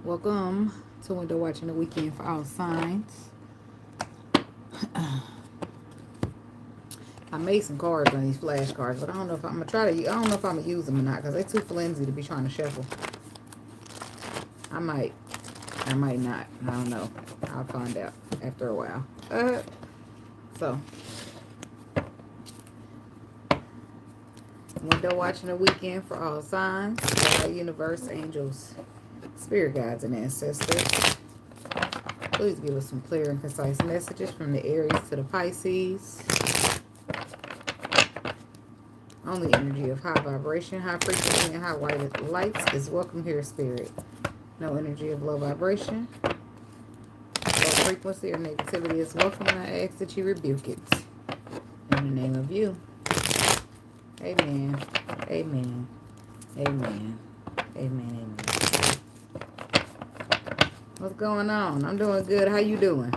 Welcome to Window Watching the Weekend for all signs. I made some cards on these flashcards, but I don't know if I'm gonna try to. I don't know if I'm gonna use them or not because they're too flimsy to be trying to shuffle. I might. I might not. I don't know. I'll find out after a while. So, Window Watching the Weekend for all signs, our universe, angels, spirit guides, and ancestors. Please give us some clear and concise messages from the Aries to the Pisces. Only energy of high vibration, high frequency, and high white lights is welcome here, Spirit. No energy of low vibration, low frequency, or negativity is welcome, and I ask that you rebuke it. In the name of you. Amen. Amen. Amen. Amen. Amen. What's going on? I'm doing good. How you doing?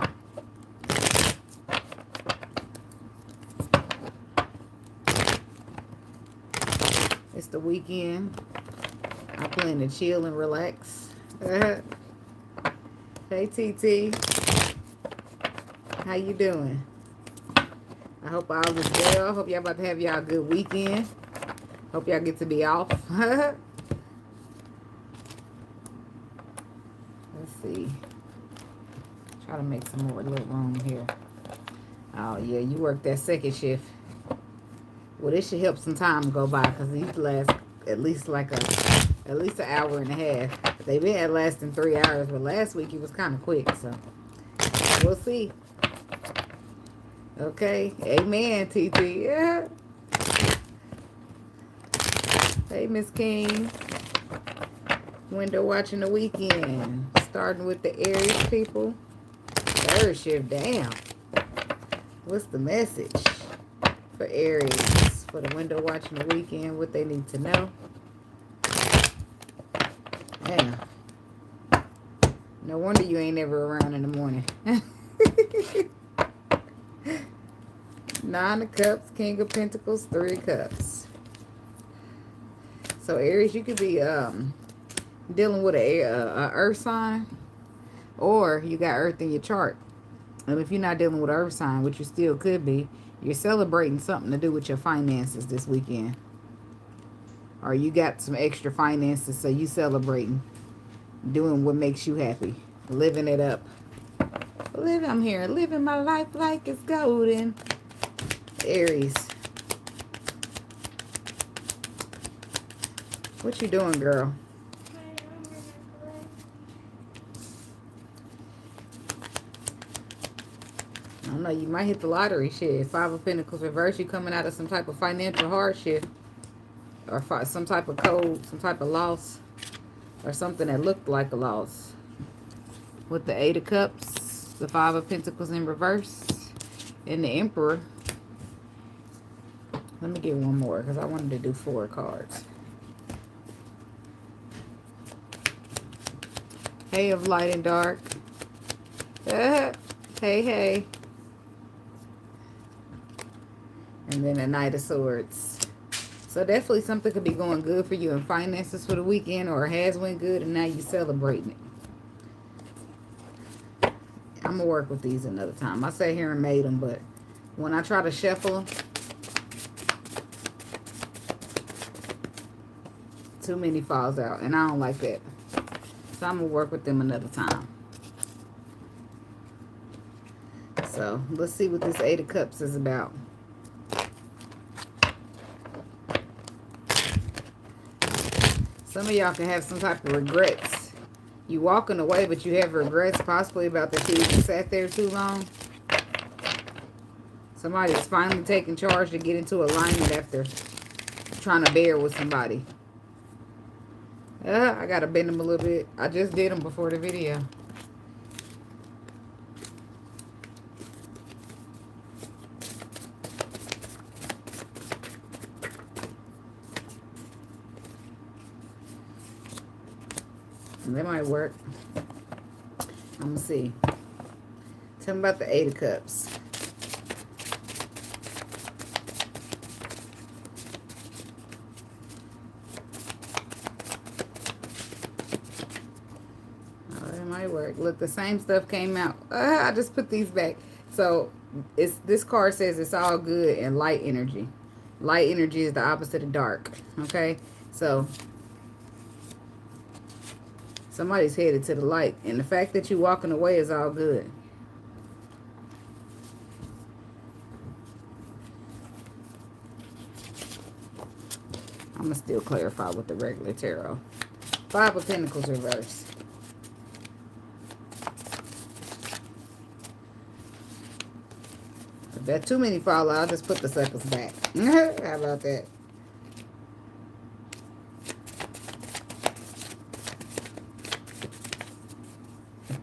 It's the weekend. I plan to chill and relax. Hey, TT. How you doing? I hope all is well. I hope y'all about to have y'all a good weekend. Hope y'all get to be off. Let's see. Try to make some more little room here. Oh, yeah, you work that second shift. Well, this should help some time go by because these last at least an hour and a half. They've been at lasting 3 hours, but last week it was kind of quick, so we'll see. Okay, amen, TT. Yeah. Hey, Miss King. Window watching the weekend. Starting with the Aries people. Third shift, damn. What's the message for Aries? For the window watching the weekend, what they need to know. Damn. No wonder you ain't ever around in the morning. Nine of Cups, King of Pentacles, Three of Cups. So Aries, you could be dealing with a earth sign, or you got earth in your chart. And if you're not dealing with earth sign, which you still could be, you're celebrating something to do with your finances this weekend. Or you got some extra finances, so you celebrating doing what makes you happy. Living it up. I'm here living my life like it's golden. Aries. What you doing, girl? I don't know, you might hit the lottery. Shit. Five of Pentacles reverse, you coming out of some type of financial hardship. Or some type of code, some type of loss. Or something that looked like a loss. With the Eight of Cups, the Five of Pentacles in reverse, and the Emperor. Let me get one more because I wanted to do 4 cards. Hey of light and dark. Hey, hey. And then a Knight of Swords. So definitely something could be going good for you in finances for the weekend, or it has went good and now you're celebrating it. I'm going to work with these another time. I sat here and made them, but when I try to shuffle them, too many falls out, and I don't like that. So I'm going to work with them another time. So let's see what this Eight of Cups is about. Some of y'all can have some type of regrets. You walking away, but you have regrets possibly about that you even sat there too long. Somebody's finally taking charge to get into alignment after trying to bear with somebody. I got to bend them a little bit. I just did them before the video. That might work. I'm going to see. Tell me about the Eight of Cups. might work. Look, the same stuff came out. I just put these back. So this card says it's all good and light energy. Light energy is the opposite of dark. Okay? So somebody's headed to the light. And the fact that you're walking away is all good. I'm going to still clarify with the regular tarot. 5 of Pentacles reverse. If that too many fall out, I'll just put the suckers back. How about that?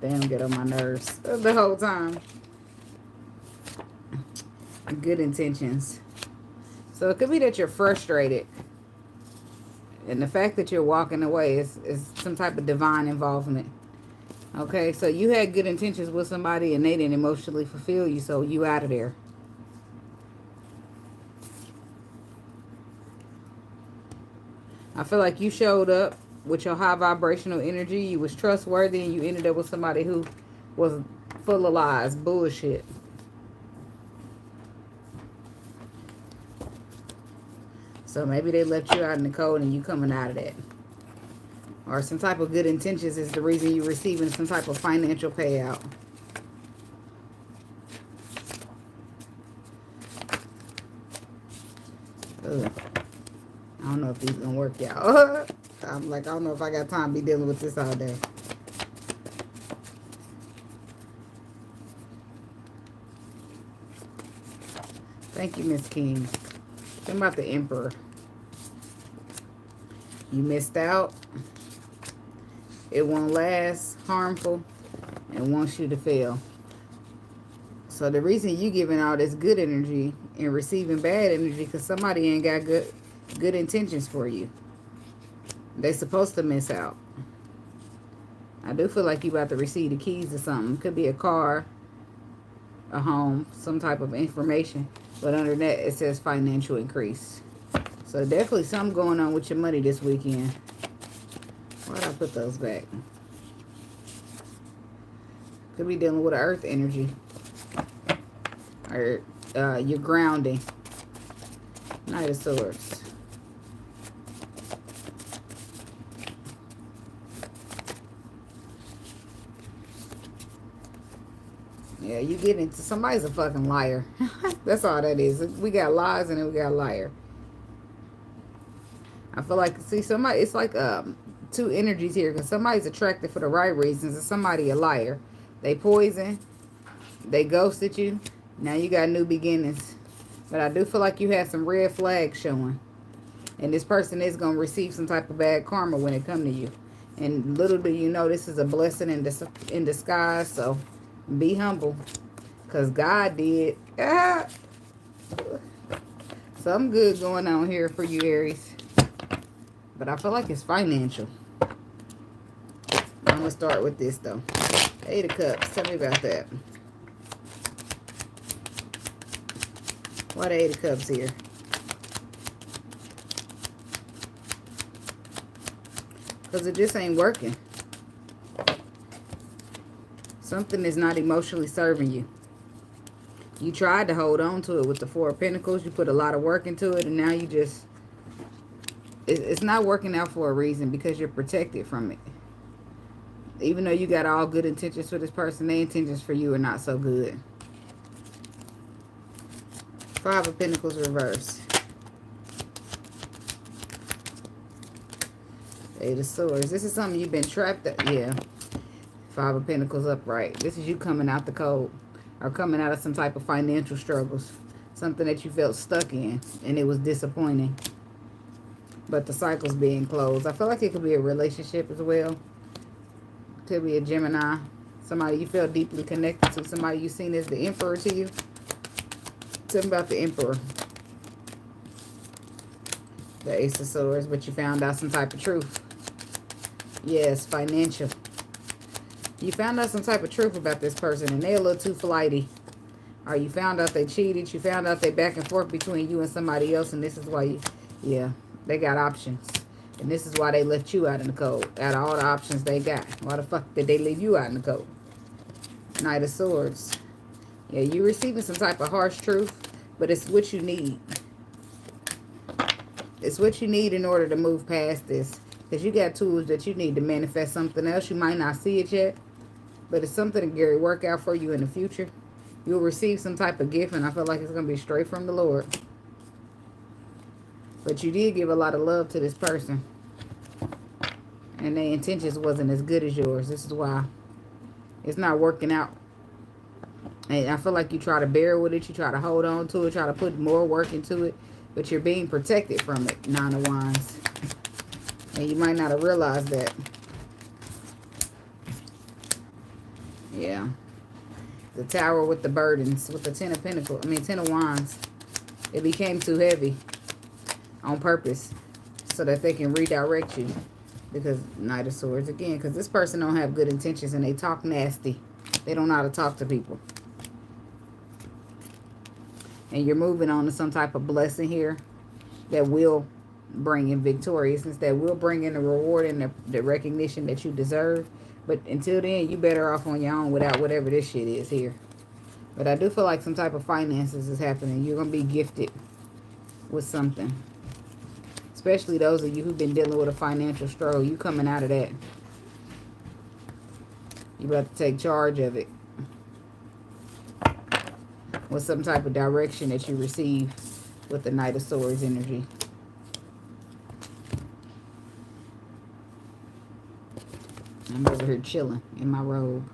They don't get on my nerves the whole time. Good intentions. So it could be that you're frustrated. And the fact that you're walking away is some type of divine involvement. Okay, so you had good intentions with somebody and they didn't emotionally fulfill you, so you out of there. I feel like you showed up with your high vibrational energy. You was trustworthy and you ended up with somebody who was full of lies, bullshit. So maybe they left you out in the cold and you coming out of that. Or some type of good intentions is the reason you're receiving some type of financial payout. Ugh. I don't know if these gonna work, y'all. I'm like, I don't know if I got time to be dealing with this all day. Thank you, Miss King. Think about the Emperor. You missed out. It won't last, harmful, and wants you to fail. So the reason you giving all this good energy and receiving bad energy because somebody ain't got good intentions for you. They supposed to miss out. I do feel like you about to receive the keys to something. Could be a car, a home, some type of information. But under that, it says financial increase. So definitely something going on with your money this weekend. Why'd I put those back? Could be dealing with earth energy. Or you're grounding. Knight of Swords. Yeah, you get into somebody's a fucking liar. That's all that is. We got lies and then we got liar. I feel like, see, somebody, it's like two energies here because somebody's attracted for the right reasons and somebody a liar. They poison, they ghosted you. Now you got new beginnings. But I do feel like you had some red flags showing. And this person is going to receive some type of bad karma when it comes to you. And little do you know, this is a blessing in disguise. So be humble. Because God did. Ah. Something good going on here for you, Aries. But I feel like it's financial. I'm going to start with this, though. 8 of Cups. Tell me about that. Why the 8 of Cups here? Because it just ain't working. Something is not emotionally serving you. You tried to hold on to it with the 4 of Pentacles. You put a lot of work into it. And now you just... It's not working out for a reason. Because you're protected from it. Even though you got all good intentions for this person, their intentions for you are not so good. 5 of Pentacles reverse. 8 of Swords. This is something you've been trapped at. Yeah. 5 of Pentacles upright. This is you coming out the cold. Or coming out of some type of financial struggles. Something that you felt stuck in. And it was disappointing. But the cycle's being closed. I feel like it could be a relationship as well. Could be a Gemini. Somebody you feel deeply connected to. Somebody you seen as the Emperor to you. Tell me about the Emperor. The Ace of Swords. But you found out some type of truth. Yes, financial. You found out some type of truth about this person. And they're a little too flighty. Or you found out they cheated. You found out they back and forth between you and somebody else. And this is why you... Yeah, they got options. And this is why they left you out in the cold. Out of all the options they got. Why the fuck did they leave you out in the cold? Knight of Swords. Yeah, you're receiving some type of harsh truth, but it's what you need. It's what you need in order to move past this. Because you got tools that you need to manifest something else. You might not see it yet, but it's something to Gary work out for you in the future. You'll receive some type of gift, and I feel like it's going to be straight from the Lord. But you did give a lot of love to this person. And their intentions wasn't as good as yours. This is why it's not working out. And I feel like you try to bear with it. You try to hold on to it. Try to put more work into it. But you're being protected from it. 9 of Wands. And you might not have realized that. Yeah. The Tower with the burdens. With the 10 of Pentacles. 10 of Wands. It became too heavy. On purpose. So that they can redirect you. Because Knight of Swords again. Because this person don't have good intentions. And they talk nasty. They don't know how to talk to people. And you're moving on to some type of blessing here. That will bring in victoriousness. That will bring in the reward and the recognition that you deserve. But until then, you better off on your own without whatever this shit is here. But I do feel like some type of finances is happening. You're going to be gifted with something. Especially those of you who've been dealing with a financial struggle. You coming out of that. You about to take charge of it. With some type of direction that you receive with the Knight of Swords energy. I'm over here chilling in my robe.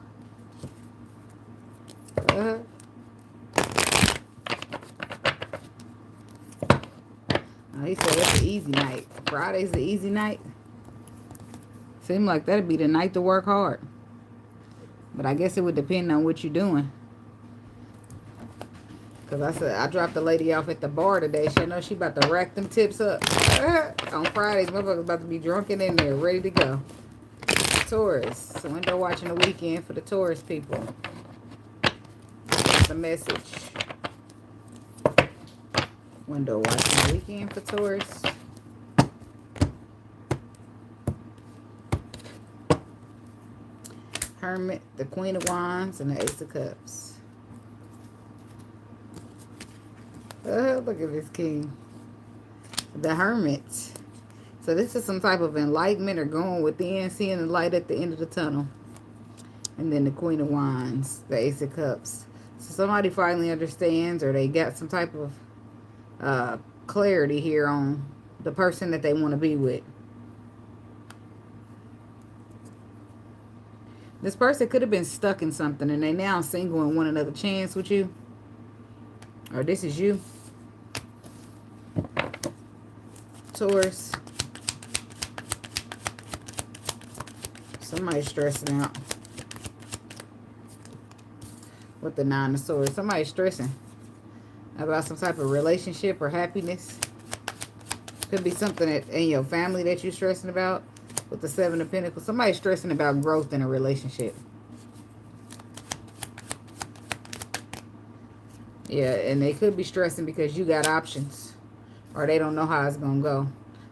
He said it's an easy night. Friday's the easy night. Seems like that'd be the night to work hard. But I guess it would depend on what you're doing. Because I said, I dropped the lady off at the bar today. She know she about to rack them tips up. On Fridays, motherfuckers about to be drunken in there, ready to go. Taurus. So window watching the weekend for the Taurus people. That's the message. Window watching the weekend for Taurus. Hermit, the Queen of Wands, and the Ace of Cups. Look at this king. The Hermit. So this is some type of enlightenment or going within, seeing the light at the end of the tunnel. And then the Queen of Wands, the Ace of Cups. So somebody finally understands, or they got some type of clarity here on the person that they want to be with. This person could have been stuck in something and they now single and want another chance with you. Or this is you. Taurus. Somebody's stressing out. With the 9 of Swords. Somebody's stressing about some type of relationship or happiness. Could be something that in your family that you're stressing about. With the 7 of Pentacles. Somebody's stressing about growth in a relationship. Yeah, and they could be stressing because you got options. Or they don't know how it's going to go.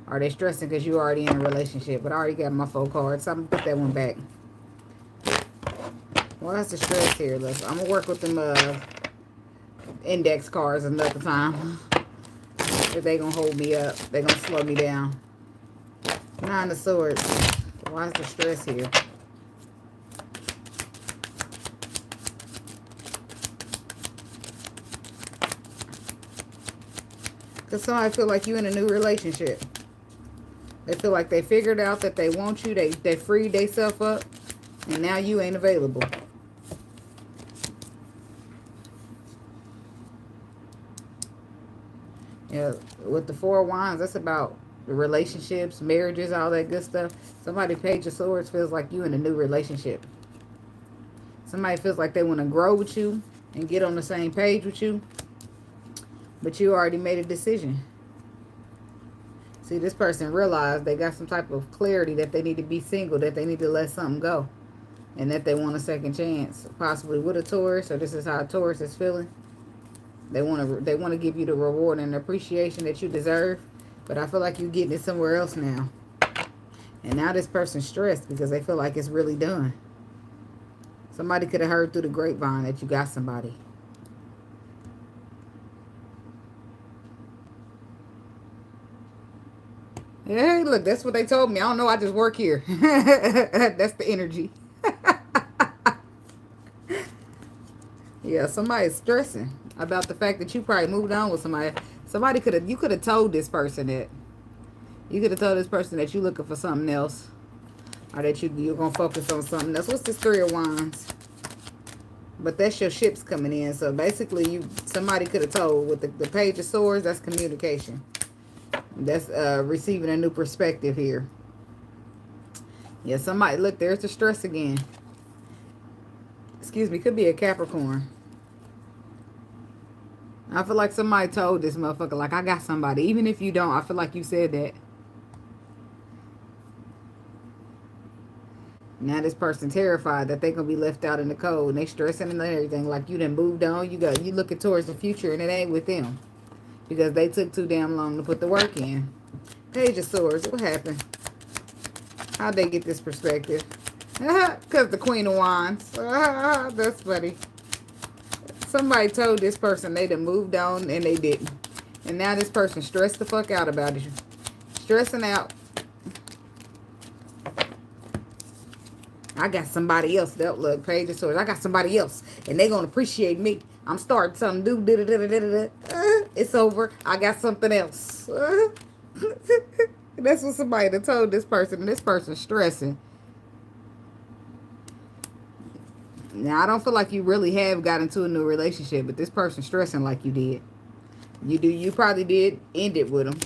Or they stressing because you're already in a relationship. But I already got my 4 cards. So I'm going to put that one back. Well, that's the stress here. Look, I'm going to work with them index cards another time. If they going to hold me up. They going to slow me down. 9 of Swords. Why is the stress here? Because somebody feel like you in a new relationship. They feel like they figured out that they want you. They freed themselves up. And now you ain't available. Yeah, with the 4 of Wands, that's about the relationships, marriages, all that good stuff. Somebody, Page of Swords, feels like you in a new relationship. Somebody feels like they want to grow with you and get on the same page with you. But you already made a decision. See, this person realized they got some type of clarity that they need to be single, that they need to let something go. And that they want a second chance. Possibly with a Taurus, or this is how a Taurus is feeling. They want to give you the reward and appreciation that you deserve. But I feel like you're getting it somewhere else now. And now this person's stressed because they feel like it's really done. Somebody could have heard through the grapevine that you got somebody. Hey, look, that's what they told me. I don't know. I just work here. That's the energy. Yeah, somebody's stressing about the fact that you probably moved on with somebody. You could have told this person that. You could have told this person that you're looking for something else. Or that you're going to focus on something else. What's this Three of Wands? But that's your ships coming in. So basically, somebody could have told with the Page of Swords, that's communication. That's receiving a new perspective here. Yeah, somebody, look, there's the stress again. Excuse me, could be a Capricorn. I feel like somebody told this motherfucker, like, I got somebody. Even if you don't, I feel like you said that. Now this person terrified that they're going to be left out in the cold. And they stressing and everything. Like you done moved on. You looking towards the future and it ain't with them. Because they took too damn long to put the work in. Page of Swords. What happened? How'd they get this perspective? Because the Queen of Wands. That's funny. Somebody told this person they done moved on and they didn't. And now this person stressed the fuck out about it. Stressing out. I got somebody else. Look, Page of Swords. I got somebody else. And they going to appreciate me. I'm starting something new. It's over. I got something else. That's what somebody told this person. And this person's stressing. Now, I don't feel like you really have got into a new relationship. But this person's stressing like you did. You probably did end it with them.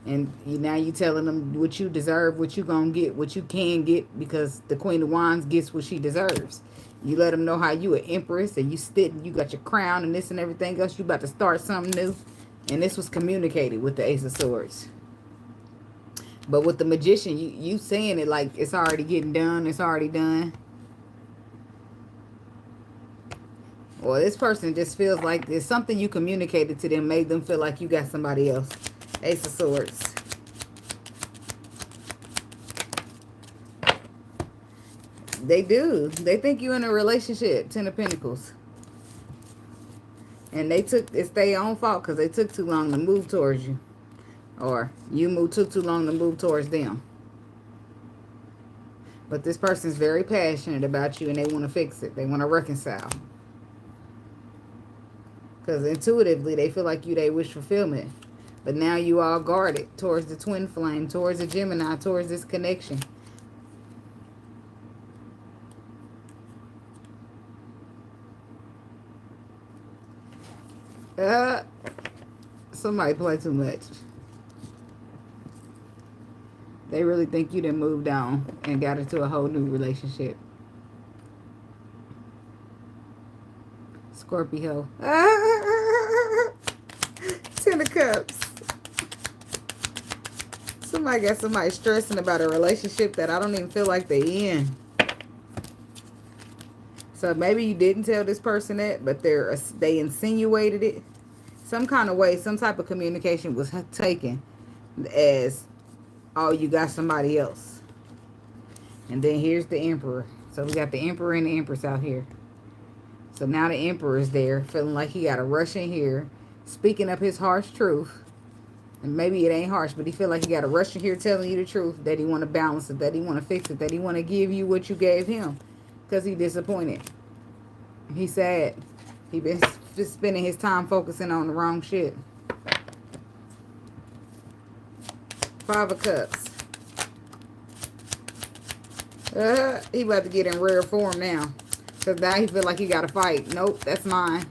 And now you telling them what you deserve, what you gonna get, what you can get, because the Queen of Wands gets what she deserves. You let them know how you an empress and you got your crown and this and everything else. You about to start something new. And this was communicated with the Ace of Swords. But with the Magician, you saying it like it's already getting done. It's already done. Well, this person just feels like there's something you communicated to them made them feel like you got somebody else. Ace of Swords. They do. They think you're in a relationship. Ten of Pentacles. And it's their own fault because they took too long to move towards you. Or you took too long to move towards them. But this person's very passionate about you and they want to fix it. They want to reconcile. Because intuitively they feel like they wish fulfillment. But now you all guarded towards the twin flame, towards the Gemini, towards this connection. Somebody play too much. They really think you done moved on and got into a whole new relationship. Scorpio. Ten of Cups. Somebody got somebody stressing about a relationship that I don't even feel like they in. So maybe you didn't tell this person that, but they insinuated it. Some kind of way, some type of communication was taken as, oh, you got somebody else. And then here's the Emperor. So we got the Emperor and the Empress out here. So now the Emperor is there, feeling like he got a rush in here, speaking up his harsh truth. And maybe it ain't harsh, but he feel like he got a rush in here telling you the truth, that he want to balance it, that he want to fix it, that he want to give you what you gave him because he disappointed. He sad. He been just spending his time focusing on the wrong shit. Five of Cups. He about to get in rare form now. Because now he feel like he got to fight. Nope, that's mine.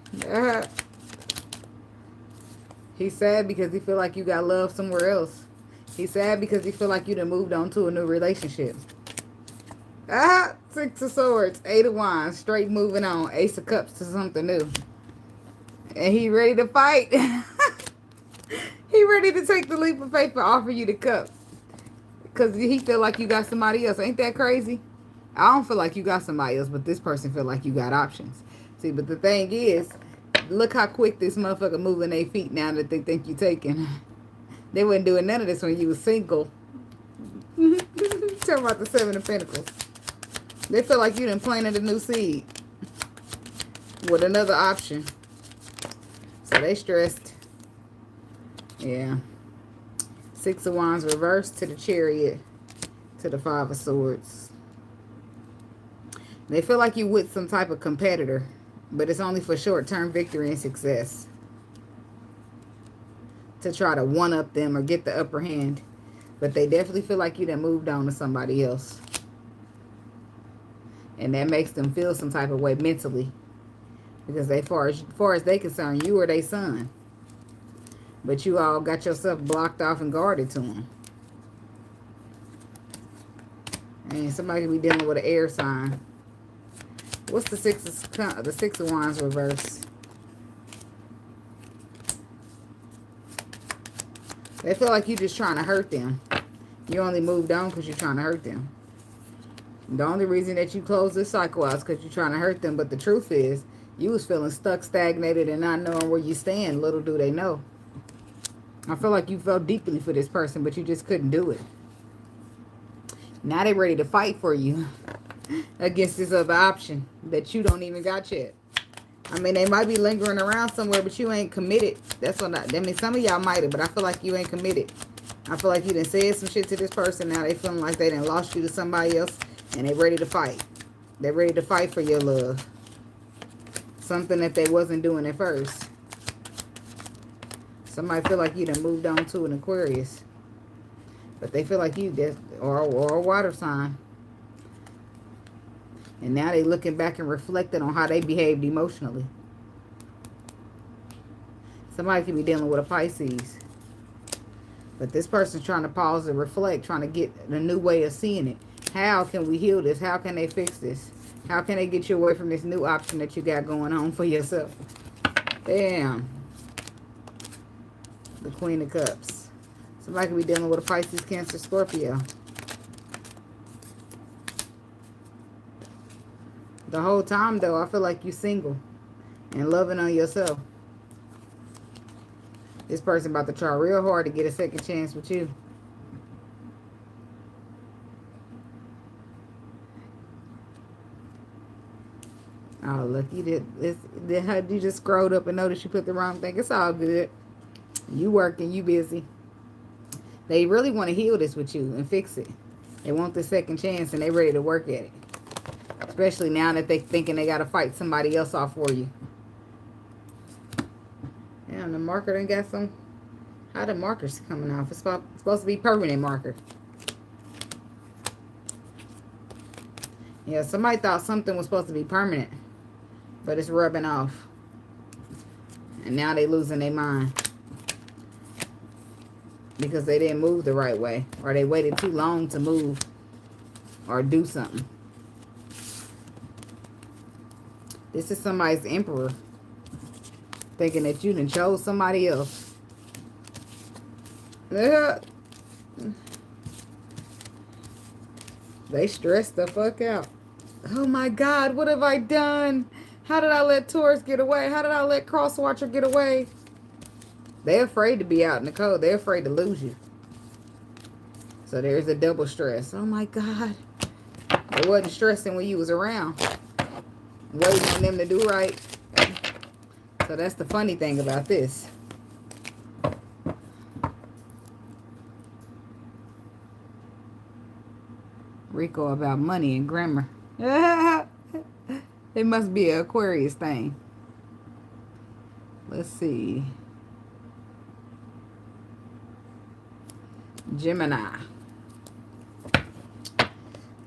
He's sad because he feel like you got love somewhere else. He's sad because he feel like you done moved on to a new relationship. Six of Swords, Eight of Wands, straight moving on. Ace of Cups to something new. And he ready to fight. He ready to take the leap of faith and offer you the cup. Because he feel like you got somebody else. Ain't that crazy? I don't feel like you got somebody else, but this person feel like you got options. See, but the thing is, look how quick this motherfucker moving their feet now that they think you taking. They wasn't doing none of this when you was single. talking about the Seven of Pentacles. They feel like you done planted a new seed with another option. So they stressed. Yeah. Six of Wands reversed to the Chariot, to the Five of Swords. They feel like you with some type of competitor, but it's only for short-term victory and success. To try to one-up them or get the upper hand. But they definitely feel like you done moved on to somebody else. And that makes them feel some type of way mentally. Because as far as they concerned, you are their son. But you all got yourself blocked off and guarded to them. And somebody could be dealing with an air sign. What's the Six of Wands reverse? They feel like you're just trying to hurt them. You only moved on because you're trying to hurt them. The only reason that you closed this cycle out is because you're trying to hurt them. But the truth is, you was feeling stuck, stagnated, and not knowing where you stand. Little do they know. I feel like you felt deeply for this person, but you just couldn't do it. Now they're ready to fight for you against this other option that you don't even got yet. I mean, they might be lingering around somewhere, but you ain't committed. That's what I mean, some of y'all might have, but I feel like you ain't committed. I feel like you done said some shit to this person. Now they feeling like they done lost you to somebody else, and they ready to fight. They're ready to fight for your love. Something that they wasn't doing at first. Somebody feel like you done moved on to an Aquarius. But they feel like you did, or a water sign. And now they looking back and reflecting on how they behaved emotionally. Somebody could be dealing with a Pisces. But this person's trying to pause and reflect, trying to get a new way of seeing it. How can we heal this? How can they fix this? How can they get you away from this new option that you got going on for yourself? Damn. The Queen of Cups. Somebody could be dealing with a Pisces, Cancer, Scorpio. The whole time, though, I feel like you're single and loving on yourself. This person about to try real hard to get a second chance with you. Oh, look, you just scrolled up and noticed you put the wrong thing. It's all good. You working, you busy. They really want to heal this with you and fix it. They want the second chance and they ready to work at it. Especially now that they thinking they got to fight somebody else off for you. Damn, the marker done got some... How the marker's coming off? It's supposed to be permanent marker. Yeah, somebody thought something was supposed to be permanent. But it's rubbing off. And now they losing their mind. Because they didn't move the right way. Or they waited too long to move. Or do something. This is somebody's emperor. Thinking that you done chose somebody else. They stressed the fuck out. Oh my God, what have I done? How did I let Taurus get away? How did I let Crosswatcher get away? They're afraid to be out in the cold. They're afraid to lose you. So there's a double stress. Oh my God. It wasn't stressing when you was around. Waiting on them to do right. So that's the funny thing about this. Rico about money and grammar. It must be an Aquarius thing. Let's see. Gemini.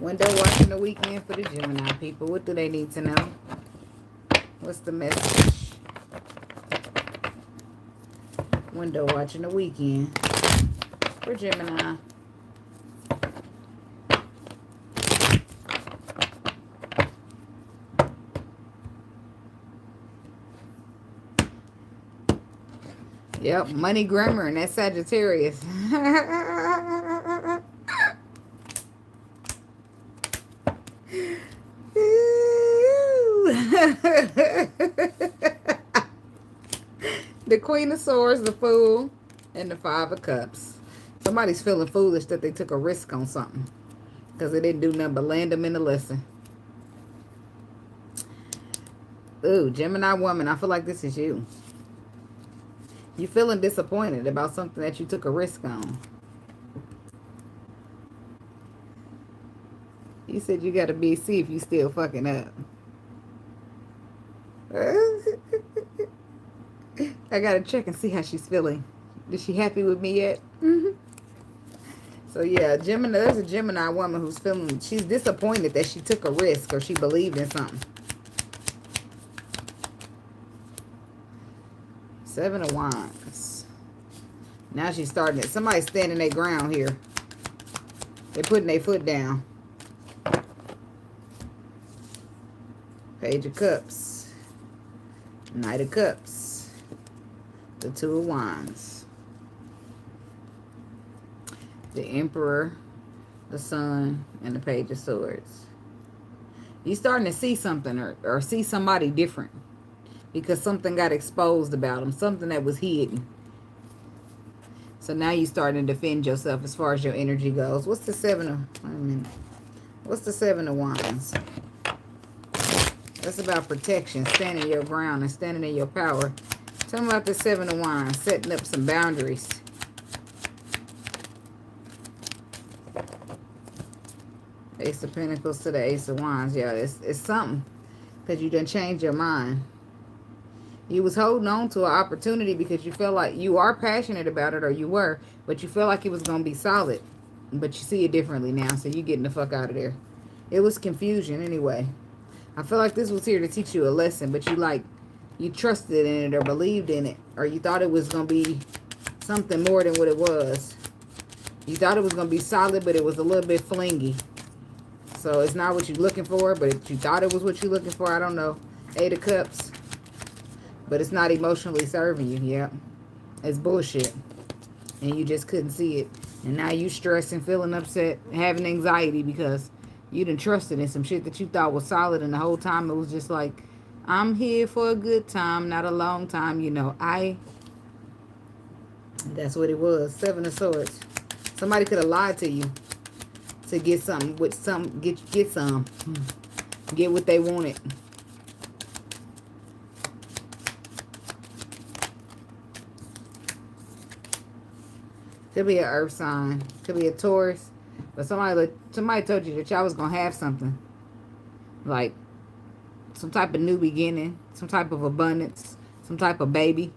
Window watching the weekend for the Gemini people. What do they need to know? What's the message? Window watching the weekend for Gemini. Yep, money, grammar, and that's Sagittarius. The Queen of Swords, the Fool, and the Five of Cups. Somebody's feeling foolish that they took a risk on something. Because it didn't do nothing but land them in the lesson. Ooh, Gemini woman, I feel like this is you. You feeling disappointed about something that you took a risk on. You said you got to see if you still fucking up. I got to check and see how she's feeling. Is she happy with me yet? So yeah, Gemini, there's a Gemini woman who's feeling, she's disappointed that she took a risk or she believed in something. 7 of Wands. Now she's starting it. Somebody's standing their ground here. They're putting their foot down. Page of Cups. Knight of Cups. The 2 of Wands. The Emperor, the Sun, and the Page of Swords. You're starting to see something or see somebody different. Because something got exposed about them. Something that was hidden. So now you're starting to defend yourself as far as your energy goes. What's the 7 of... Wait a minute. What's the 7 of Wands? That's about protection. Standing your ground and standing in your power. Tell me about the 7 of Wands. Setting up some boundaries. Ace of Pentacles to the Ace of Wands. Yeah, it's something. Because you done changed your mind. You was holding on to an opportunity because you felt like you are passionate about it, or you were, but you felt like it was going to be solid. But you see it differently now, so you're getting the fuck out of there. It was confusion anyway. I feel like this was here to teach you a lesson, but you trusted in it or believed in it, or you thought it was going to be something more than what it was. You thought it was going to be solid, but it was a little bit flingy. So it's not what you're looking for, but you thought it was what you're looking for. I don't know. 8 of Cups. But it's not emotionally serving you. Yep. It's bullshit. And you just couldn't see it. And now you stressing, feeling upset, having anxiety because you done trusted in some shit that you thought was solid. And the whole time it was just like, I'm here for a good time, not a long time. You know, that's what it was. 7 of Swords. Somebody could have lied to you to get something with some, get some. Get what they wanted. Could be an earth sign. Could be a Taurus. But somebody told you that y'all was going to have something. Like some type of new beginning. Some type of abundance. Some type of baby.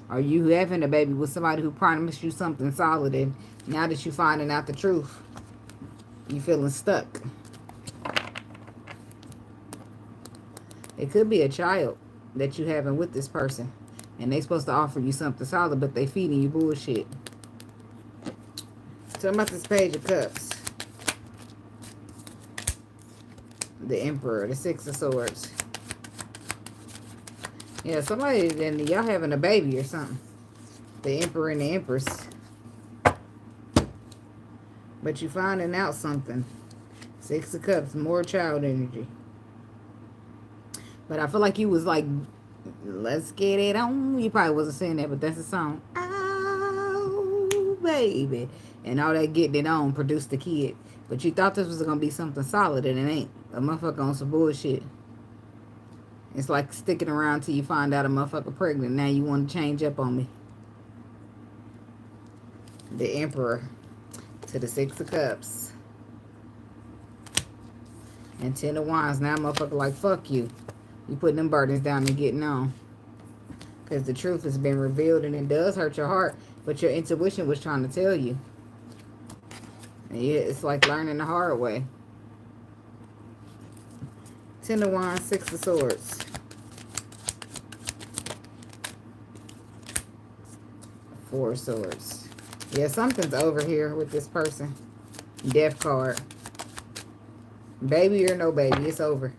Or you having a baby with somebody who promised you something solid. And now that you're finding out the truth, you feeling stuck. It could be a child that you having with this person. And they supposed to offer you something solid, but they feeding you bullshit. Tell me about this Page of Cups. The Emperor, the 6 of Swords. Yeah, somebody, then y'all having a baby or something. The Emperor and the Empress. But you finding out something. 6 of Cups, more child energy. But I feel like you was like, let's get it on. You probably wasn't saying that, but that's a song. Oh, baby. And all that getting it on produced the kid. But you thought this was going to be something solid, and it ain't. A motherfucker on some bullshit. It's like sticking around till you find out a motherfucker pregnant. Now you want to change up on me. The Emperor to the 6 of Cups. And 10 of Wands. Now motherfucker like, fuck you. You putting them burdens down and getting on. Because the truth has been revealed and it does hurt your heart. But your intuition was trying to tell you. And yeah, it's like learning the hard way. 10 of Wands, 6 of Swords. 4 of Swords. Yeah, something's over here with this person. Death card. Baby or no baby, it's over.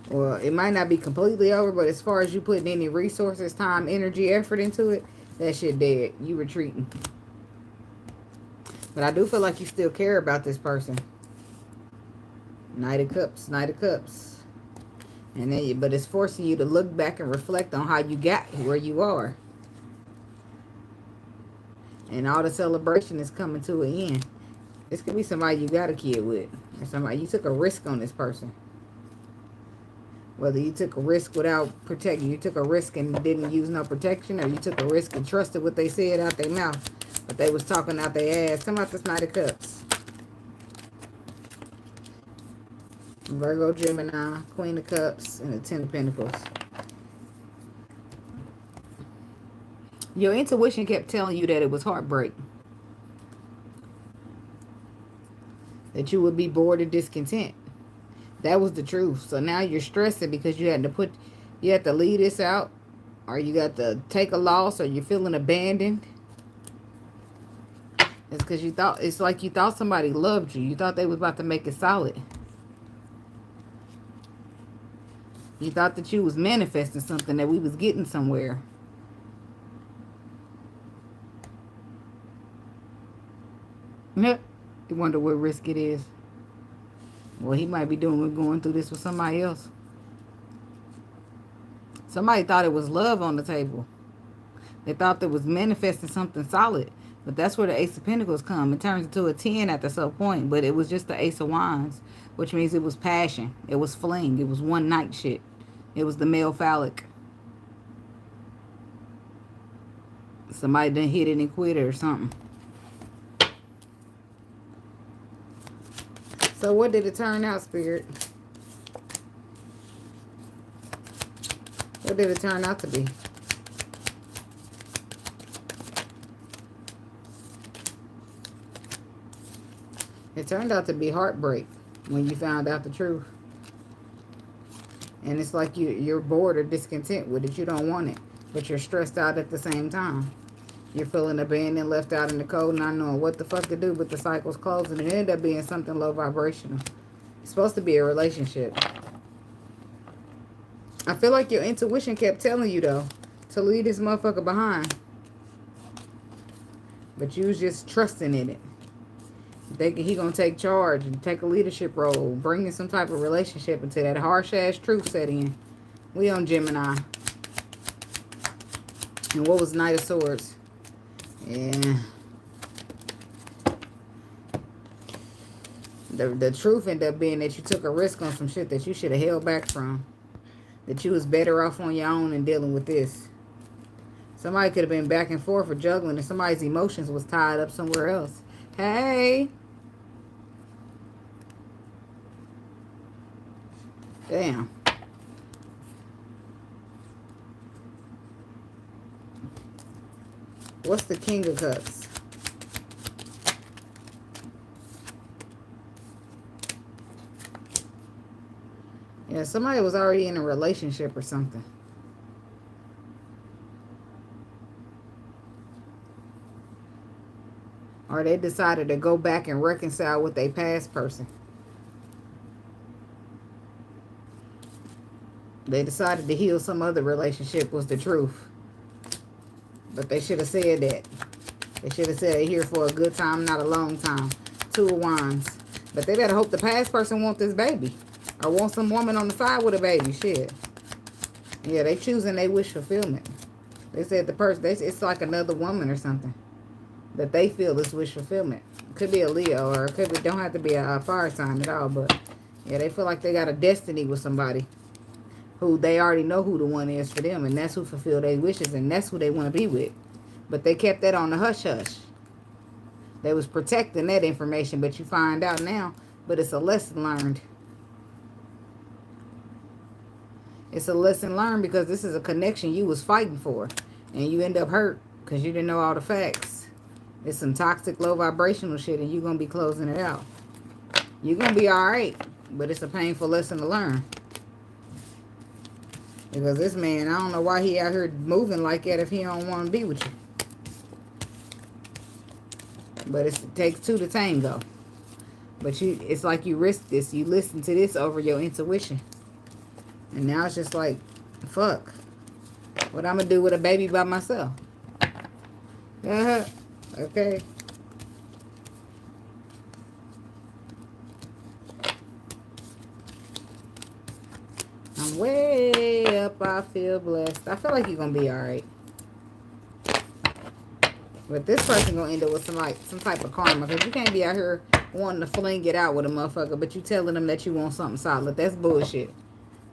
Well, it might not be completely over, but as far as you putting any resources, time, energy, effort into it, that shit dead. You retreating. But I do feel like you still care about this person. Knight of Cups, Knight of Cups. And then, but it's forcing you to look back and reflect on how you got where you are. And all the celebration is coming to an end. This could be somebody you got a kid with. Or somebody you took a risk on this person. Whether you took a risk without protecting, you took a risk and didn't use no protection, or you took a risk and trusted what they said out their mouth, but they was talking out their ass. Come out this Knight of Cups. Virgo, Gemini, Queen of Cups, and the Ten of Pentacles. Your intuition kept telling you that it was heartbreak. That you would be bored or discontent. That was the truth. So now you're stressing because you had to leave this out, or you got to take a loss, or you're feeling abandoned. It's because it's like you thought somebody loved you. You thought they was about to make it solid. You thought that you was manifesting something, that we was getting somewhere. Yep. You wonder what risk it is. Well, he might be going through this with somebody else. Somebody thought it was love on the table. They thought there was manifesting something solid. But that's where the Ace of Pentacles come. It turns into a 10 at some point. But it was just the Ace of Wands. Which means it was passion. It was fling. It was one night shit. It was the male phallic. Somebody done hit it and quit it or something. So what did it turn out, Spirit? What did it turn out to be? It turned out to be heartbreak when you found out the truth. And it's like you're bored or discontent with it. You don't want it. But you're stressed out at the same time. You're feeling abandoned, left out in the cold, not knowing what the fuck to do, but the cycle's closing. It ended up being something low vibrational. It's supposed to be a relationship. I feel like your intuition kept telling you, though, to leave this motherfucker behind. But you was just trusting in it. Thinking he gonna take charge and take a leadership role, bringing some type of relationship until that harsh-ass truth set in. We on Gemini. And what was Knight of Swords? Yeah. The truth ended up being that you took a risk on some shit that you should have held back from. That you was better off on your own than dealing with this. Somebody could have been back and forth or juggling, and somebody's emotions was tied up somewhere else. Hey. Damn. What's the King of Cups? Yeah, somebody was already in a relationship or something. Or they decided to go back and reconcile with their past person. They decided to heal some other relationship was the truth. But they should have said that. They should have said here for a good time, not a long time. Two of Wands. But they better hope the past person want this baby. Or want some woman on the side with a baby. Shit. Yeah, they choosing they wish fulfillment. They said the person, it's like another woman or something. That they feel is wish fulfillment. Could be a Leo, or it could be, don't have to be a fire sign at all. But yeah, they feel like they got a destiny with somebody who they already know who the one is for them, and that's who fulfill their wishes, and that's who they want to be with. But they kept that on the hush-hush. They was protecting that information, but you find out now. But it's a lesson learned. It's a lesson learned because this is a connection you was fighting for, and you end up hurt because you didn't know all the facts. It's some toxic, low vibrational shit, and you're going to be closing it out. You're going to be all right, but it's a painful lesson to learn. Because this man, I don't know why he out here moving like that if he don't want to be with you. But it takes two to tango. But it's like you risk this. You listen to this over your intuition. And now it's just like, fuck. What I'm going to do with a baby by myself? Okay. I'm way up. I feel blessed. I feel like you're going to be alright. But this person going to end up with some type of karma. Because you can't be out here wanting to fling it out with a motherfucker, but you telling them that you want something solid. That's bullshit.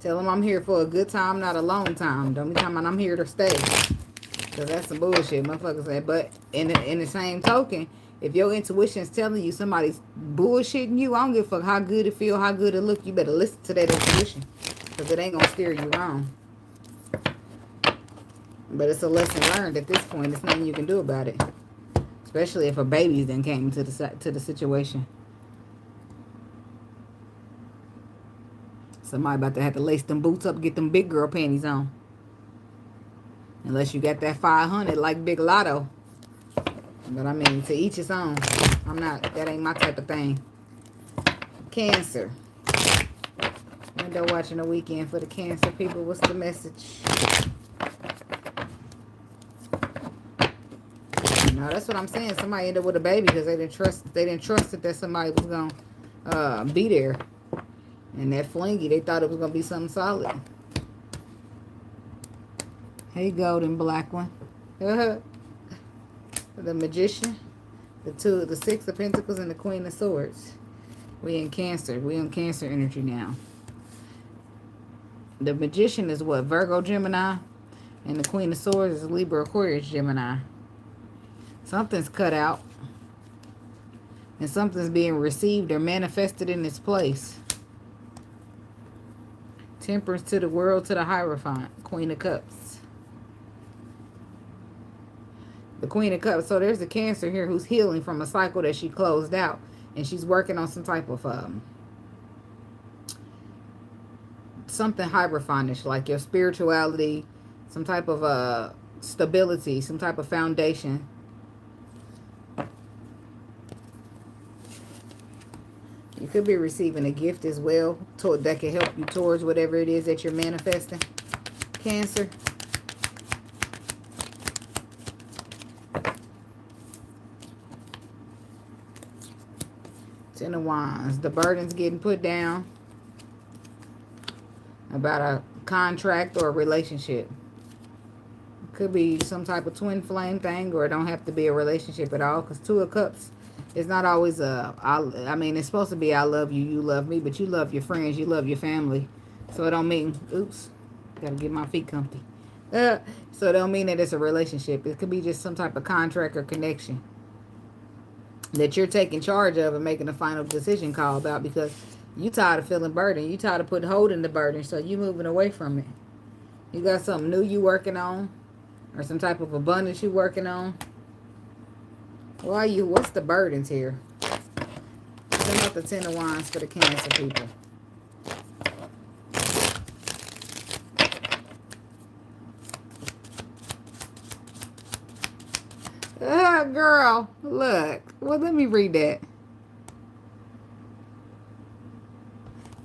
Tell them I'm here for a good time, not a long time. Don't be talking about I'm here to stay. Because that's some bullshit, motherfuckers say. But in the same token, if your intuition's telling you somebody's bullshitting you, I don't give a fuck how good it feel, how good it look. You better listen to that intuition. Because it ain't going to steer you wrong. But it's a lesson learned at this point. There's nothing you can do about it. Especially if a baby then came to the situation. Somebody about to have to lace them boots up, get them big girl panties on. Unless you got that 500 like Big Lotto. But I mean, to each his own. That ain't my type of thing. Cancer. Window watching the weekend for the Cancer people. What's the message? No, that's what I'm saying. Somebody ended up with a baby because they didn't trust that somebody was gonna be there. And that flingy, they thought it was gonna be something solid. Hey, golden black one. The Magician, the Six of Pentacles, and the Queen of Swords. We in Cancer. We in Cancer energy now. The Magician is what? Virgo, Gemini. And the Queen of Swords is Libra, Aquarius, Gemini. Something's cut out. And something's being received or manifested in its place. Temperance to the World, to the Hierophant. Queen of Cups. The Queen of Cups. So there's a Cancer here who's healing from a cycle that she closed out. And she's working on some type of something Hierophantish, like your spirituality, some type of stability, some type of foundation. You could be receiving a gift as well that can help you towards whatever it is that you're manifesting. Cancer. Ten of Wands. The burden's getting put down about a contract or a relationship. It could be some type of twin flame thing, or it don't have to be a relationship at all, because Two of Cups is not always I mean, it's supposed to be I love you, you love me, but you love your friends, you love your family. So it don't mean, oops, gotta get my feet comfy. So it don't mean that it's a relationship. It could be just some type of contract or connection that you're taking charge of and making a final decision call about, because you tired of feeling burdened. You tired of putting hold in the burden, so you moving away from it. You got something new you working on, or some type of abundance you working on. What's the burdens here? Send out the Ten of Wands for the Cancer people. Girl, look. Well, let me read that.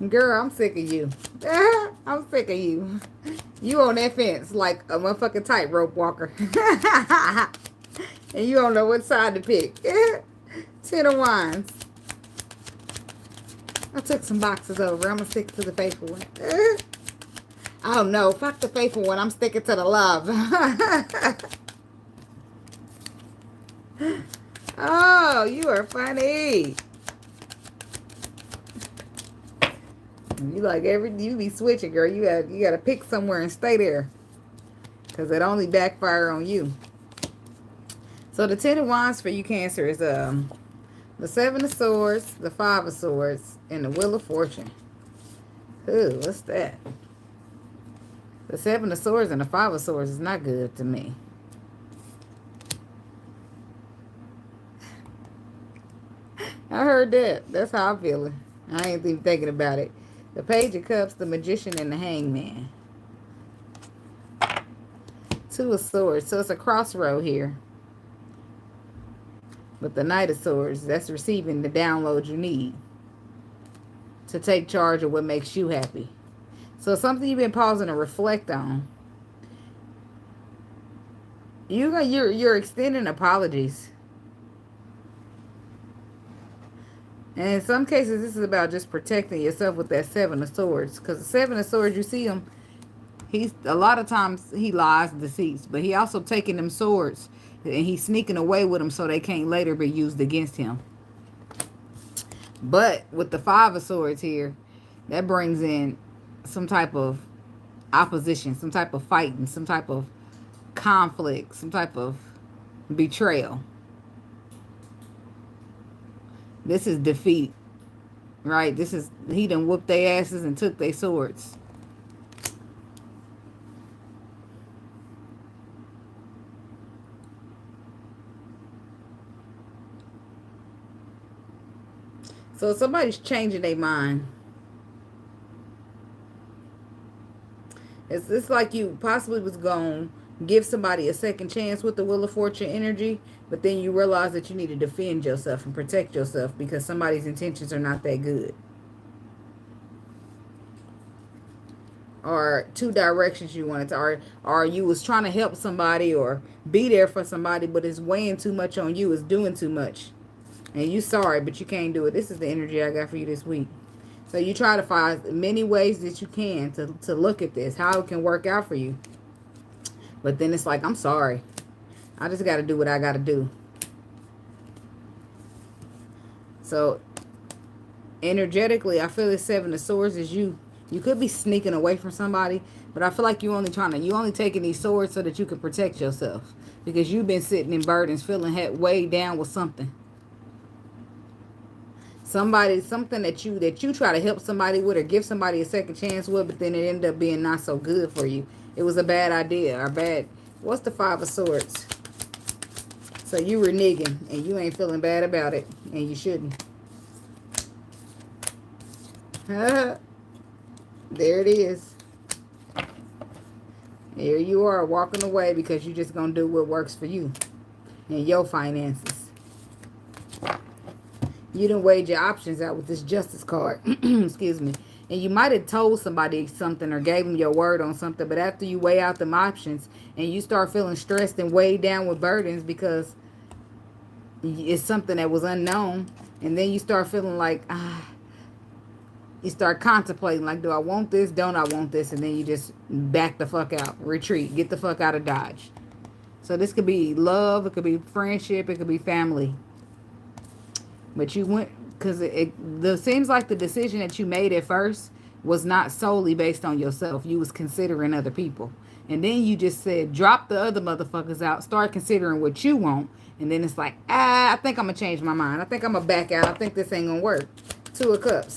Girl, I'm sick of you. I'm sick of you. You on that fence like a motherfucking tightrope walker. And you don't know what side to pick. Ten of Wands. I took some boxes over. I'm going to stick to the faithful one. Oh, no. Fuck the faithful one. I'm sticking to the love. Oh, you are funny. You be switching, girl. You got to pick somewhere and stay there. Because it only backfire on you. So the Ten of Wands for you, Cancer, is the Seven of Swords, the Five of Swords, and the Wheel of Fortune. Ooh, what's that? The Seven of Swords and the Five of Swords is not good to me. I heard that. That's how I'm feeling. I ain't even thinking about it. The Page of Cups, the Magician, and the Hangman. Two of Swords. So it's a crossroad here. But the Knight of Swords, that's receiving the download you need to take charge of what makes you happy. So something you've been pausing to reflect on. You're extending apologies. And in some cases, this is about just protecting yourself with that Seven of Swords. Because the Seven of Swords, you see him, a lot of times he lies and deceits. But he also taking them swords and he's sneaking away with them so they can't later be used against him. But with the Five of Swords here, that brings in some type of opposition, some type of fighting, some type of conflict, some type of betrayal. This is defeat, right? This is, he done whooped their asses and took their swords. So somebody's changing their mind. It's like you possibly was going to give somebody a second chance with the Wheel of Fortune energy, but then you realize that you need to defend yourself and protect yourself because somebody's intentions are not that good. Or two directions you wanted to, or you was trying to help somebody or be there for somebody, but it's weighing too much on you, it's doing too much. And you sorry, but you can't do it. This is the energy I got for you this week. So you try to find many ways that you can to look at this, how it can work out for you. But then it's like, I'm sorry. I just got to do what I got to do. So energetically, I feel this Seven of Swords is you. You could be sneaking away from somebody, but I feel like you only taking these swords so that you can protect yourself. Because you've been sitting in burdens, feeling weighed down with something. Something that you try to help somebody with or give somebody a second chance with, but then it ended up being not so good for you. It was a bad idea or bad. What's the Five of Swords? So you reneging and you ain't feeling bad about it, and you shouldn't. There it is. Here you are walking away because you just gonna do what works for you and your finances. You done weighed your options out with this Justice card. Excuse me. And you might have told somebody something or gave them your word on something, but after you weigh out them options and you start feeling stressed and weighed down with burdens because it's something that was unknown, and then you start feeling like, you start contemplating, like, do I want this? Don't I want this? And then you just back the fuck out. Retreat. Get the fuck out of Dodge. So this could be love. It could be friendship. It could be family. But you went, because it seems like the decision that you made at first was not solely based on yourself. You was considering other people. And then you just said, drop the other motherfuckers out. Start considering what you want. And then it's like, I think I'm going to change my mind. I think I'm going to back out. I think this ain't going to work. Two of Cups.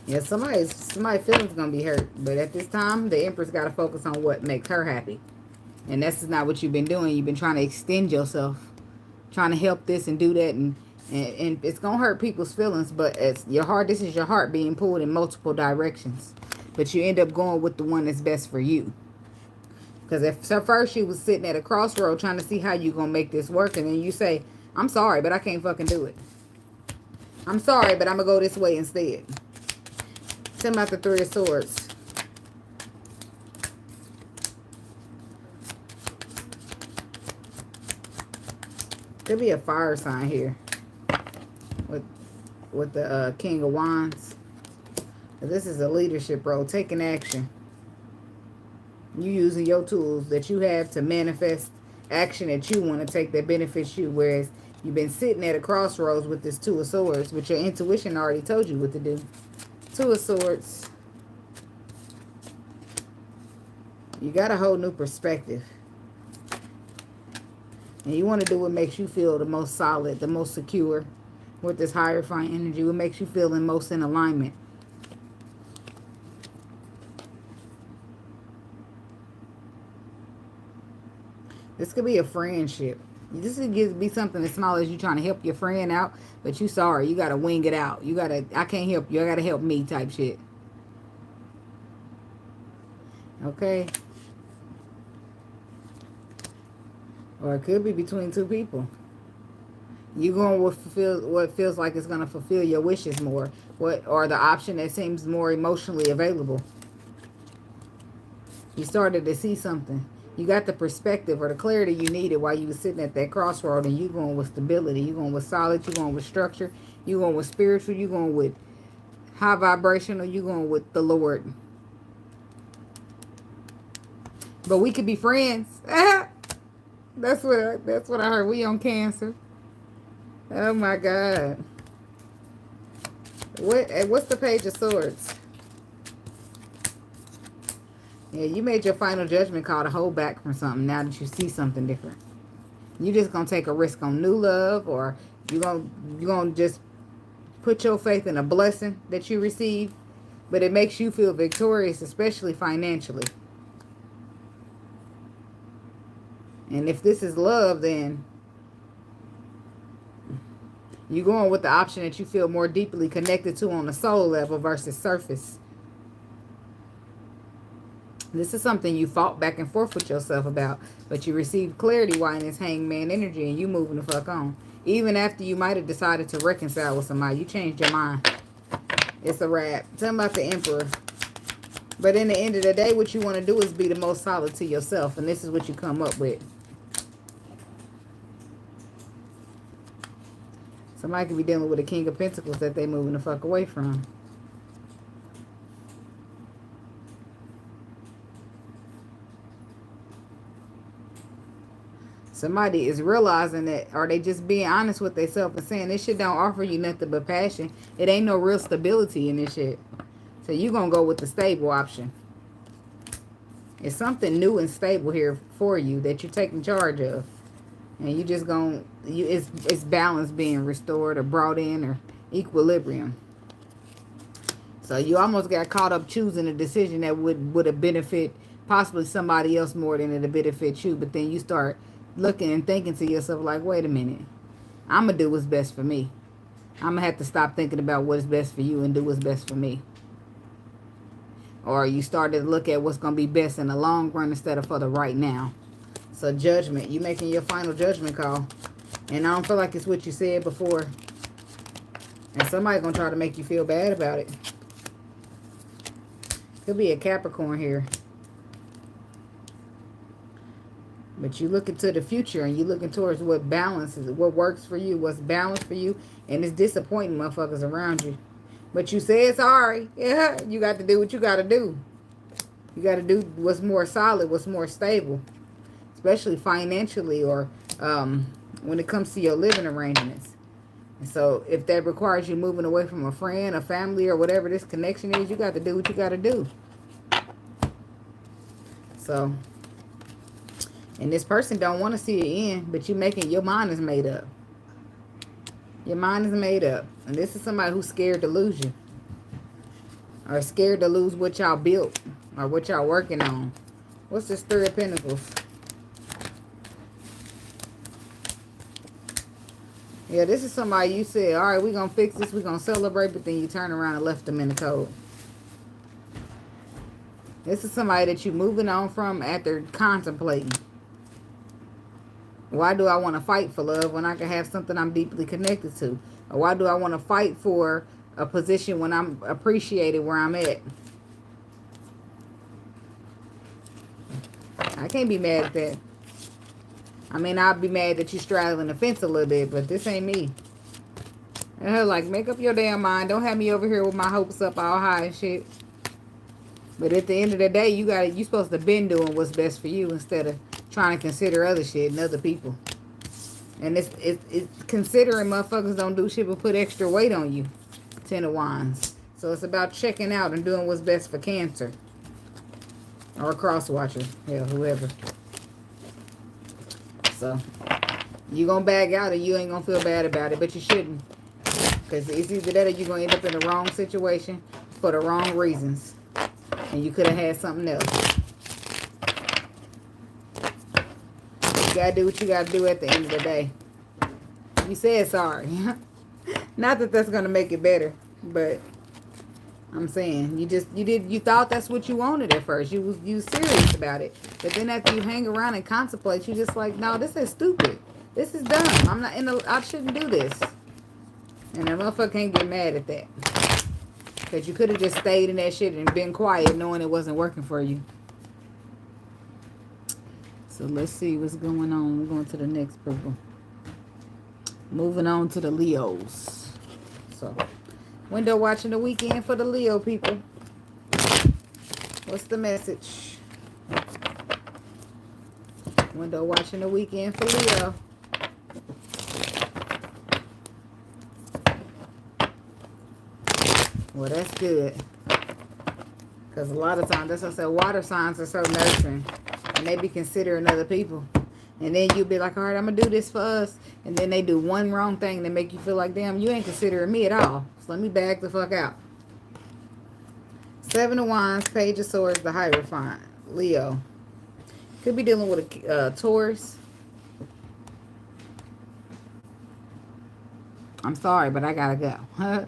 Yeah, somebody's feelings going to be hurt. But at this time, the Empress got to focus on what makes her happy. And that's not what you've been doing. You've been trying to extend yourself. Trying to help this and do that. And it's going to hurt people's feelings. But it's your heart. This is your heart being pulled in multiple directions. But you end up going with the one that's best for you. Because at first you was sitting at a crossroad trying to see how you going to make this work. And then you say, I'm sorry, but I can't fucking do it. I'm sorry, but I'm going to go this way instead. Tell me about the Three of Swords. Could be a fire sign here with the King of Wands. This is a leadership role, taking action. You using your tools that you have to manifest action that you want to take that benefits you. Whereas you've been sitting at a crossroads with this Two of Swords, but your intuition already told you what to do. Two of Swords. You got a whole new perspective. And you want to do what makes you feel the most solid, the most secure with this Hierophant energy. What makes you feel the most in alignment. This could be a friendship. This could be something as small as you trying to help your friend out, but you sorry. You got to wing it out. You got to, I can't help you. I got to help me type shit. Okay. Or it could be between two people. You're going with what feels like it's going to fulfill your wishes more. Or the option that seems more emotionally available. You started to see something. You got the perspective or the clarity you needed while you were sitting at that crossroad, and you're going with stability. You're going with solid. You're going with structure. You're going with spiritual. You're going with high vibrational. You're going with the Lord. But we could be friends. That's what I heard. We on Cancer. Oh my God. What's the Page of Swords? Yeah, you made your final judgment call to hold back from something now that you see something different. You just gonna take a risk on new love, or you gonna just put your faith in a blessing that you receive, but it makes you feel victorious, especially financially. And if this is love, then you're going with the option that you feel more deeply connected to on the soul level versus surface. This is something you fought back and forth with yourself about, but you received clarity while in this hangman energy, and you moving the fuck on. Even after you might have decided to reconcile with somebody, you changed your mind. It's a wrap. Tell me about the Emperor. But in the end of the day, what you want to do is be the most solid to yourself, and this is what you come up with. Somebody could be dealing with a King of Pentacles that they moving the fuck away from. Somebody is realizing that, or they just being honest with themselves and saying this shit don't offer you nothing but passion. It ain't no real stability in this shit. So you gonna go with the stable option. It's something new and stable here for you that you're taking charge of. And you just gonna, it's balance being restored or brought in, or equilibrium. So you almost got caught up choosing a decision that would have benefit possibly somebody else more than it'll benefit you. But then you start looking and thinking to yourself like, wait a minute, I'm going to do what's best for me. I'm going to have to stop thinking about what is best for you and do what's best for me. Or you started to look at what's going to be best in the long run instead of for the right now. So judgment, you making your final judgment call. And I don't feel like it's what you said before. And somebody's going to try to make you feel bad about it. Could be a Capricorn here. But you look into the future and you looking towards what balances, what works for you, what's balanced for you. And it's disappointing motherfuckers around you. But you said sorry. Yeah, you got to do what you got to do. You got to do what's more solid, what's more stable. Especially financially, or when it comes to your living arrangements. And so if that requires you moving away from a friend, a family, or whatever this connection is, you got to do what you got to do. So... and this person don't want to see it end, but you making, your mind is made up. Your mind is made up. And this is somebody who's scared to lose you. Or scared to lose what y'all built. Or what y'all working on. What's this Three of Pentacles? Yeah, this is somebody you said, all right, we're going to fix this, we're going to celebrate, but then you turn around and left them in the cold. This is somebody that you're moving on from after contemplating. Why do I want to fight for love when I can have something I'm deeply connected to? Or why do I want to fight for a position when I'm appreciated where I'm at? I can't be mad at that. I mean, I'll be mad that you're straddling the fence a little bit, but this ain't me. And her like, make up your damn mind. Don't have me over here with my hopes up all high and shit. But at the end of the day, you supposed to been doing what's best for you instead of trying to consider other shit and other people. And it's considering motherfuckers don't do shit but put extra weight on you. Ten of Wands. So it's about checking out and doing what's best for Cancer. Or a cross watcher. Hell, whoever. So you gonna bag out and you ain't gonna feel bad about it, but you shouldn't. Because it's either that or you're gonna end up in the wrong situation for the wrong reasons. And you could have had something else. You gotta do what you gotta do at the end of the day. You said sorry. Not that that's gonna make it better, but I'm saying you thought that's what you wanted at first. You was serious about it. But then after you hang around and contemplate, you just like, no, this is stupid. This is dumb. I shouldn't do this. And that motherfucker can't get mad at that. Because you could have just stayed in that shit and been quiet knowing it wasn't working for you. So let's see what's going on. We're going to the next purple. Moving on to the Leos. So, window watching the weekend for the Leo people. What's the message? Window watching the weekend for Leo. Well, that's good. Because a lot of times, that's what I said, water signs are so nurturing. And they be considering other people. And then you be like, all right, I'm going to do this for us. And then they do one wrong thing that make you feel like, damn, you ain't considering me at all. So let me back the fuck out. 7 of Wands, Page of Swords, the Hierophant. Leo. Could be dealing with a Taurus. I'm sorry, but I gotta go.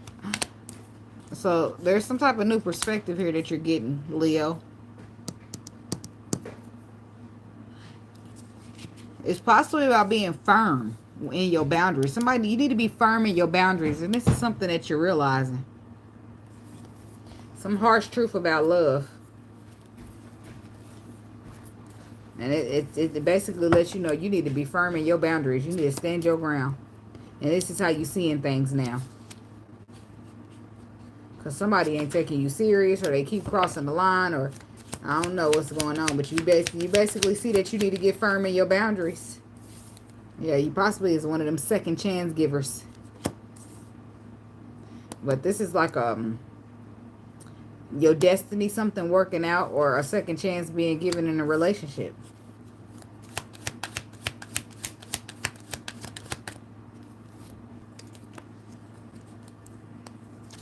So there's some type of new perspective here that you're getting, Leo. It's possibly about being firm in your boundaries. Somebody, you need to be firm in your boundaries. And this is something that you're realizing. Some harsh truth about love. And it basically lets you know you need to be firm in your boundaries. You need to stand your ground. And this is how you seeing things now. Because somebody ain't taking you serious, or they keep crossing the line, or I don't know what's going on. But you basically see that you need to get firm in your boundaries. Yeah, you possibly is one of them second chance givers. But this is like your destiny, something working out, or a second chance being given in a relationship.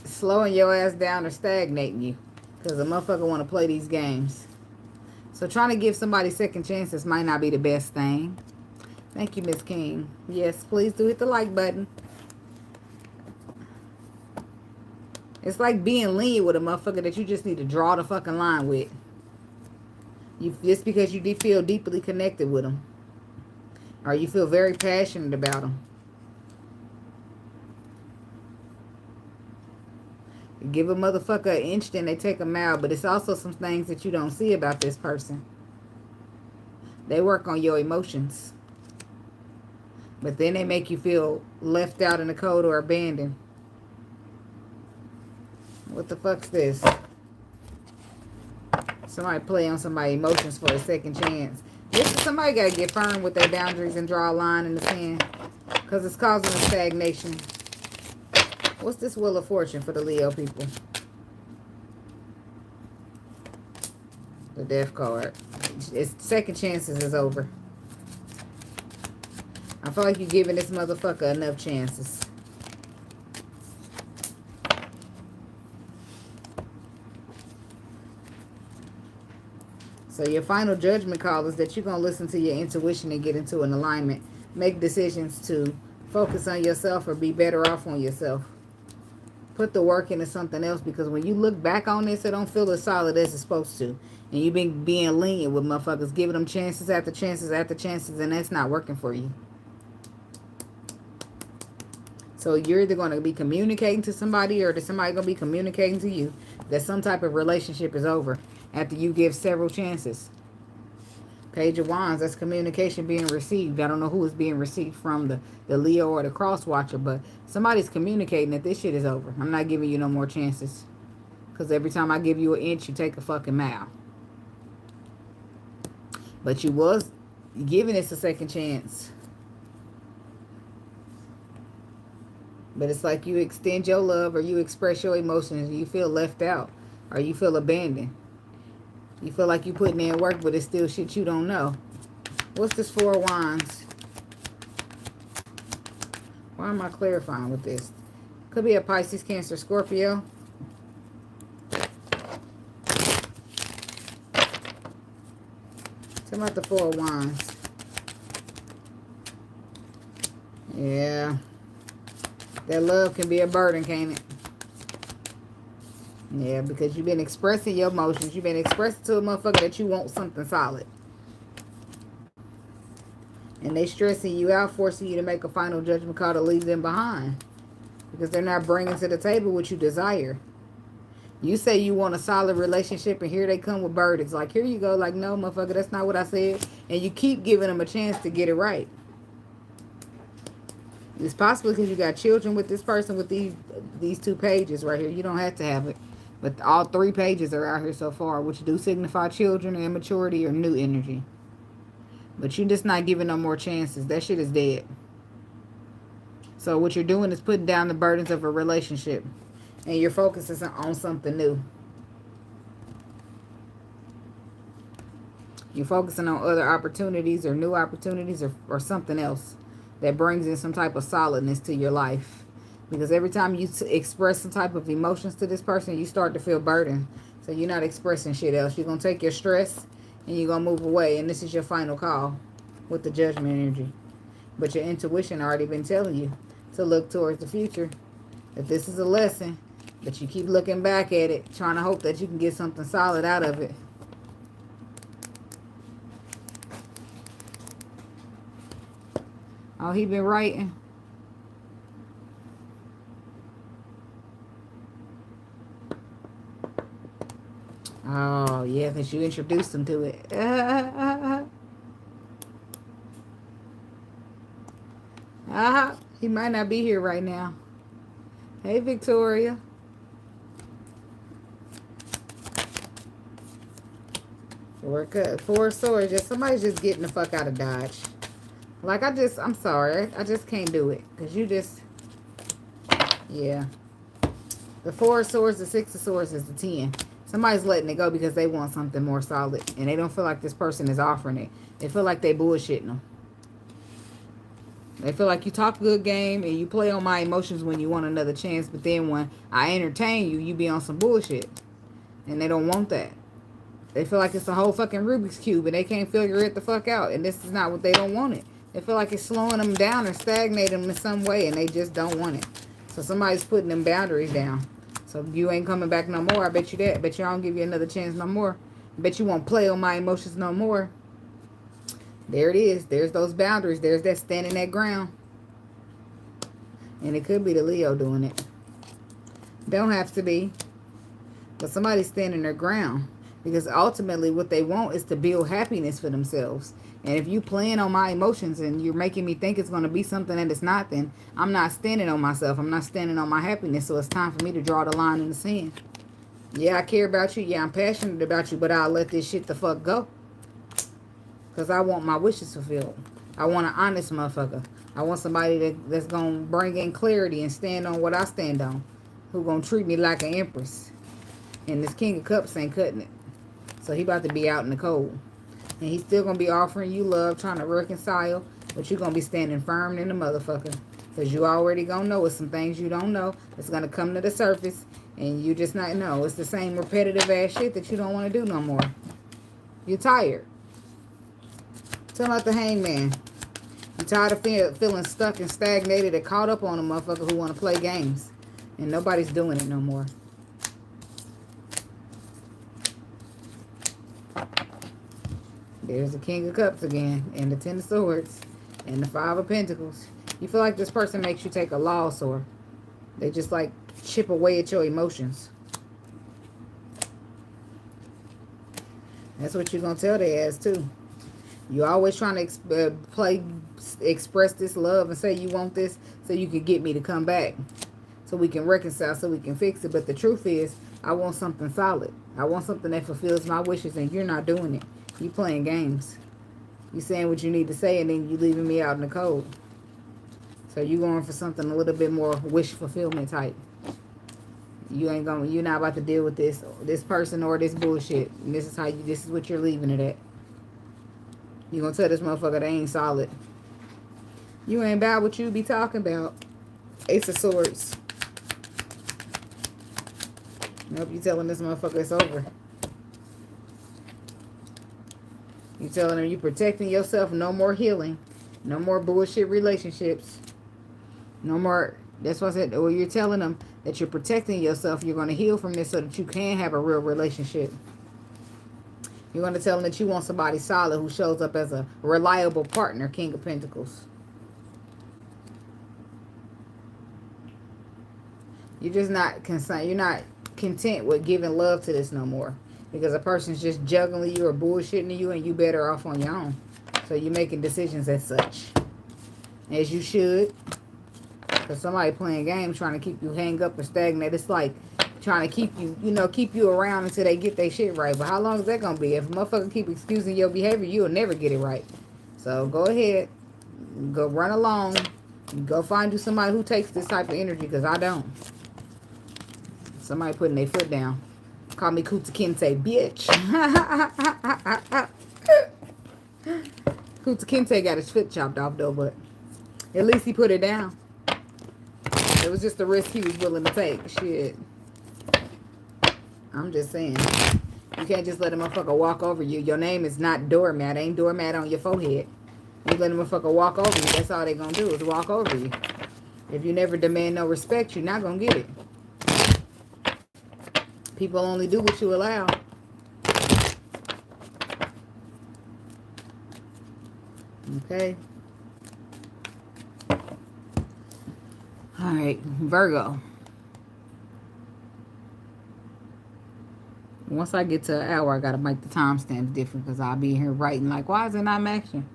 Slowing your ass down or stagnating you. Because a motherfucker want to play these games. So trying to give somebody second chances might not be the best thing. Thank you, Miss King. Yes, please do hit the like button. It's like being lenient with a motherfucker that you just need to draw the fucking line with. Just because you feel deeply connected with them. Or you feel very passionate about them. Give a motherfucker an inch, then they take a mile. But it's also some things that you don't see about this person. They work on your emotions. But then they make you feel left out in the cold or abandoned. What the fuck's this? Somebody play on somebody's emotions for a second chance. This is somebody got to get firm with their boundaries and draw a line in the sand. Because it's causing a stagnation. What's this Wheel of Fortune for the Leo people? The Death card. It's second chances is over. I feel like you're giving this motherfucker enough chances. So your final judgment call is that you're going to listen to your intuition and get into an alignment. Make decisions to focus on yourself or be better off on yourself. Put the work into something else, because when you look back on this, it don't feel as solid as it's supposed to. And you've been being lenient with motherfuckers, giving them chances after chances after chances, and that's not working for you. So you're either going to be communicating to somebody, or somebody going to be communicating to you that some type of relationship is over after you give several chances. Page of Wands, that's communication being received. I don't know who is being received from, the Leo or the Cross Watcher, but somebody's communicating that this shit is over. I'm not giving you no more chances. Because every time I give you an inch, you take a fucking mile. But you was giving this a second chance. But it's like you extend your love, or you express your emotions, and you feel left out, or you feel abandoned. You feel like you're putting in work, but it's still shit you don't know. What's this Four of Wands? Why am I clarifying with this? Could be a Pisces, Cancer, Scorpio. Tell me about the Four of Wands. Yeah. That love can be a burden, can't it? Yeah, because you've been expressing your emotions. You've been expressing to a motherfucker that you want something solid. And they stressing you out, forcing you to make a final judgment call to leave them behind. Because they're not bringing to the table what you desire. You say you want a solid relationship, and here they come with burdens. Like, here you go. Like, no, motherfucker, that's not what I said. And you keep giving them a chance to get it right. It's possible because you got children with this person with these 2 pages right here. You don't have to have it. But all 3 pages are out here so far, which do signify children, immaturity, or new energy. But you're just not giving no more chances. That shit is dead. So what you're doing is putting down the burdens of a relationship. And you're focusing on something new. You're focusing on other opportunities or new opportunities or something else that brings in some type of solidness to your life. Because every time you express some type of emotions to this person, you start to feel burdened. So you're not expressing shit else. You're going to take your stress and you're going to move away. And this is your final call with the Judgment energy. But your intuition already been telling you to look towards the future. That this is a lesson. But you keep looking back at it, trying to hope that you can get something solid out of it. Oh, he been writing. Oh, yeah, because you introduced him to it. He might not be here right now. Hey, Victoria. Four of Swords. Somebody's just getting the fuck out of Dodge. Like, I'm sorry. I just can't do it. Because you just, yeah. The Four of Swords, the Six of Swords is the 10. Somebody's letting it go because they want something more solid. And they don't feel like this person is offering it. They feel like they bullshitting them. They feel like you talk good game and you play on my emotions when you want another chance. But then when I entertain you, you be on some bullshit. And they don't want that. They feel like it's a whole fucking Rubik's Cube and they can't figure it the fuck out. And this is not what they don't want it. They feel like it's slowing them down or stagnating them in some way and they just don't want it. So somebody's putting them boundaries down. So you ain't coming back no more. I bet you that. I bet you I don't give you another chance no more. I bet you won't play on my emotions no more. There it is. There's those boundaries. There's that standing that ground. And it could be the Leo doing it. Don't have to be. But somebody's standing their ground. Because ultimately what they want is to build happiness for themselves. And if you playing on my emotions and you're making me think it's going to be something that it's not, then I'm not standing on myself. I'm not standing on my happiness. So it's time for me to draw the line in the sand. Yeah, I care about you. Yeah, I'm passionate about you. But I'll let this shit the fuck go. Because I want my wishes fulfilled. I want an honest motherfucker. I want somebody that's going to bring in clarity and stand on what I stand on. Who going to treat me like an empress. And this King of Cups ain't cutting it. So he about to be out in the cold. And he's still going to be offering you love, trying to reconcile. But you're going to be standing firm in the motherfucker. Because you already going to know it's some things you don't know. It's going to come to the surface. And you just not know. It's the same repetitive ass shit that you don't want to do no more. You're tired. Tell about the Hangman. You're tired of feeling stuck and stagnated and caught up on a motherfucker who want to play games. And nobody's doing it no more. There's the King of Cups again. And the Ten of Swords. And the Five of Pentacles. You feel like this person makes you take a loss or they just like chip away at your emotions. That's what you're going to tell their ass too. You're always trying to express this love and say you want this so you can get me to come back. So we can reconcile, so we can fix it. But the truth is, I want something solid. I want something that fulfills my wishes and you're not doing it. You playing games. You saying what you need to say and then you leaving me out in the cold. So you going for something a little bit more wish fulfillment type. You're not about to deal with this person or this bullshit. And this is what you're leaving it at. You're going to tell this motherfucker they ain't solid. You ain't about what you be talking about. Ace of Swords. Nope, you telling this motherfucker it's over. You telling him you protecting yourself. No more healing. No more bullshit relationships. No more. That's what I said. Or you're telling them that you're protecting yourself. You're going to heal from this so that you can have a real relationship. You're going to tell them that you want somebody solid who shows up as a reliable partner, King of Pentacles. You're just not concerned. You're not content with giving love to this no more. Because a person's just juggling you or bullshitting you and you better off on your own. So you're making decisions as such. As you should. Because somebody playing games trying to keep you hang up or stagnant. It's like trying to keep you, keep you around until they get their shit right. But how long is that going to be? If a motherfucker keep excusing your behavior, you'll never get it right. So go ahead. Go run along. Go find you somebody who takes this type of energy, because I don't. Somebody putting their foot down. Call me Kuta Kente, bitch. Kuta Kente got his foot chopped off, though, but at least he put it down. It was just a risk he was willing to take. Shit. I'm just saying. You can't just let a motherfucker walk over you. Your name is not doormat. Ain't doormat on your forehead. You let a motherfucker walk over you. That's all they gonna do is walk over you. If you never demand no respect, you're not gonna get it. People only do what you allow. Okay. All right, Virgo. Once I get to an hour, I gotta make the timestamps different, because I'll be here writing like, why is it not matching?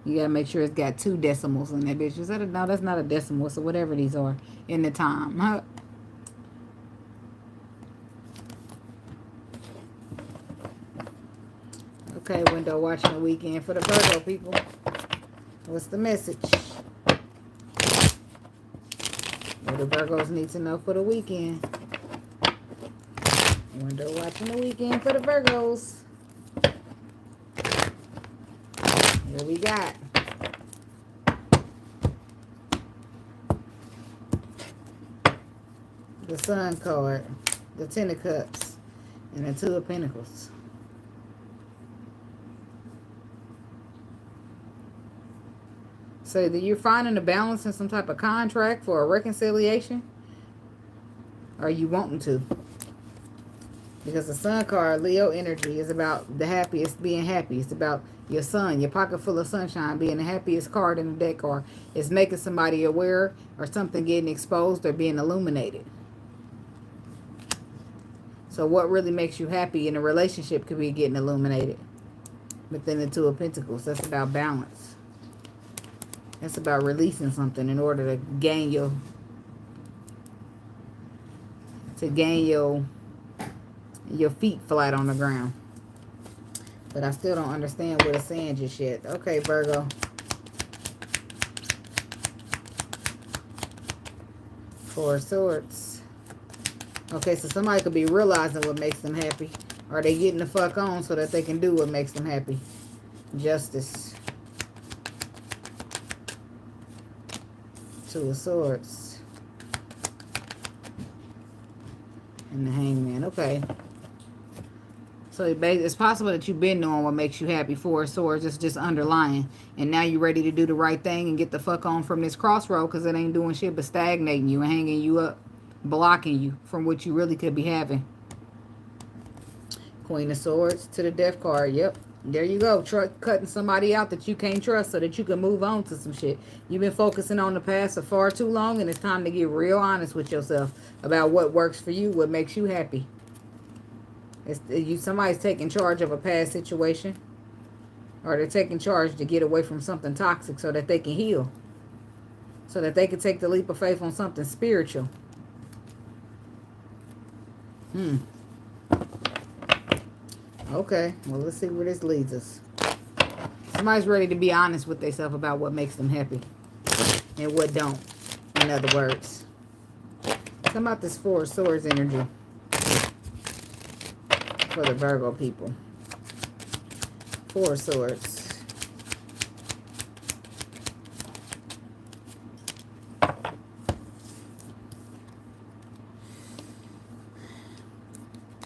You gotta make sure it's got 2 decimals in that bitch. Is that no, that's not a decimal, so whatever these are in the time. Huh? Okay, window watching the weekend for the Virgo people. What's the message? What do Virgos need to know for the weekend? Window watching the weekend for the Virgos. Here we got. The Sun card, the Ten of Cups, and the Two of Pentacles. So that you're finding a balance in some type of contract for a reconciliation, or you wanting to. Because the Sun card, Leo energy, is about the happiest, being happy. It's about your sun, your pocket full of sunshine, being the happiest card in the deck, or it's making somebody aware, or something getting exposed or being illuminated. So what really makes you happy in a relationship could be getting illuminated. But then the Two of Pentacles, that's about balance. That's about releasing something in order to gain your feet flat on the ground. But I still don't understand what it's saying just yet. Okay, Virgo. Four of Swords. Okay, so somebody could be realizing what makes them happy. Or they getting the fuck on so that they can do what makes them happy. Justice. Two of Swords. And the Hangman. Okay. So it's possible that you've been doing what makes you happy. Four of Swords. It's just underlying. And now you're ready to do the right thing and get the fuck on from this crossroad, because it ain't doing shit but stagnating you and hanging you up. Blocking you from what you really could be having. Queen of Swords to the Death card. Yep. There you go. Cutting somebody out that you can't trust so that you can move on to some shit. You've been focusing on the past for far too long, and it's time to get real honest with yourself about what works for you, what makes you happy. Somebody's taking charge of a past situation, or they're taking charge to get away from something toxic so that they can heal, so that they can take the leap of faith on something spiritual. Okay, well, let's see where this leads us. Somebody's ready to be honest with themselves about what makes them happy and what don't, in other words. How about this Four of Swords energy for the Virgo people? Four of Swords.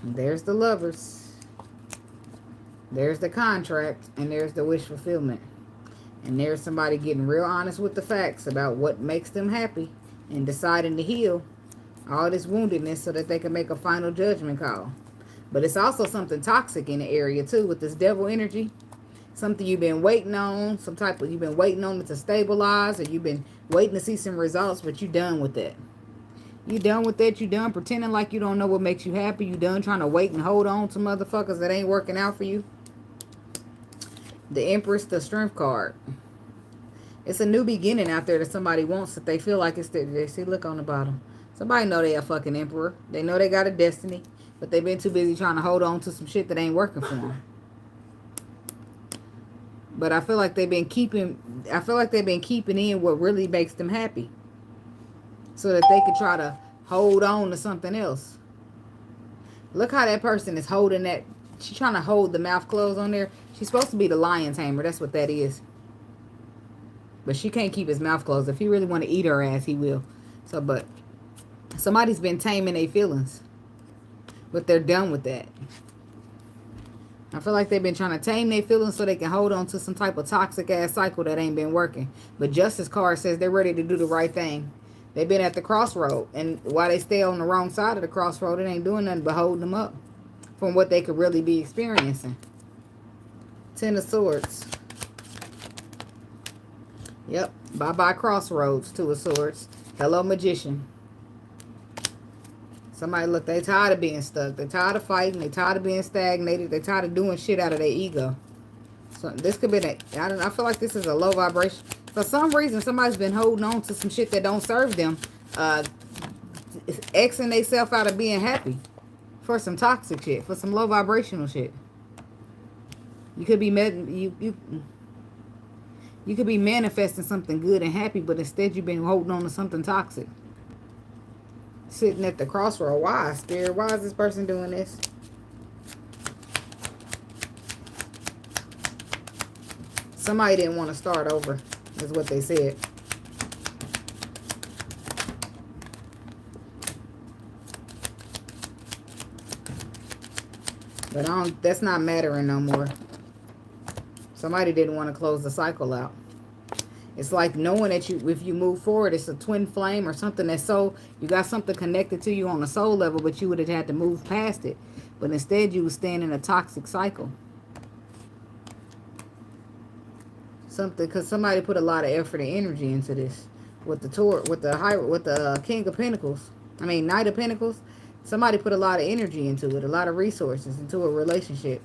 There's the Lovers. There's the contract. And there's the wish fulfillment. And there's somebody getting real honest with the facts about what makes them happy and deciding to heal all this woundedness so that they can make a final judgment call. But it's also something toxic in the area too with this Devil energy. Something you've been waiting on. You've been waiting on it to stabilize, or you've been waiting to see some results, but you're done with that. You done with that. You done pretending like you don't know what makes you happy. You done trying to wait and hold on to motherfuckers that ain't working out for you. The Empress, the Strength card. It's a new beginning out there that somebody wants, that they feel like it's their. They see, look on the bottom. Somebody know they a fucking emperor. They know they got a destiny, but they've been too busy trying to hold on to some shit that ain't working for them. But I feel like they've been keeping in what really makes them happy, so that they could try to hold on to something else. Look how that person is holding that. She's trying to hold the mouth closed on there. She's supposed to be the lion tamer. That's what that is. But she can't keep his mouth closed. If he really want to eat her ass, he will. So, but somebody's been taming their feelings. But they're done with that. I feel like they've been trying to tame their feelings so they can hold on to some type of toxic-ass cycle that ain't been working. But Justice card says they're ready to do the right thing. They've been at the crossroad. And while they stay on the wrong side of the crossroad, it ain't doing nothing but holding them up from what they could really be experiencing. 10 of Swords. Yep. Bye-bye crossroads, 2 of Swords. Hello, Magician. Somebody, look, they tired of being stuck. They're tired of fighting. They're tired of being stagnated. They're tired of doing shit out of their ego. So this could be I feel like this is a low vibration. For some reason, somebody's been holding on to some shit that don't serve them. Xing themselves out of being happy. For some toxic shit. For some low vibrational shit. You could be you could be manifesting something good and happy, but instead you've been holding on to something toxic. Sitting at the crossroad. Why, Spirit? Why is this person doing this? Somebody didn't want to start over, is what they said. But that's not mattering no more. Somebody didn't want to close the cycle out. It's like knowing that if you move forward, it's a twin flame or something that's you got something connected to you on a soul level, but you would have had to move past it. But instead, you were staying in a toxic cycle. Because somebody put a lot of effort and energy into this. With the King of Pentacles. I mean, Knight of Pentacles. Somebody put a lot of energy into it, a lot of resources into a relationship.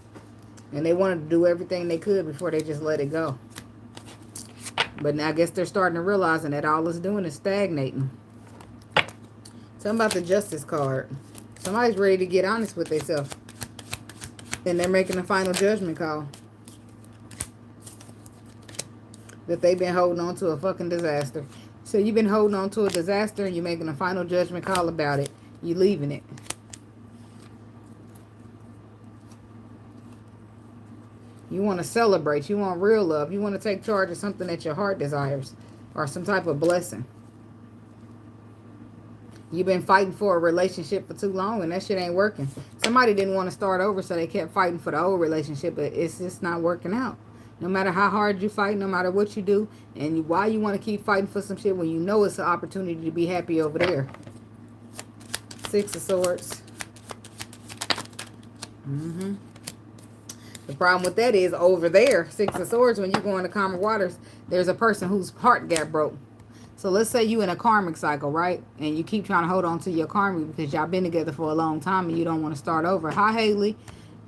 And they wanted to do everything they could before they just let it go. But now I guess they're starting to realize that all it's doing is stagnating. Tell them about the Justice card. Somebody's ready to get honest with themselves. And they're making a final judgment call. That they've been holding on to a fucking disaster. So you've been holding on to a disaster and you're making a final judgment call about it. You're leaving it. You want to celebrate. You want real love. You want to take charge of something that your heart desires. Or some type of blessing. You've been fighting for a relationship for too long and that shit ain't working. Somebody didn't want to start over, so they kept fighting for the old relationship, but it's just not working out. No matter how hard you fight, no matter what you do, and why you want to keep fighting for some shit when you know it's an opportunity to be happy over there. 6 of Swords. The problem with that is over there, 6 of Swords, when you go into calmer waters, there's a person whose heart got broke. So let's say you in a karmic cycle, right? And you keep trying to hold on to your karma because y'all been together for a long time and you don't want to start over. Hi, Haley.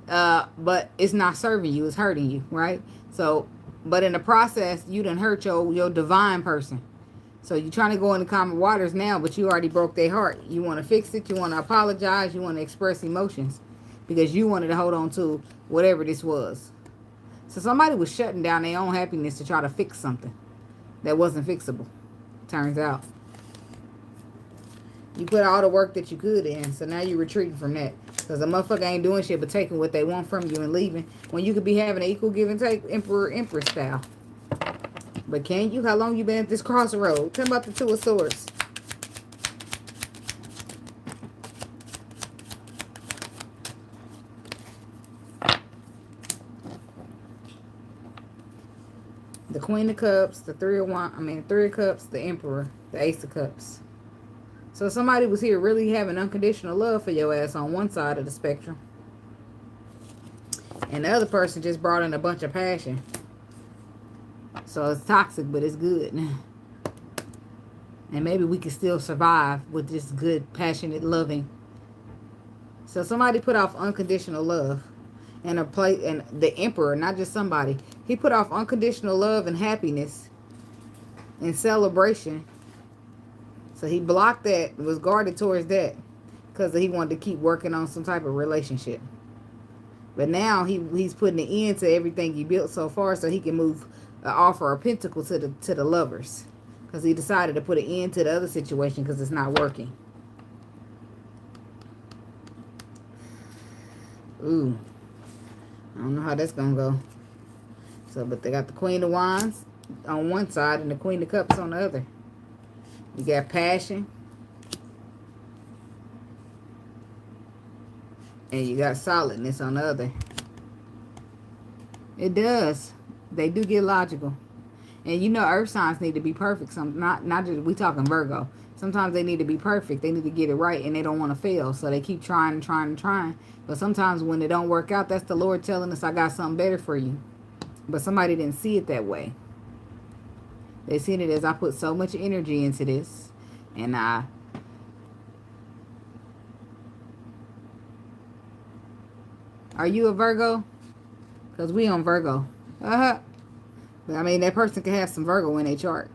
But it's not serving you. It's hurting you, right? So, but in the process, you done hurt your divine person. So you're trying to go into calmer waters now, but you already broke their heart. You want to fix it. You want to apologize. You want to express emotions because you wanted to hold on to whatever this was. So somebody was shutting down their own happiness to try to fix something that wasn't fixable. Turns out. You put all the work that you could in, so now you're retreating from that. Because the motherfucker ain't doing shit but taking what they want from you and leaving. When you could be having an equal give and take, Emperor style. But can you? How long you been at this crossroad? Tell me about the 2 of Swords. The Queen of Cups, the 3 of Cups, the Emperor, the Ace of Cups. So somebody was here really having unconditional love for your ass on one side of the spectrum. And the other person just brought in a bunch of passion. So it's toxic, but it's good. And maybe we can still survive with this good, passionate loving. So somebody put off unconditional love. And the Emperor, not just somebody. He put off unconditional love and happiness and celebration. So he blocked that, was guarded towards that. Because he wanted to keep working on some type of relationship. But now he's putting an end to everything he built so far so he can move offer a pentacle to the lovers. Because he decided to put an end to the other situation because it's not working. Ooh. I don't know how that's going to go. So, but they got the Queen of Wands on one side and the Queen of Cups on the other. You got passion. And you got solidness on the other. It does. They do get logical. And you know earth signs need to be perfect. Not just, we talking Virgo. Sometimes they need to be perfect. They need to get it right and they don't want to fail. So they keep trying and trying and trying. But sometimes when it don't work out, that's the Lord telling us I got something better for you. But somebody didn't see it that way. They seen it as I put so much energy into this. And are you a Virgo? Because we on Virgo. I mean, that person can have some Virgo in their chart.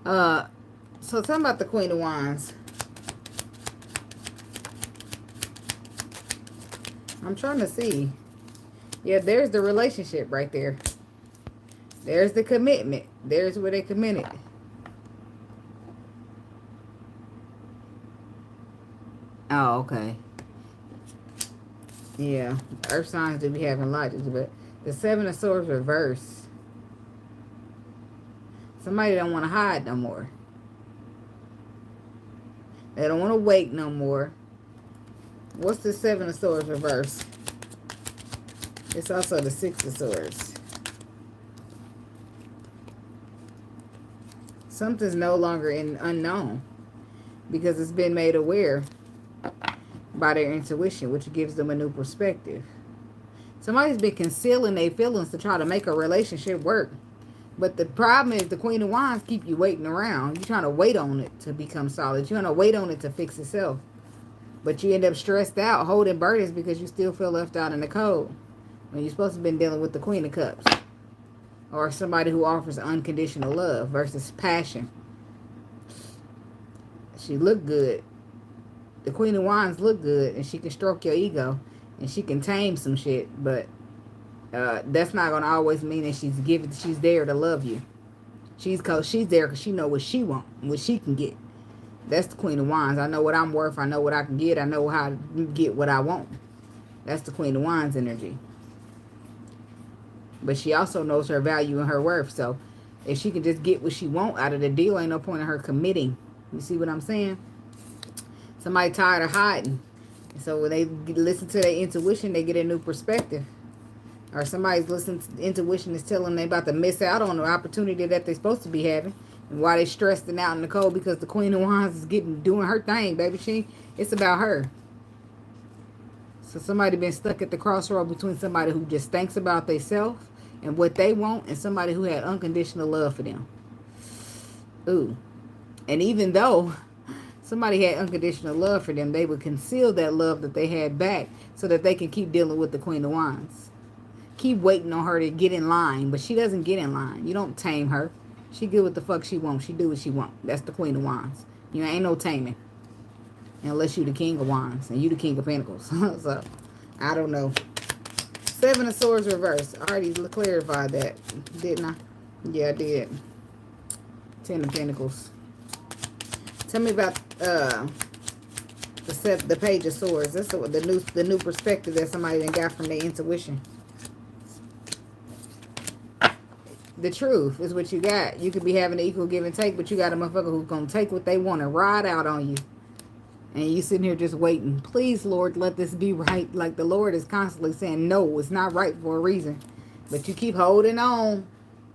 So tell me about the Queen of Wands. I'm trying to see. Yeah, there's the relationship right there. There's the commitment. There's where they committed. Oh, okay. Yeah, earth signs do be having logic, but the Seven of Swords reverse. Somebody don't want to hide no more. They don't want to wait no more. What's the Seven of Swords reverse? It's also the Six of Swords. Something's no longer in unknown because it's been made aware by their intuition, which gives them a new perspective. Somebody's been concealing their feelings to try to make a relationship work. But the problem is the Queen of Wands keep you waiting around. You're trying to wait on it to become solid. You're trying to wait on it to fix itself. But you end up stressed out, holding burdens because you still feel left out in the cold. When you're supposed to have been dealing with the Queen of Cups. Or somebody who offers unconditional love versus passion. She look good. The Queen of Wands look good, and she can stroke your ego, and she can tame some shit, but that's not gonna always mean that she's there to love you. She's there because she know what she want, what she can get. That's the Queen of Wands. I know what I'm worth. I know what I can get. I know how to get what I want. That's the Queen of Wands energy. But she also knows her value and her worth. So if she can just get what she want out of the deal, ain't no point in her committing. You see what I'm saying? Somebody tired of hiding. So when they listen to their intuition, they get a new perspective. Or somebody's listening to intuition is telling them they about to miss out on the opportunity that they're supposed to be having. And why they stressing out in the cold because the Queen of Wands is doing her thing, baby. It's about her. So somebody been stuck at the crossroad between somebody who just thinks about themselves and what they want and somebody who had unconditional love for them. Ooh. And even though somebody had unconditional love for them, they would conceal that love that they had back so that they can keep dealing with the Queen of Wands. Keep waiting on her to get in line, but she doesn't get in line. You don't tame her. She do what the fuck she wants. She do what she want. That's the Queen of Wands. You ain't no taming. Unless you the King of Wands and you the King of Pentacles. So, I don't know. Seven of Swords reverse. I already clarified that, didn't I? Yeah, I did. Ten of Pentacles. Tell me about the Page of Swords. That's the new perspective that somebody done got from their intuition. The truth is what you got. You could be having an equal give and take, but you got a motherfucker who's going to take what they want and ride out on you. And you sitting here just waiting. Please, Lord, let this be right. Like the Lord is constantly saying, no, it's not right for a reason. But you keep holding on,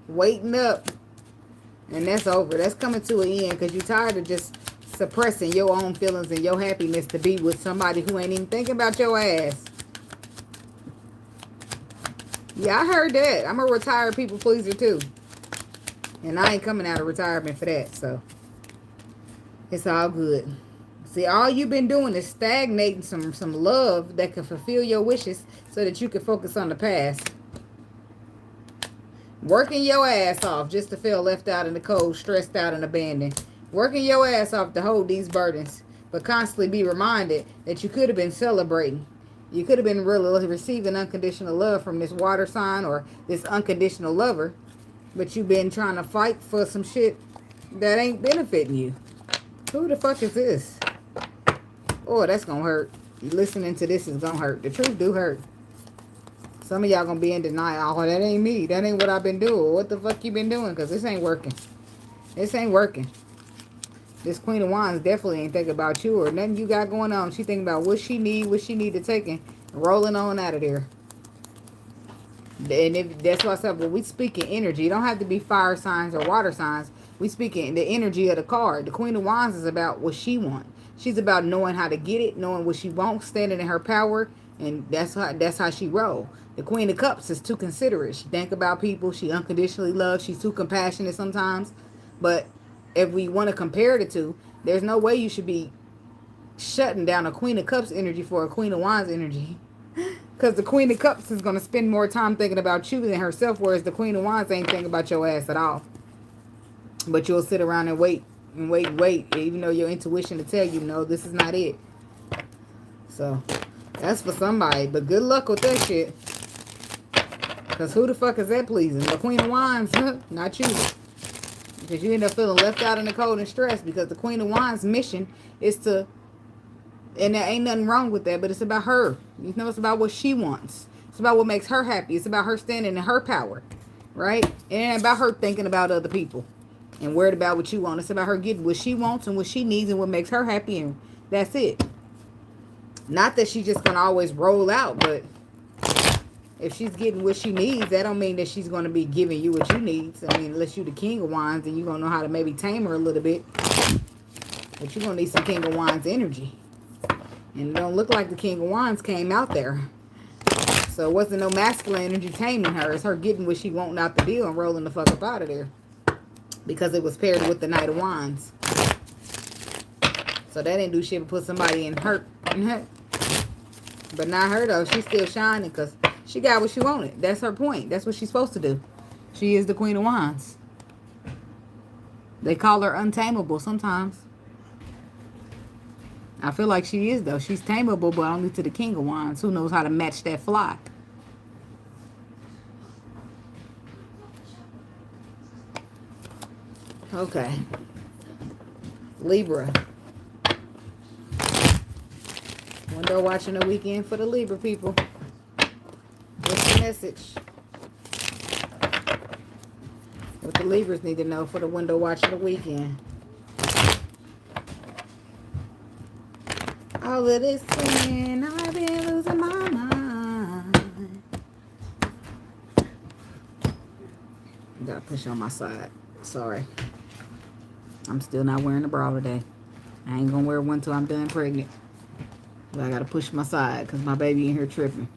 waiting up. And that's over. That's coming to an end because you're tired of just suppressing your own feelings and your happiness to be with somebody who ain't even thinking about your ass. Yeah, I heard that. I'm a retired people pleaser too. And I ain't coming out of retirement for that. So it's all good. See, all you've been doing is stagnating some love that can fulfill your wishes so that you can focus on the past. Working your ass off just to feel left out in the cold, stressed out and abandoned. Working your ass off to hold these burdens. But constantly be reminded that you could have been celebrating. You could have been really receiving unconditional love from this water sign or this unconditional lover, but you've been trying to fight for some shit that ain't benefiting you. Who the fuck is this? Oh, that's gonna hurt. Listening to this is gonna hurt. The truth do hurt. Some of y'all gonna be in denial. Oh, that ain't me. That ain't what I've been doing. What the fuck you been doing? Because this ain't working. This ain't working. This Queen of Wands definitely ain't thinking about you or nothing you got going on. She thinking about what she need to take and rolling on out of there. And that's why I said, when we speak in energy, it don't have to be fire signs or water signs. We speak in the energy of the card. The Queen of Wands is about what she wants. She's about knowing how to get it, knowing what she wants, standing in her power, and that's how she roll. The Queen of Cups is too considerate. She think about people. She unconditionally loves. She's too compassionate sometimes. But if we want to compare the two, there's no way you should be shutting down a Queen of Cups energy for a Queen of Wands energy. Because the Queen of Cups is going to spend more time thinking about you than herself, whereas the Queen of Wands ain't thinking about your ass at all. But you'll sit around and wait, even though your intuition will tell you, no, this is not it. So, that's for somebody. But good luck with that shit. Because who the fuck is that pleasing? The Queen of Wands? Not you. Because you end up feeling left out in the cold and stressed. Because the Queen of Wands' mission is to... And there ain't nothing wrong with that, but it's about her. You know, it's about what she wants. It's about what makes her happy. It's about her standing in her power, right? It ain't about her thinking about other people and worried about what you want. It's about her getting what she wants and what she needs and what makes her happy, and that's it. Not that she's just going to always roll out, but if she's getting what she needs, that don't mean that she's going to be giving you what you need. I mean, unless you're the King of Wands, then you're going to know how to maybe tame her a little bit. But you're going to need some King of Wands energy. And it don't look like the King of Wands came out there. So it wasn't no masculine energy taming her. It's her getting what she wanting out the deal and rolling the fuck up out of there. Because it was paired with the Knight of Wands. So that didn't do shit but put somebody in hurt. But not her though. She's still shining because she got what she wanted. That's her point. That's what she's supposed to do. She is the Queen of Wands. They call her untamable sometimes. I feel like she is, though. She's tameable, but only to the King of Wands. Who knows how to match that fly? Okay. Libra. Window watching the weekend for the Libra people. What's the message? What the Libras need to know for the window watching the weekend? All of this sin, I've been losing my mind. Gotta push on my side. Sorry. I'm still not wearing a bra today. I ain't gonna wear one till I'm done pregnant. But I gotta push my side because my baby in here tripping.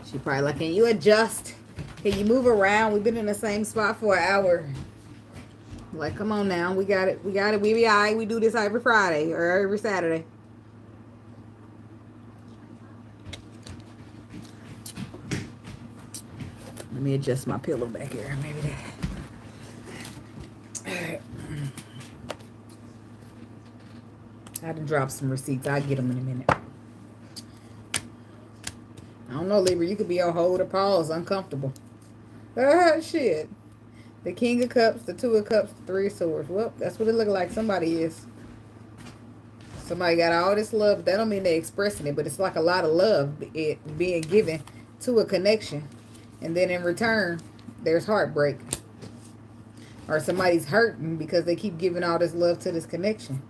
She probably like, can you adjust? Can you move around? We've been in the same spot for an hour. Like, come on now. We got it. We be all right. We do this every Friday or every Saturday. Let me adjust my pillow back here. Maybe that. All right. I had to drop some receipts. I'll get them in a minute. I don't know, Libra. You could be on hold or pause. Uncomfortable. Shit. The King of Cups, the Two of Cups, the Three of Swords. Well, that's what it looks like somebody is. Somebody got all this love. That don't mean they're expressing it, but it's like a lot of love being given to a connection. And then in return, there's heartbreak. Or somebody's hurting because they keep giving all this love to this connection.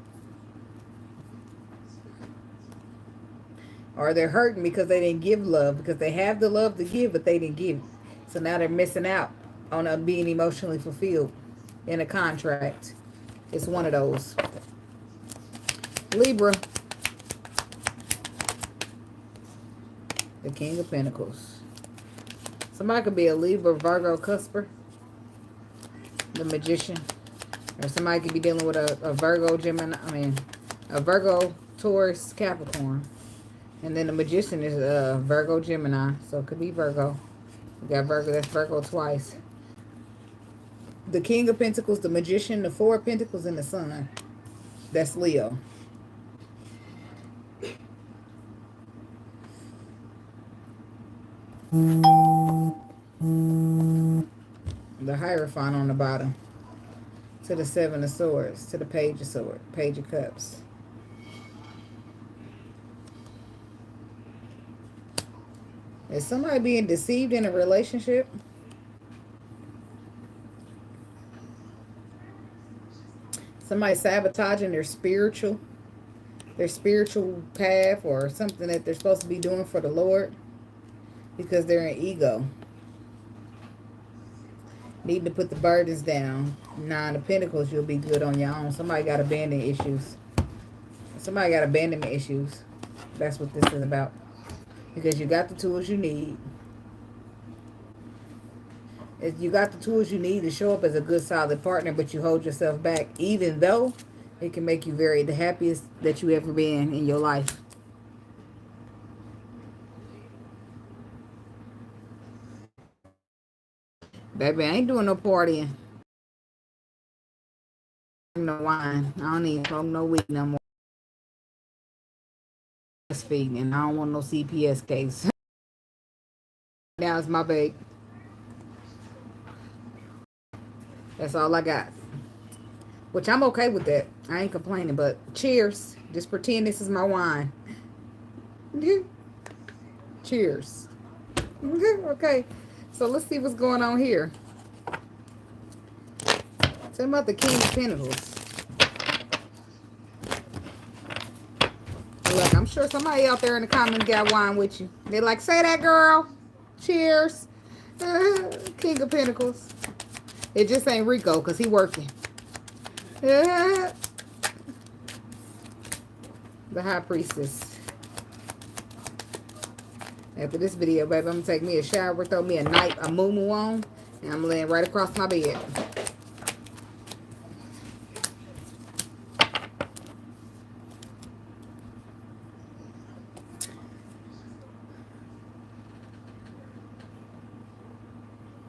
Or they're hurting because they didn't give love. Because they have the love to give, but they didn't give. So now they're missing out on being emotionally fulfilled in a contract. It's one of those. Libra. The King of Pentacles. Somebody could be a Libra, Virgo, Cusper. The Magician. Or somebody could be dealing with a Virgo, Gemini. A Virgo, Taurus, Capricorn. And then the Magician is Virgo, Gemini. So it could be Virgo. We got Virgo. That's Virgo twice. The King of Pentacles, the Magician, the Four of Pentacles, and the Sun. That's Leo. The Hierophant on the bottom. To the Seven of Swords. To the Page of Swords. Page of Cups. Is somebody being deceived in a relationship? Somebody sabotaging their spiritual path or something that they're supposed to be doing for the Lord because they're in ego. Need to put the burdens down. Nine of Pentacles, you'll be good on your own. Somebody got abandonment issues. Somebody got abandonment issues. That's what this is about. Because you got the tools you need. You got the tools you need to show up as a good, solid partner, but you hold yourself back, even though it can make you the happiest that you ever been in your life. Baby, I ain't doing no partying. No wine. I don't even smoke no weed no more. Feeding, and I don't want no CPS case. Now it's my bag. That's all I got. Which I'm okay with that. I ain't complaining, but cheers. Just pretend this is my wine. Cheers. Okay. So let's see what's going on here. Tell me about the King of Pentacles. Look, I'm sure somebody out there in the comments got wine with you. They're like, say that, girl. Cheers. King of Pentacles. It just ain't Rico because he working. The High Priestess. After this video, baby, I'm going to take me a shower, throw me a moo-moo on, and I'm laying right across my bed.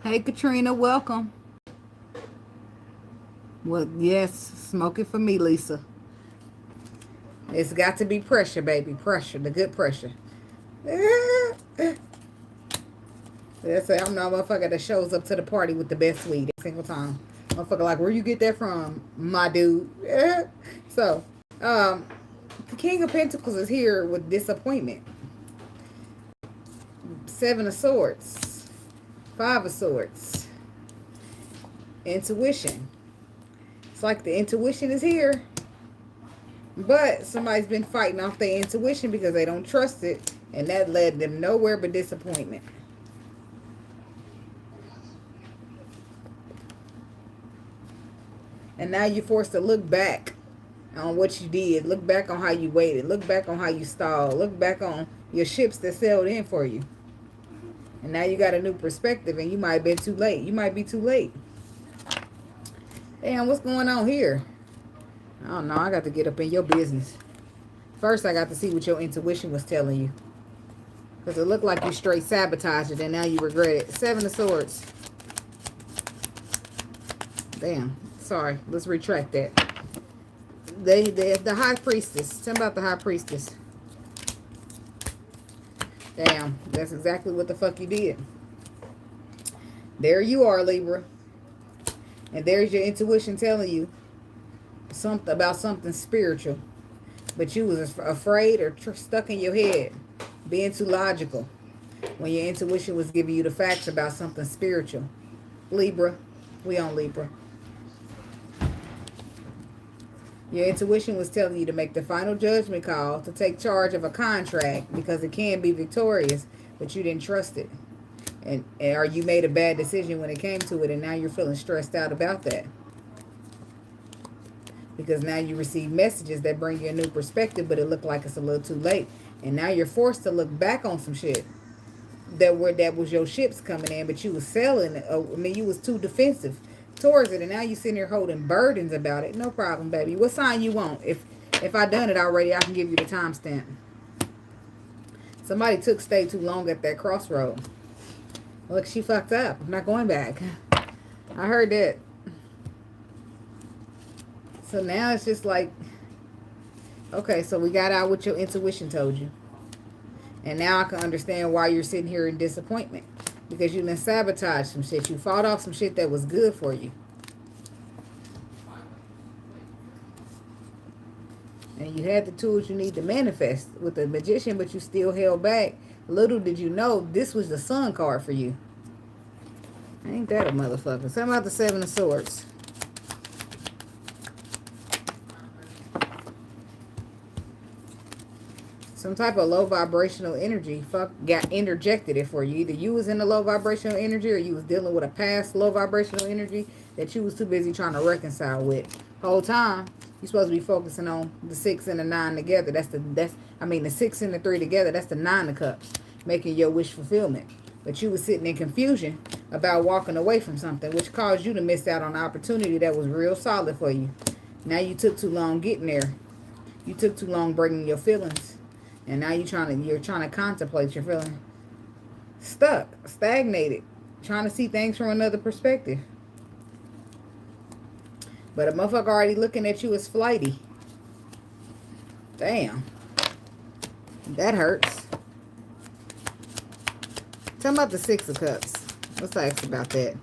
Hey, Katrina, welcome. Well, yes, smoke it for me, Lisa. It's got to be pressure, baby. Pressure, the good pressure. That's it. I'm not a motherfucker that shows up to the party with the best weed every single time. Motherfucker like, where you get that from, my dude? So, the King of Pentacles is here with disappointment. Seven of Swords. Five of Swords. Intuition. It's like the intuition is here. But somebody's been fighting off their intuition because they don't trust it. And that led them nowhere but disappointment. And now you're forced to look back on what you did. Look back on how you waited. Look back on how you stalled. Look back on your ships that sailed in for you. And now you got a new perspective and you might have been too late. You might be too late. Damn, what's going on here? I don't know. I got to get up in your business. First, I got to see what your intuition was telling you. Because it looked like you straight sabotaged it and now you regret it. Seven of Swords. Damn. Sorry. Let's retract that. The High Priestess. Tell me about the High Priestess. Damn. That's exactly what the fuck you did. There you are, Libra. And there's your intuition telling you something about something spiritual. But you was afraid or stuck in your head. Being too logical. When your intuition was giving you the facts about something spiritual. Libra. We on Libra. Your intuition was telling you to make the final judgment call. To take charge of a contract. Because it can be victorious. But you didn't trust it. Or you made a bad decision when it came to it. And now you're feeling stressed out about that. Because now you receive messages that bring you a new perspective. But it looked like it's a little too late. And now you're forced to look back on some shit. That was your ships coming in. But you was selling. You was too defensive towards it. And now you sitting here holding burdens about it. No problem, baby. What sign you want? If I done it already, I can give you the timestamp. Somebody stayed too long at that crossroad. Look, she fucked up. I'm not going back. I heard that. So now it's just like Okay, so we got out what your intuition told you. And now I can understand why you're sitting here in disappointment. Because you done sabotaged some shit. You fought off some shit that was good for you. And you had the tools you need to manifest with the Magician, but you still held back. Little did you know, this was the Sun card for you. Ain't that a motherfucker? Something about the Seven of Swords. Some type of low vibrational energy got interjected it for you. Either you was in a low vibrational energy or you was dealing with a past low vibrational energy that you was too busy trying to reconcile with. Whole time, you're supposed to be focusing on the 6 and the 9 together. The 6 and the 3 together, that's the 9 of Cups, making your wish fulfillment. But you was sitting in confusion about walking away from something, which caused you to miss out on an opportunity that was real solid for you. Now you took too long getting there. You took too long bringing your feelings. And now you're trying to contemplate your feeling. Stuck, stagnated, trying to see things from another perspective. But a motherfucker already looking at you as flighty. Damn. That hurts. Tell me about the 6 of Cups. Let's ask about that.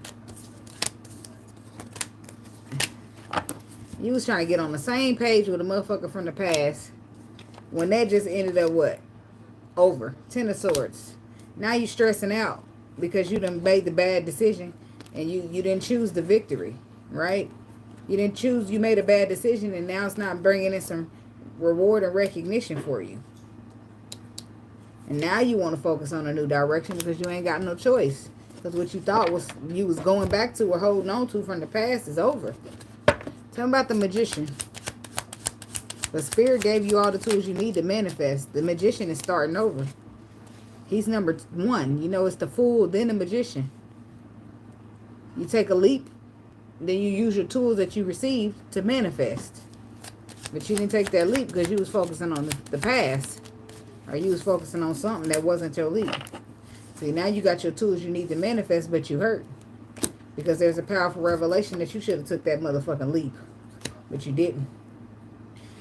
You was trying to get on the same page with a motherfucker from the past. When that just ended up what? Over. 10 of Swords. Now you stressing out because you done made the bad decision and you didn't choose the victory, right? You made a bad decision and now it's not bringing in some reward and recognition for you. And now you want to focus on a new direction because you ain't got no choice. Because what you thought you was going back to or holding on to from the past is over. Tell me about the Magician. The Spirit gave you all the tools you need to manifest. The Magician is starting over. He's number 1. You know, it's the Fool, then the Magician. You take a leap, then you use your tools that you received to manifest. But you didn't take that leap because you was focusing on the past. Or you was focusing on something that wasn't your leap. See, now you got your tools you need to manifest, but you hurt. Because there's a powerful revelation that you should have took that motherfucking leap. But you didn't.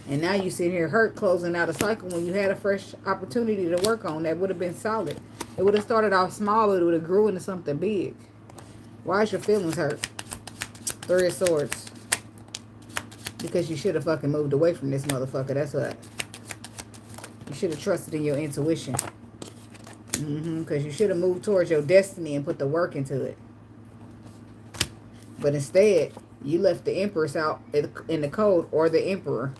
And now you sit here hurt, closing out a cycle when you had a fresh opportunity to work on that would have been solid. It would have started off small, but it would have grew into something big. Why is your feelings hurt? 3 of Swords. Because you should have fucking moved away from this motherfucker. That's what. You should have trusted in your intuition. Because you should have moved towards your destiny and put the work into it. But instead, you left the Empress out in the code, or the Emperor.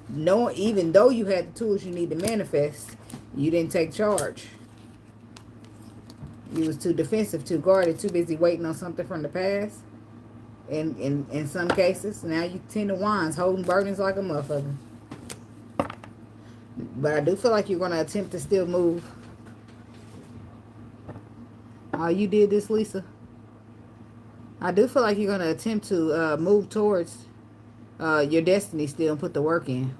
No, even though you had the tools you need to manifest, you didn't take charge. You was too defensive, too guarded, too busy waiting on something from the past. In some cases, now you 10 of Wands, holding burdens like a motherfucker. But I do feel like you're going to attempt to still move. Oh, you did this, Lisa? I do feel like you're going to attempt to move towards your destiny still and put the work in.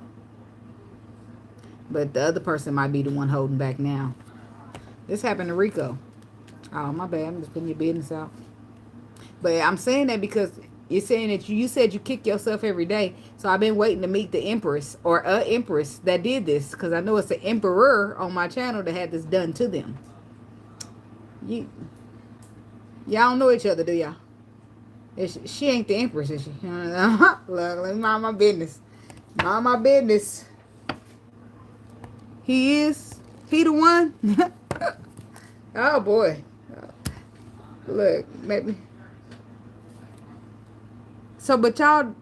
But the other person might be the one holding back now. This happened to Rico. Oh, my bad. I'm just putting your business out. But I'm saying that because you're saying that you said you kick yourself every day. So I've been waiting to meet the Empress or a Empress that did this. Because I know it's an Emperor on my channel that had this done to them. Y'all don't know each other, do y'all? She ain't the Empress, is she? Look, let me mind my business. Mind my business. He is? He the one? Oh, boy. Look, maybe. So, but y'all,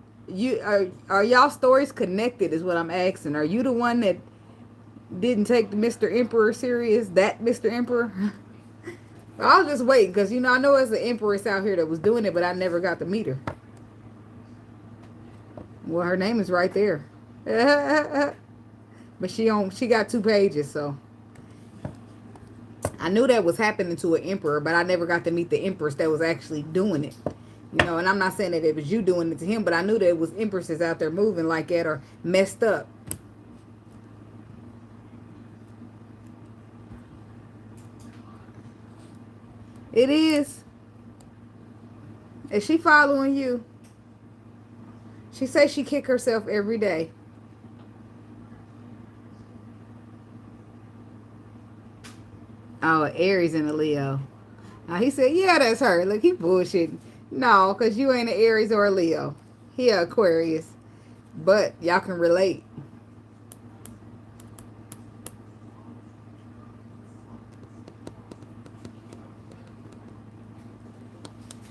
are y'all stories connected is what I'm asking. Are you the one that didn't take the Mr. Emperor serious? That Mr. Emperor? I was just waiting because, I know there's an Empress out here that was doing it, but I never got to meet her. Well, her name is right there. But she got 2 pages, so. I knew that was happening to an emperor, but I never got to meet the empress that was actually doing it. And I'm not saying that it was you doing it to him, but I knew that it was empresses out there moving like that or messed up. It is. Is she following you? She says she kick herself every day. Oh, Aries and a Leo. He said, yeah, that's her. Look, he bullshitting. No, because you ain't an Aries or a Leo. He a Aquarius. But y'all can relate.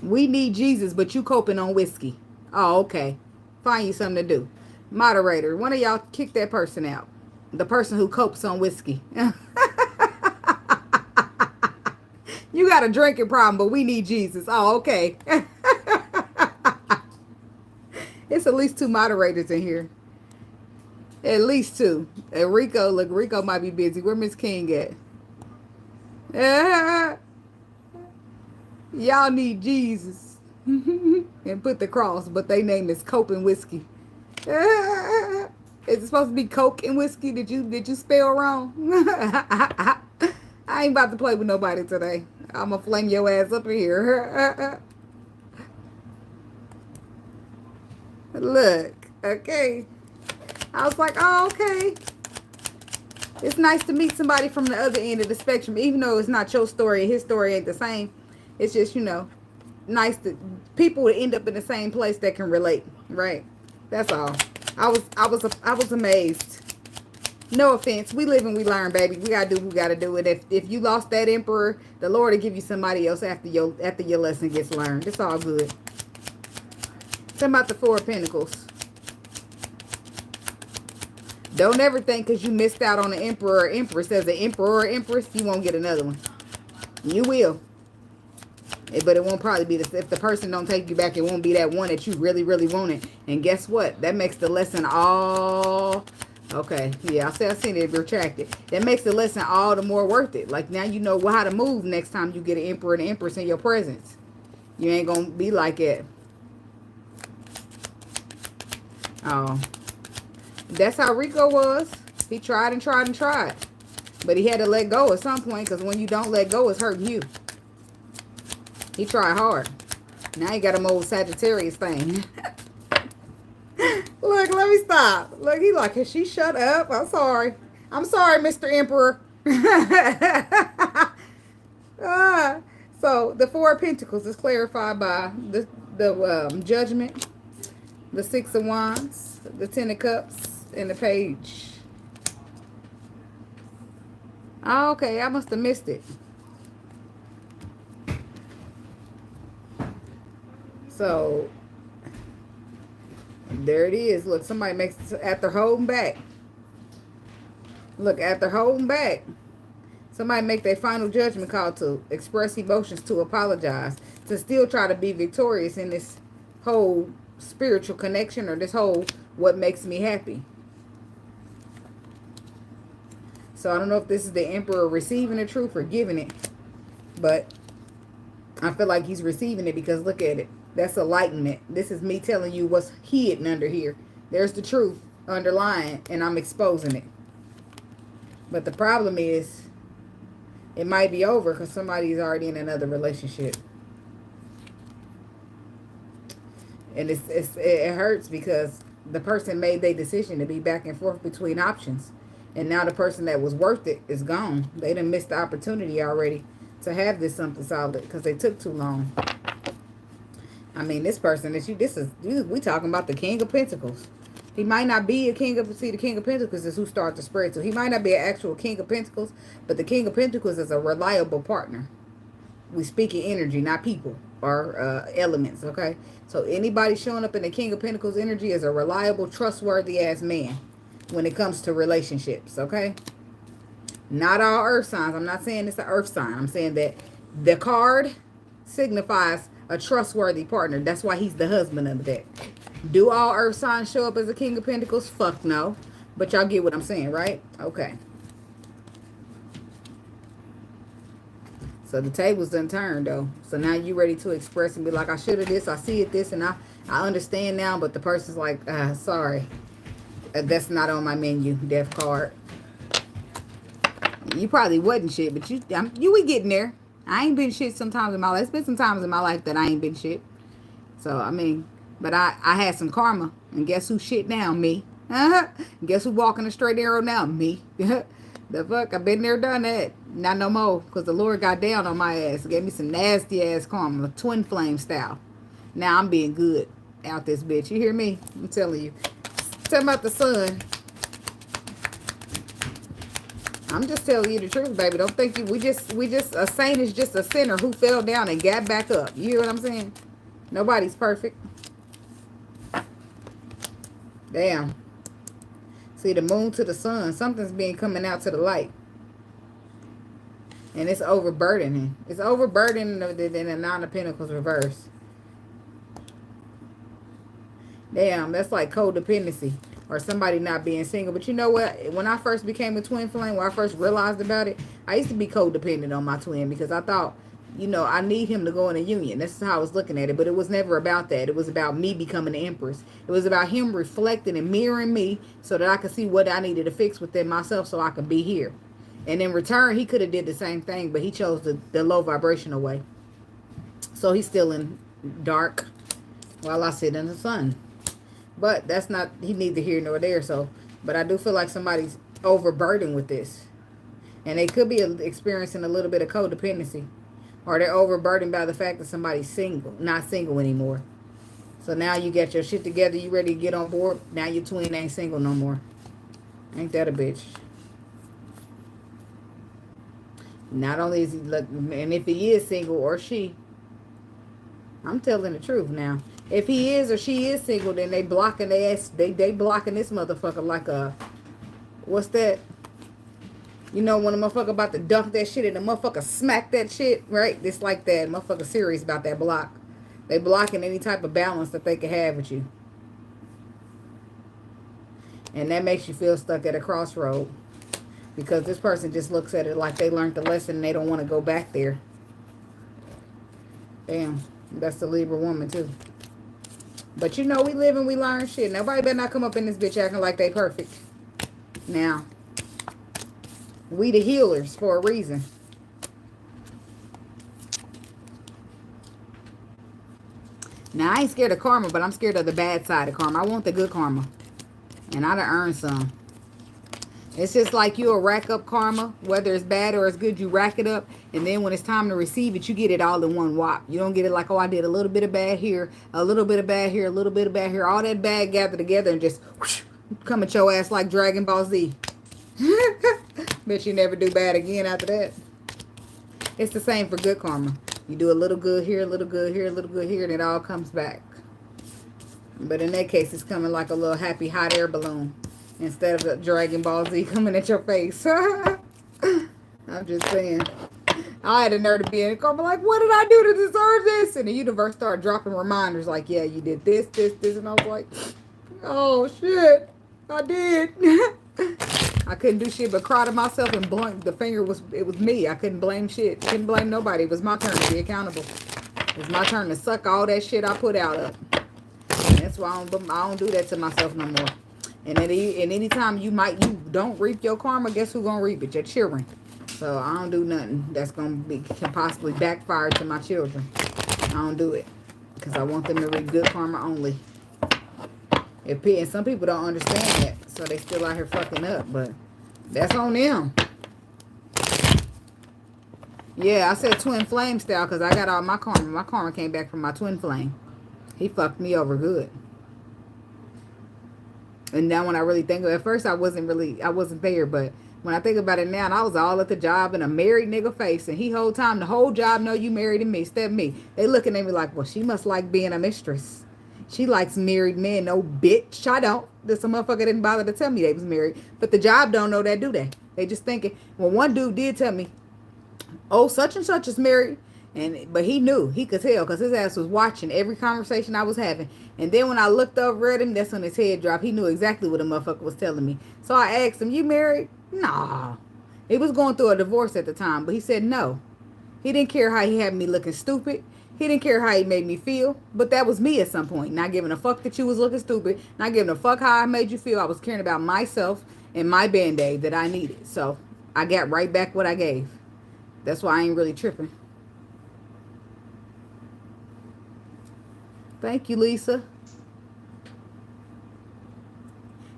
We need Jesus, but you coping on whiskey. Oh, okay. Find you something to do. Moderator, one of y'all kick that person out. The person who copes on whiskey. You got a drinking problem, but we need Jesus. Oh, okay. It's at least 2 moderators in here. At least 2. And Rico, look, Rico might be busy. Where Miss King at? Y'all need Jesus. And put the cross, but they name is Cope and Whiskey. Is it supposed to be Coke and Whiskey? Did you spell wrong? I ain't about to play with nobody today. I'm gonna flame your ass up in here. Look, okay. I was like, oh, okay. It's nice to meet somebody from the other end of the spectrum, even though it's not your story and his story ain't the same. It's just, nice to people would end up in the same place that can relate, right? That's all. I was amazed. No offense. We live and we learn, baby. We gotta do what we gotta do. And if you lost that emperor, the Lord will give you somebody else after your lesson gets learned. It's all good. Talking about the 4 of Pentacles. Don't ever think because you missed out on an emperor or empress as an emperor or empress, you won't get another one. You will. But it won't probably be if the person don't take you back, it won't be that one that you really, really wanted. And guess what? That makes the lesson all... Okay, yeah, I seen it retracted. That makes the lesson all the more worth it. Like, now you know how to move next time you get an emperor and an empress in your presence. You ain't gonna be like it. Oh. That's how Rico was. He tried and tried and tried. But he had to let go at some point, because when you don't let go, it's hurting you. He tried hard. Now he got a old Sagittarius thing. Look, let me stop. Look, he like, can she shut up? I'm sorry. I'm sorry, Mr. Emperor. So the 4 of Pentacles is clarified by the Judgment, the 6 of Wands, the 10 of Cups, and the Page. Oh, okay, I must have missed it. So there it is. Look, somebody makes after holding back. Look, after holding back, somebody make their final judgment call to express emotions, to apologize, to still try to be victorious in this whole spiritual connection, or this whole what makes me happy. So I don't know if this is the Emperor receiving the truth or giving it, but I feel like he's receiving it, because look at it. That's enlightenment. This is me telling you what's hidden under here. There's the truth underlying, and I'm exposing it. But the problem is, it might be over because somebody's already in another relationship. And it hurts because the person made their decision to be back and forth between options. And now the person that was worth it is gone. They done missed the opportunity already to have this something solid because they took too long. I mean, this person we talking about the King of Pentacles. He might not be a king of, see, the King of Pentacles is who starts to spread to. He might not be an actual King of Pentacles, but the King of Pentacles is a reliable partner. We speak in energy, not people or elements, okay? So anybody showing up in the King of Pentacles energy is a reliable, trustworthy ass man when it comes to relationships, okay? Not all earth signs. I'm not saying it's an earth sign. I'm saying that the card signifies a trustworthy partner. That's why he's the husband of that. Do all earth signs show up as a King of Pentacles? Fuck no. But y'all get what I'm saying, right? Okay. So the tables done turned, though. So now you ready to express and be like, I should have this, I see it this, and I understand now. But the person's like, sorry. That's not on my menu, death card. You probably wasn't shit, but you we getting there. I ain't been shit sometimes in my life. There's been some times in my life that I ain't been shit. So, I mean, but I had some karma. And guess who shit now? Me. Guess who walking a straight arrow now? Me. The fuck? I've been there, done that. Not no more. Because the Lord got down on my ass. Gave me some nasty ass karma. Twin flame style. Now I'm being good out this bitch. You hear me? I'm telling you. Tell about the sun. I'm just telling you the truth, baby. Don't think you... A saint is just a sinner who fell down and got back up. You hear what I'm saying? Nobody's perfect. Damn. See, the moon to the sun. Something's being coming out to the light. And it's overburdening. It's overburdening than the Nine of Pentacles reverse. Damn, that's like codependency. Or somebody not being single. But you know what? When I first became a twin flame, when I first realized about it, I used to be codependent on my twin. Because I thought, you know, I need him to go in a union. That's how I was looking at it. But it was never about that. It was about me becoming the empress. It was about him reflecting and mirroring me so that I could see what I needed to fix within myself so I could be here. And in return, he could have did the same thing, but he chose the low vibrational way. So he's still in dark while I sit in the sun. But that's not, he neither here nor there. So, but I do feel like somebody's overburdened with this. And they could be experiencing a little bit of codependency. Or they're overburdened by the fact that somebody's single, not single anymore. So now you get your shit together, you ready to get on board. Now your twin ain't single no more. Ain't that a bitch? Not only is he, and if he is single or she, I'm telling the truth now. If he is or she is single, then they blocking their ass. They blocking this motherfucker like a, what's that? You know when a motherfucker about to dump that shit and the motherfucker smack that shit, right? It's like that. Motherfucker serious about that block. They blocking any type of balance that they can have with you. And that makes you feel stuck at a crossroad. Because this person just looks at it like they learned the lesson and they don't want to go back there. Damn. That's the Libra woman too. But you know we live and we learn shit. Nobody better not come up in this bitch acting like they perfect. Now, we the healers for a reason. Now, I ain't scared of karma, but I'm scared of the bad side of karma. I want the good karma. And I done earned some. It's just like you'll rack up karma. Whether it's bad or it's good, you rack it up. And then when it's time to receive it, you get it all in one whop. You don't get it like, oh, I did a little bit of bad here, a little bit of bad here, a little bit of bad here. All that bad gathered together and just whoosh, come at your ass like Dragon Ball Z. Bet you never do bad again after that. It's the same for good karma. You do a little good here, a little good here, a little good here, and it all comes back. But in that case, it's coming like a little happy hot air balloon instead of the Dragon Ball Z coming at your face. I'm just saying. I had a nerve to be in the car, but like, what did I do to deserve this? And the universe started dropping reminders like, yeah, you did this, this, this. And I was like, oh, shit, I did. I couldn't do shit but cry to myself and blame. The finger was, it was me. I couldn't blame shit. Couldn't blame nobody. It was my turn to be accountable. It was my turn to suck all that shit I put out of. And that's why I don't do that to myself no more. And anytime you don't reap your karma, guess who's gonna reap it? Your children. So I don't do nothing that's can possibly backfire to my children. I don't do it because I want them to reap good karma only. And some people don't understand that, so they still out here fucking up. But that's on them. Yeah, I said twin flame style because I got all my karma. My karma came back from my twin flame. He fucked me over good. And now when I really think of it, at first I wasn't there, but when I think about it now, and I was all at the job in a married nigga face, and the whole job know you married and me, step me. They looking at me like, well, she must like being a mistress. She likes married men. No, bitch, I don't. This motherfucker didn't bother to tell me they was married. But the job don't know that, do they? They just thinking, well, one dude did tell me, oh, such and such is married. But he knew. He could tell because his ass was watching every conversation I was having. And then when I looked over at him, that's when his head dropped. He knew exactly what the motherfucker was telling me. So I asked him, you married? Nah. He was going through a divorce at the time, but he said no. He didn't care how he had me looking stupid. He didn't care how he made me feel. But that was me at some point. Not giving a fuck that you was looking stupid. Not giving a fuck how I made you feel. I was caring about myself and my Band-Aid that I needed. So I got right back what I gave. That's why I ain't really tripping. Thank you, Lisa.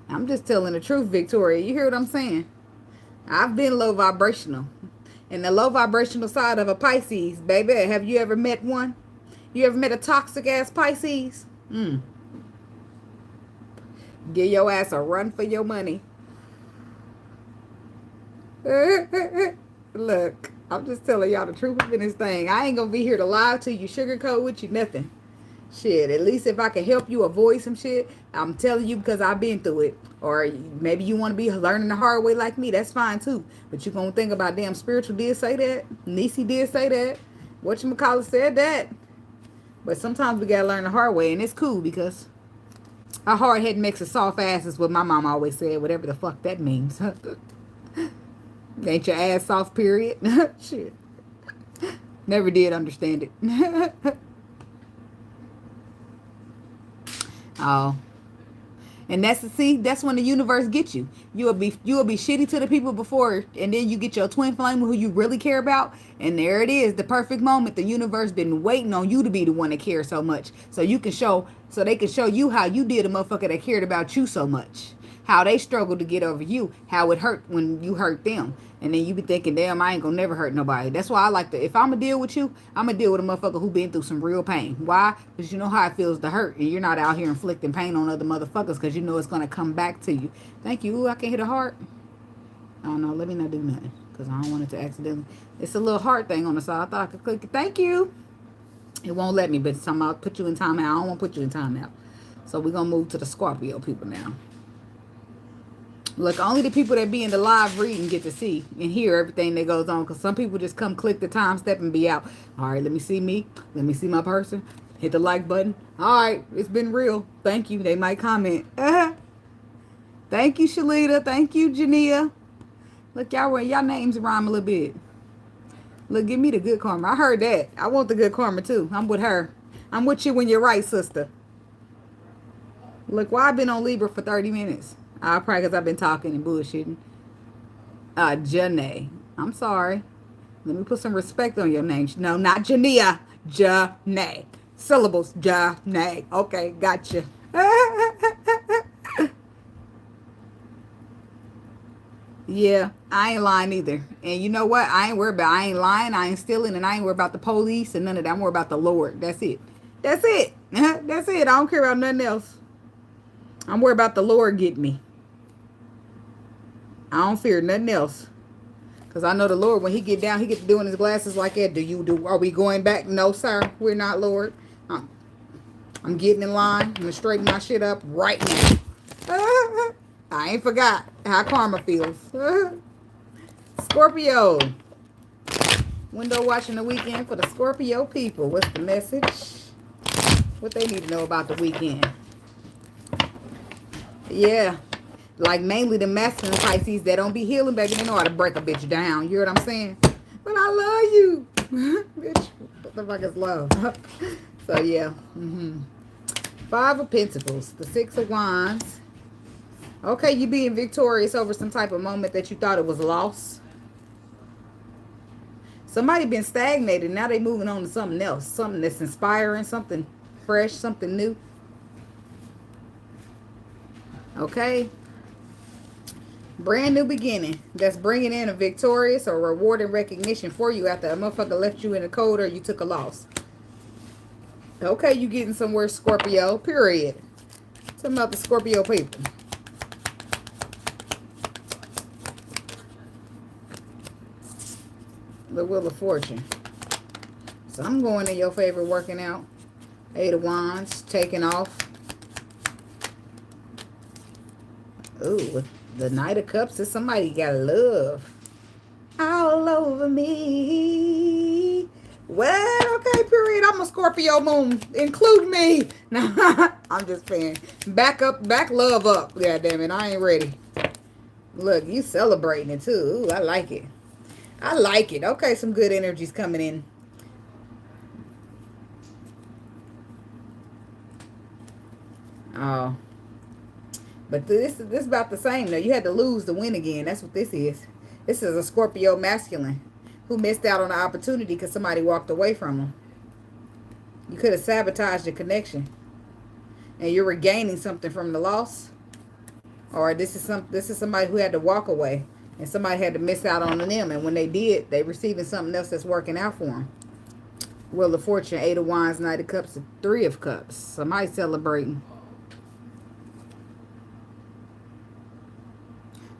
I'm just telling the truth, Victoria. You hear what I'm saying? I've been low vibrational. And the low vibrational side of a Pisces, baby, have you ever met one? You ever met a toxic ass Pisces? Give your ass a run for your money. Look, I'm just telling y'all the truth in this thing. I ain't gonna be here to lie to you, sugarcoat with you, nothing. Shit, at least if I can help you avoid some shit, I'm telling you because I've been through it. Or maybe you want to be learning the hard way like me. That's fine too. But you gonna think about damn spiritual did say that. Neicy did say that. Whatchamacallit said that. But sometimes we gotta learn the hard way, and it's cool because a hard head makes a soft ass is what my mom always said, whatever the fuck that means. Ain't your ass soft, period? Shit. Never did understand it. Oh. And that's when the universe gets you. You will be shitty to the people before, and then you get your twin flame who you really care about, and there it is, the perfect moment. The universe been waiting on you to be the one that cares so much, so they can show you how you did a motherfucker that cared about you so much, how they struggled to get over you, how it hurt when you hurt them. And then you be thinking, damn, I ain't gonna never hurt nobody. That's why I like to, if I'm gonna deal with you, I'm gonna deal with a motherfucker who been through some real pain. Why? Because you know how it feels to hurt. And you're not out here inflicting pain on other motherfuckers because you know it's gonna come back to you. Thank you. Ooh, I can hit a heart. I don't know. Let me not do nothing because I don't want it to accidentally. It's a little heart thing on the side. I thought I could click it. Thank you. It won't let me, but somehow I'll put you in timeout. I don't want to put you in timeout. So we're going to move to the Scorpio people now. Look, only the people that be in the live reading get to see and hear everything that goes on. Because some people just come click the time step and be out. All right, let me see me. Let me see my person. Hit the like button. All right, it's been real. Thank you. They might comment. Thank you, Shalita. Thank you, Jania. Look, y'all names rhyme a little bit. Look, give me the good karma. I heard that. I want the good karma, too. I'm with her. I'm with you when you're right, sister. Look, why I've been on Libra for 30 minutes? Probably because I've been talking and bullshitting. Janae. I'm sorry. Let me put some respect on your name. No, not Jania. Janae. Syllables. Janae. Okay, gotcha. Yeah, I ain't lying either. And you know what? I ain't lying, I ain't stealing, and I ain't worried about the police and none of that. I'm worried about the Lord. That's it. That's it. That's it. I don't care about nothing else. I'm worried about the Lord getting me. I don't fear nothing else. Because I know the Lord, when he get down, he gets doing his glasses like that. Are we going back? No, sir. We're not, Lord. I'm getting in line. I'm going to straighten my shit up right now. I ain't forgot how karma feels. Scorpio. Window watching the weekend for the Scorpio people. What's the message? What they need to know about the weekend? Yeah. Like mainly the masculine Pisces that don't be healing, baby. They know how to break a bitch down. You hear what I'm saying? But I love you. Bitch, what the fuck is love? So, yeah. Five of Pentacles. The Six of Wands. Okay, you being victorious over some type of moment that you thought it was lost. Somebody been stagnated. Now they moving on to something else. Something that's inspiring. Something fresh. Something new. Okay. Brand new beginning. That's bringing in a victorious or rewarding recognition for you after a motherfucker left you in the cold or you took a loss. Okay, you getting somewhere, Scorpio. Period. Talking about the Scorpio people. The Wheel of Fortune. So I'm going in your favor, working out. Eight of Wands, taking off. Ooh, the Knight of Cups is somebody you gotta love. All over me. Well, okay, period. I'm a Scorpio moon. Include me. Nah, I'm just saying. Back love up. God damn it, I ain't ready. Look, you celebrating it too. Ooh, I like it. I like it. Okay, some good energies coming in. Oh. But this is about the same, though. You had to lose to win again. That's what this is. This is a Scorpio masculine who missed out on the opportunity because somebody walked away from them. You could have sabotaged the connection. And you're regaining something from the loss. Or this is somebody who had to walk away. And somebody had to miss out on them. And when they did, they receiving something else that's working out for them. Wheel of Fortune, 8 of Wands, Knight of Cups, 3 of Cups. Somebody celebrating.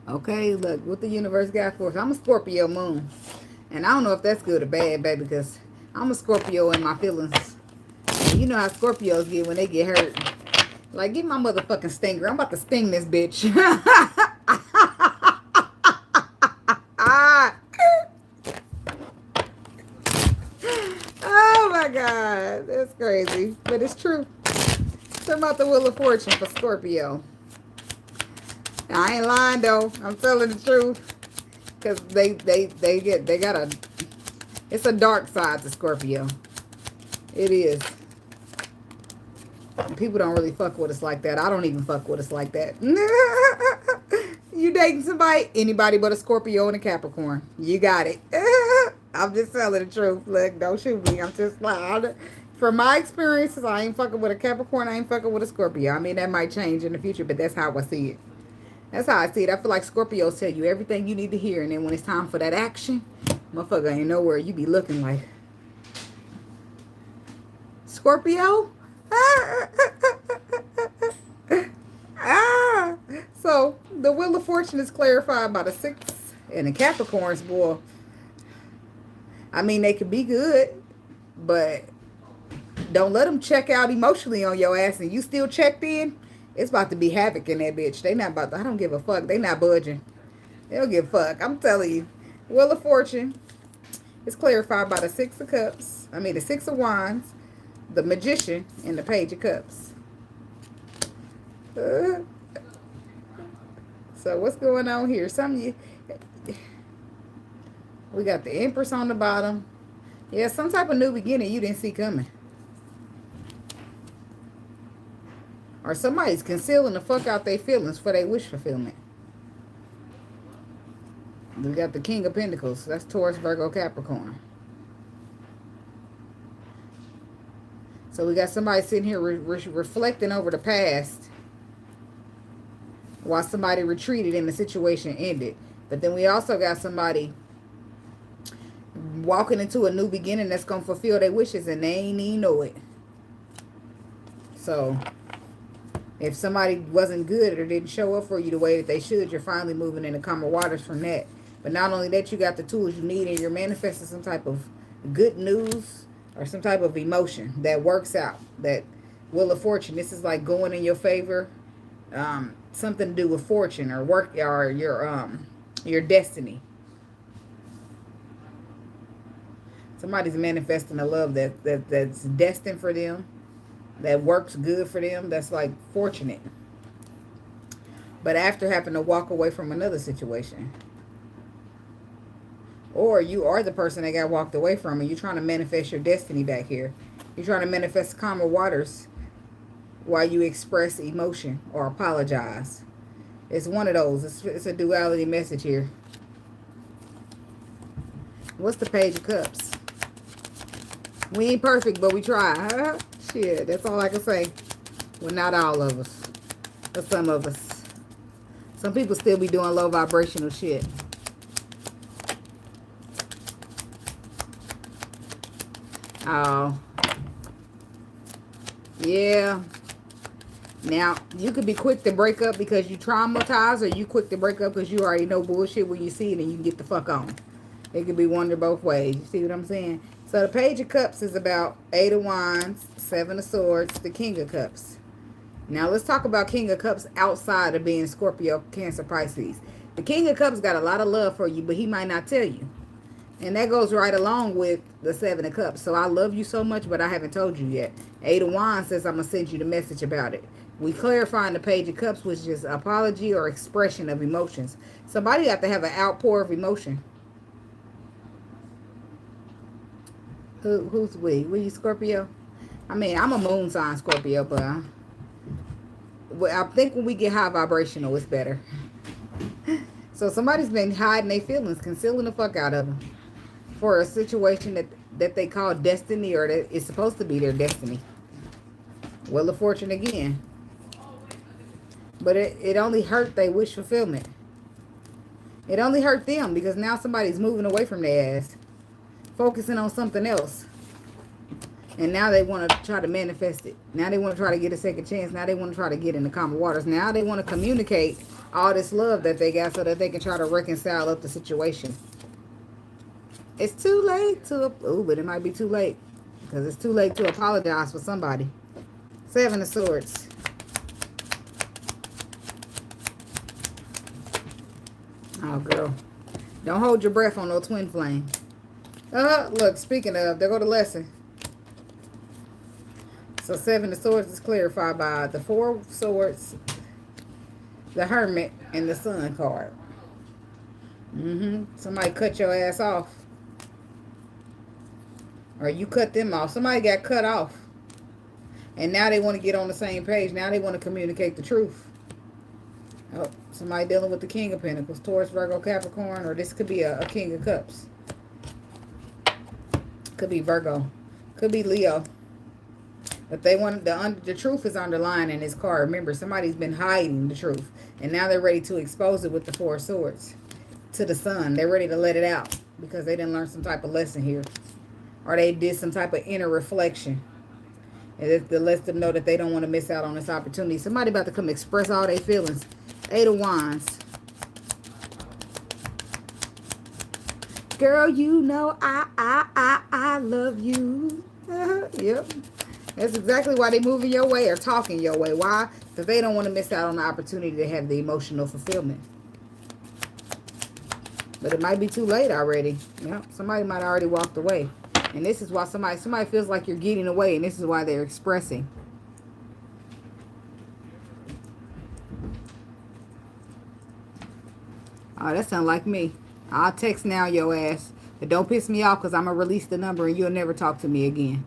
Okay, look, what the universe got for us. I'm a Scorpio moon. And I don't know if that's good or bad, baby, because I'm a Scorpio in my feelings. And you know how Scorpios get when they get hurt. Like, get my motherfucking stinger. I'm about to sting this bitch. Oh my God. That's crazy. But it's true. It's about the Wheel of Fortune for Scorpio. I ain't lying though. I'm telling the truth. Because they got a, it's a dark side to Scorpio. It is. People don't really fuck with us like that. I don't even fuck with us like that. You dating somebody, anybody but a Scorpio and a Capricorn. You got it. I'm just telling the truth. Look, don't shoot me. I'm just like, from my experiences, I ain't fucking with a Capricorn. I ain't fucking with a Scorpio. I mean, that might change in the future, but that's how I see it. That's how I see it. I feel like Scorpios tell you everything you need to hear, and then when it's time for that action, motherfucker ain't nowhere. You be looking like, Scorpio? So the Wheel of Fortune is clarified by the 6 and the Capricorns, boy. I mean, they could be good, but don't let them check out emotionally on your ass and you still checked in. It's about to be havoc in that bitch. They not about to, I don't give a fuck. They not budging. They don't give a fuck. I'm telling you. Wheel of Fortune is clarified by the 6 of Cups. I mean, the 6 of Wands, the Magician, and the Page of Cups. So what's going on here? We got the Empress on the bottom. Yeah, some type of new beginning you didn't see coming. Or somebody's concealing the fuck out their feelings for their wish fulfillment. We got the King of Pentacles. That's Taurus, Virgo, Capricorn. So we got somebody sitting here reflecting over the past while somebody retreated and the situation ended. But then we also got somebody walking into a new beginning that's going to fulfill their wishes and they ain't even know it. So if somebody wasn't good or didn't show up for you the way that they should, you're finally moving into calmer waters from that. But not only that, you got the tools you need and you're manifesting some type of good news or some type of emotion that works out. That Wheel of Fortune, this is like going in your favor. Something to do with fortune or work or your destiny. Somebody's manifesting a love that's destined for them, that works good for them, that's like fortunate. But after having to walk away from another situation. Or you are the person that got walked away from and you're trying to manifest your destiny back here. You're trying to manifest calmer waters while you express emotion or apologize. It's one of those. It's a duality message here. What's the Page of Cups? We ain't perfect, but we try. Huh? Shit, that's all I can say. Well, not all of us. But some of us. Some people still be doing low vibrational shit. Oh. Yeah. Now, you could be quick to break up because you traumatized, or you quick to break up because you already know bullshit when you see it and you can get the fuck on. It could be one or both ways. You see what I'm saying? So the Page of Cups is about 8 of Wands, 7 of Swords, the King of Cups. Now, let's talk about King of Cups outside of being Scorpio, Cancer, Pisces. The King of Cups got a lot of love for you, but he might not tell you. And that goes right along with the 7 of Cups. So I love you so much, but I haven't told you yet. 8 of Wands says I'm going to send you the message about it. We clarifying the Page of Cups, which is apology or expression of emotions. Somebody have to have an outpour of emotion. Who's we? We you Scorpio? I mean, I'm a moon sign Scorpio, but I think when we get high vibrational, it's better. So somebody's been hiding their feelings, concealing the fuck out of them for a situation that they call destiny, or that it's supposed to be their destiny. Wheel of Fortune again. But it only hurt their wish fulfillment. It only hurt them because now somebody's moving away from their ass, focusing on something else. And now they want to try to manifest it. Now they want to try to get a second chance. Now they want to try to get in the calmer waters. Now they want to communicate all this love that they got so that they can try to reconcile up the situation. It's too late to... Ooh, but it might be too late. Because it's too late to apologize for somebody. 7 of Swords. Oh, girl. Don't hold your breath on no twin flame. Look, speaking of, there go the lesson. So 7 of Swords is clarified by the 4 of Swords, the Hermit, and the Sun card. Somebody cut your ass off. Or you cut them off. Somebody got cut off. And now they want to get on the same page. Now they want to communicate the truth. Oh, somebody dealing with the King of Pentacles. Taurus, Virgo, Capricorn. Or this could be a King of Cups. Could be Virgo. Could be Leo. But they want the truth is underlined in this card. Remember, somebody's been hiding the truth. And now they're ready to expose it with the 4 of Swords. To the Sun. They're ready to let it out. Because they didn't learn some type of lesson here. Or they did some type of inner reflection. And it lets them know that they don't want to miss out on this opportunity. Somebody about to come express all their feelings. 8 of Wands. Girl, you know I love you. Yep. That's exactly why they moving your way or talking your way. Why? Because they don't want to miss out on the opportunity to have the emotional fulfillment. But it might be too late already. Yep. Somebody might have already walked away. And this is why somebody feels like you're getting away. And this is why they're expressing. Oh, that sounds like me. I'll text now your ass. But don't piss me off because I'm going to release the number and you'll never talk to me again.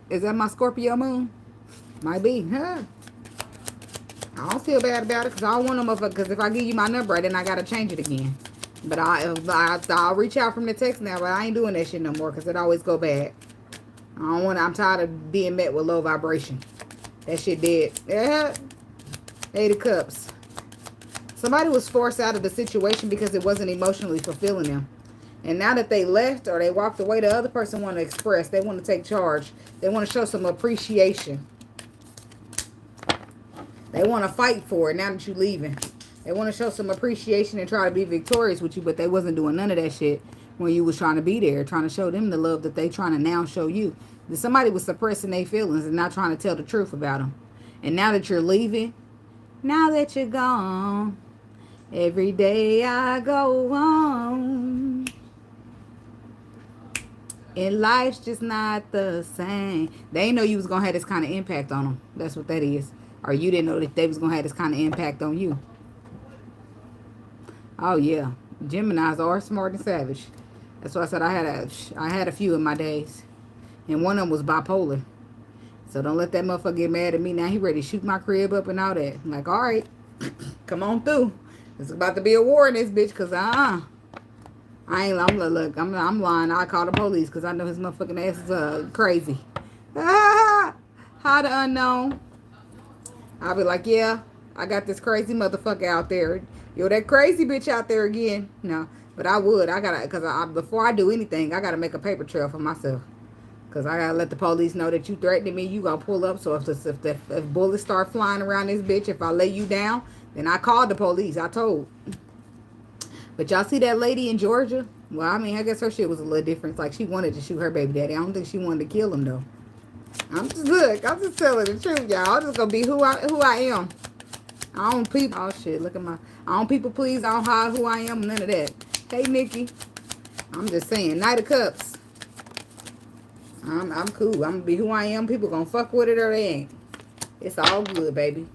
Is that my Scorpio moon? Might be. I don't feel bad about it because I don't want them up. Because if I give you my number, then I got to change it again. But I'll reach out from the text now, but I ain't doing that shit no more because it always go bad. I'm tired of being met with low vibration. That shit dead. 8 of Cups. Somebody was forced out of the situation because it wasn't emotionally fulfilling them. And now that they left or they walked away, the other person want to express. They want to take charge. They want to show some appreciation. They want to fight for it now that you're leaving. They want to show some appreciation and try to be victorious with you, but they wasn't doing none of that shit when you was trying to be there, trying to show them the love that they trying to now show you. Somebody was suppressing their feelings and not trying to tell the truth about them. And now that you're leaving, now that you're gone, every day I go on, and life's just not the same. They ain't know you was going to have this kind of impact on them. That's what that is. Or you didn't know that they was going to have this kind of impact on you. Oh, yeah. Geminis are smart and savage. That's why I said I had a few in my days. And one of them was bipolar. So don't let that motherfucker get mad at me. Now he ready to shoot my crib up and all that. I'm like, all right. Come on through. It's about to be a war in this bitch. Because, I'm lying. I call the police because I know his motherfucking ass is crazy. How the unknown. I'll be like, yeah, I got this crazy motherfucker out there. Yo, that crazy bitch out there again. No, but I would. Because before I do anything, I got to make a paper trail for myself. Because I got to let the police know that you threatening me. You going to pull up. So if bullets start flying around this bitch, if I lay you down, then I called the police. I told. But y'all see that lady in Georgia? Well, I mean, I guess her shit was a little different. It's like she wanted to shoot her baby daddy. I don't think she wanted to kill him, though. I'm just telling the truth, y'all. I'm just going to be who I am. I don't people. Oh, shit. Look at my. I don't people please. I don't hide who I am. None of that. Hey, Nikki. I'm just saying. Knight of Cups. I'm cool. I'm going to be who I am. People going to fuck with it or they ain't. It's all good, baby.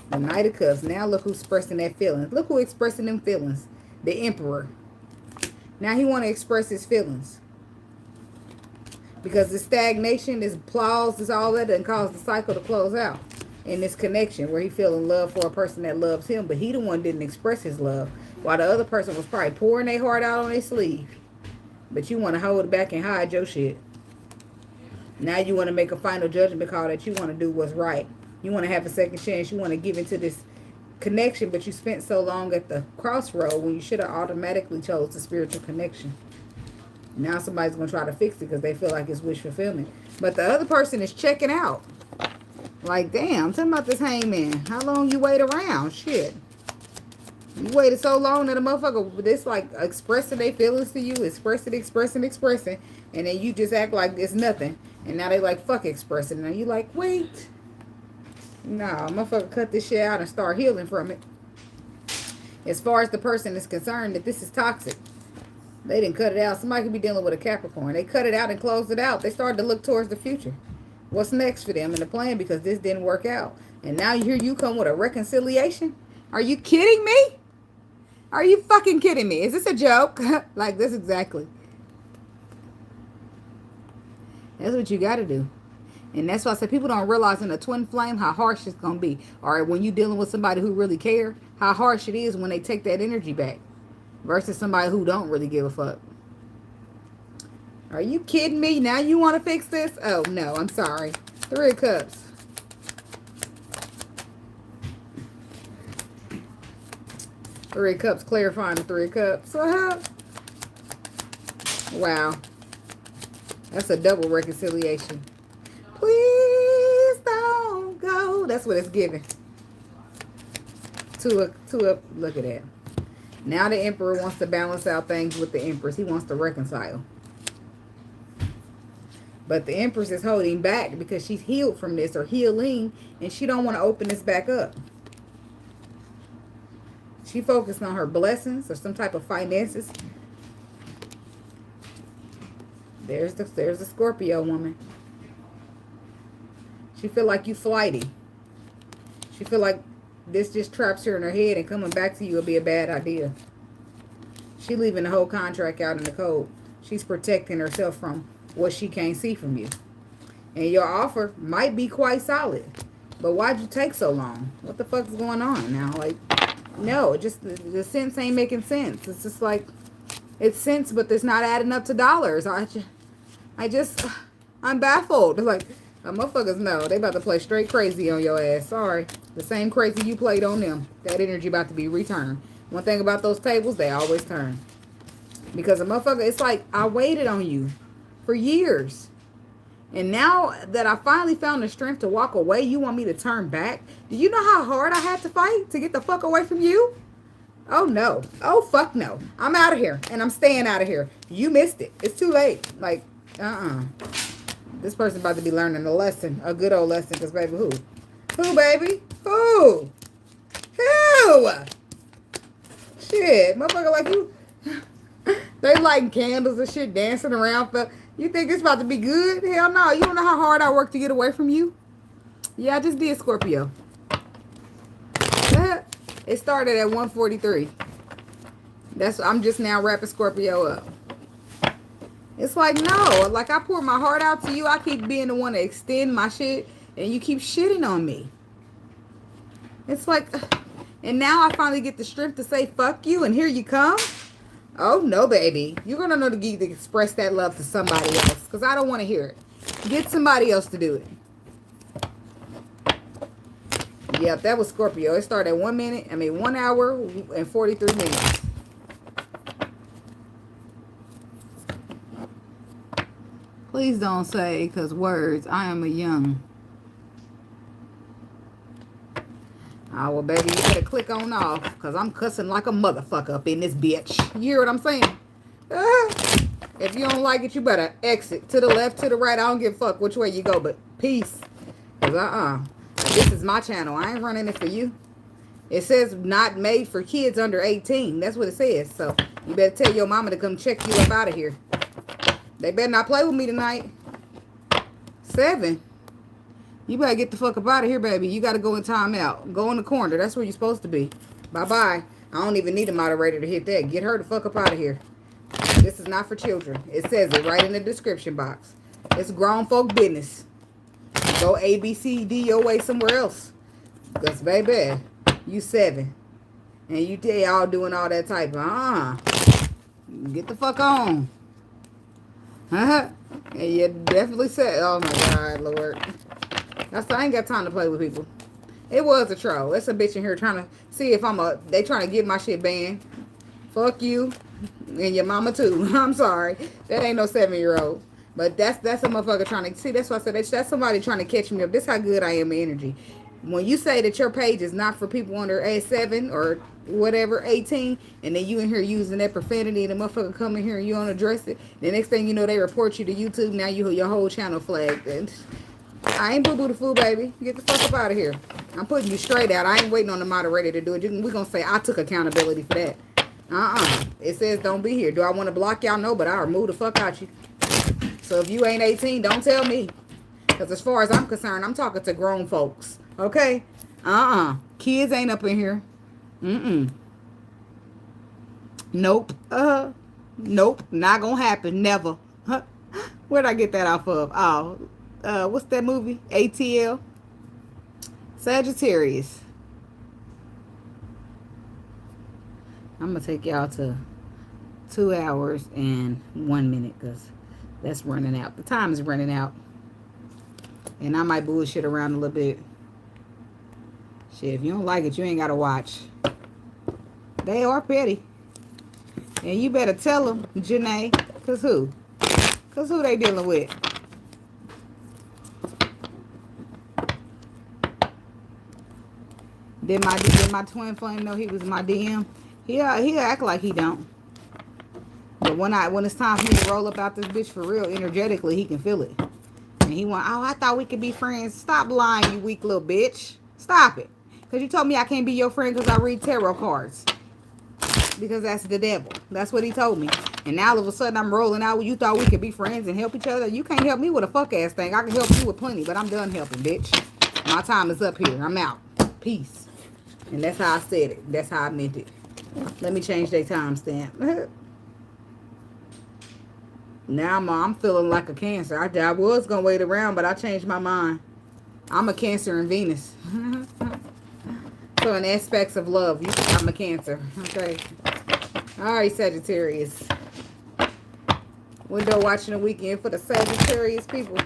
The Knight of Cups. Now look who's expressing that feelings. Look who's expressing them feelings. The Emperor. Now he want to express his feelings. Because the stagnation, this applause, this all that doesn't cause the cycle to close out. In this connection where he feeling love for a person that loves him. But he the one didn't express his love. While the other person was probably pouring their heart out on their sleeve. But you want to hold it back and hide your shit. Now you want to make a final judgment call that you want to do what's right. You want to have a second chance. You want to give into this connection, but you spent so long at the crossroad when you should have automatically chose the spiritual connection. Now somebody's going to try to fix it because they feel like it's wish fulfillment. But the other person is checking out. Like, damn, I'm talking about this hangman. How long you wait around? Shit. You waited so long that a motherfucker, this like expressing their feelings to you, expressing. And then you just act like it's nothing. And now they like, fuck expressing. And you like, wait. Nah, motherfucker, cut this shit out and start healing from it. As far as the person is concerned, that this is toxic. They didn't cut it out. Somebody could be dealing with a Capricorn. They cut it out and closed it out. They started to look towards the future. What's next for them in the plan? Because this didn't work out. And now here you come with a reconciliation? Are you kidding me? Are you fucking kidding me? Is this a joke? Like this exactly. That's what you got to do. And that's why I said people don't realize in a twin flame how harsh it's going to be. Or when you're dealing with somebody who really care, how harsh it is when they take that energy back. Versus somebody who don't really give a fuck. Are you kidding me? Now you want to fix this? Oh, no, I'm sorry. 3 of Cups. Three of Cups, clarifying the 3 of Cups. Wow. That's a double reconciliation. Please don't go. That's what it's giving. Two up. Look at that. Now the Emperor wants to balance out things with the Empress. He wants to reconcile. But the Empress is holding back because she's healed from this or healing. And she don't want to open this back up. She focused on her blessings or some type of finances. There's the Scorpio woman. She feel like you flighty. She feel like this just traps her in her head and coming back to you will be a bad idea. She leaving the whole contract out in the cold. She's protecting herself from what she can't see from you. And your offer might be quite solid. But why'd you take so long? What the fuck is going on now? Like, no, just the sense ain't making sense. It's just like, it's sense, but it's not adding up to dollars. I'm baffled. Like, motherfuckers know. They about to play straight crazy on your ass. Sorry. The same crazy you played on them. That energy about to be returned. One thing about those tables, they always turn. Because a motherfucker, it's like, I waited on you for years. And now that I finally found the strength to walk away, you want me to turn back? Do you know how hard I had to fight to get the fuck away from you? Oh, no. Oh, fuck no. I'm out of here. And I'm staying out of here. You missed it. It's too late. Like, This person about to be learning a lesson. A good old lesson. Because, baby, who? Who, baby? Who? Who? Shit. Motherfucker like you. They lighting candles and shit, dancing around. You think it's about to be good? Hell no. You don't know how hard I worked to get away from you? Yeah, I just did, Scorpio. It started at 1:43. I'm just now wrapping Scorpio up. It's like, no. Like, I pour my heart out to you. I keep being the one to extend my shit. And you keep shitting on me. It's like, and now I finally get the strength to say, fuck you. And here you come. Oh, no, baby. You're going to know to express that love to somebody else. Because I don't want to hear it. Get somebody else to do it. Yep, that was Scorpio. It started at 1 hour and 43 minutes. Please don't say, because words, I am a young. Oh, well, baby, you better click on off, because I'm cussing like a motherfucker up in this bitch. You hear what I'm saying? If you don't like it, you better exit to the left, to the right. I don't give a fuck which way you go, but peace. Because, this is my channel. I ain't running it for you. It says not made for kids under 18. That's what it says. So, you better tell your mama to come check you up out of here. They better not play with me tonight. 7. You better get the fuck up out of here, baby. You got to go in timeout. Go in the corner. That's where you're supposed to be. Bye-bye. I don't even need a moderator to hit that. Get her the fuck up out of here. This is not for children. It says it right in the description box. It's grown folk business. Go A, B, C, D your way somewhere else. Because, baby, you 7. And you all doing all that type of, get the fuck on. And you definitely said, oh my God, Lord. I ain't got time to play with people. It was a troll. It's a bitch in here trying to see if they trying to get my shit banned. Fuck you and your mama too. I'm sorry. That ain't no 7-year-old. But that's a motherfucker trying to see. That's why I said that's somebody trying to catch me up. This how good I am in energy. When you say that your page is not for people under age 7 or whatever 18, and then you in here using that profanity, and the motherfucker come in here and you don't address it, the next thing you know they report you to YouTube. Now your whole channel flagged. And I ain't boo-boo the fool, baby. Get the fuck up out of here. I'm putting you straight out. I ain't waiting on the moderator to do it. We're going to say I took accountability for that. It says don't be here. Do I want to block y'all? No, but I'll remove the fuck out you. So if you ain't 18, don't tell me. Because as far as I'm concerned, I'm talking to grown folks. Okay? Kids ain't up in here. Nope. Nope. Not going to happen. Never. Where'd I get that off of? Oh, what's that movie? ATL? Sagittarius. I'm going to take y'all to 2 hours and 1 minute because that's running out. The time is running out. And I might bullshit around a little bit. Shit, if you don't like it, you ain't got to watch. They are petty. And you better tell them, Janae. Because who? Because who they dealing with? Did my twin flame know he was my DM? He'll act like he don't. But when it's time for me to roll up out this bitch for real, energetically, he can feel it. And he went, oh, I thought we could be friends. Stop lying, you weak little bitch. Stop it. Because you told me I can't be your friend because I read tarot cards. Because that's the devil. That's what he told me. And now all of a sudden I'm rolling out. You thought we could be friends and help each other. You can't help me with a fuck ass thing. I can help you with plenty, but I'm done helping, bitch. My time is up here. I'm out. Peace. And that's how I said it. That's how I meant it. Let me change their timestamp. Now I'm feeling like a Cancer. I was going to wait around, but I changed my mind. I'm a Cancer in Venus. So in aspects of love, I'm a Cancer. Okay. All right, Sagittarius. Window watching the weekend for the Sagittarius people.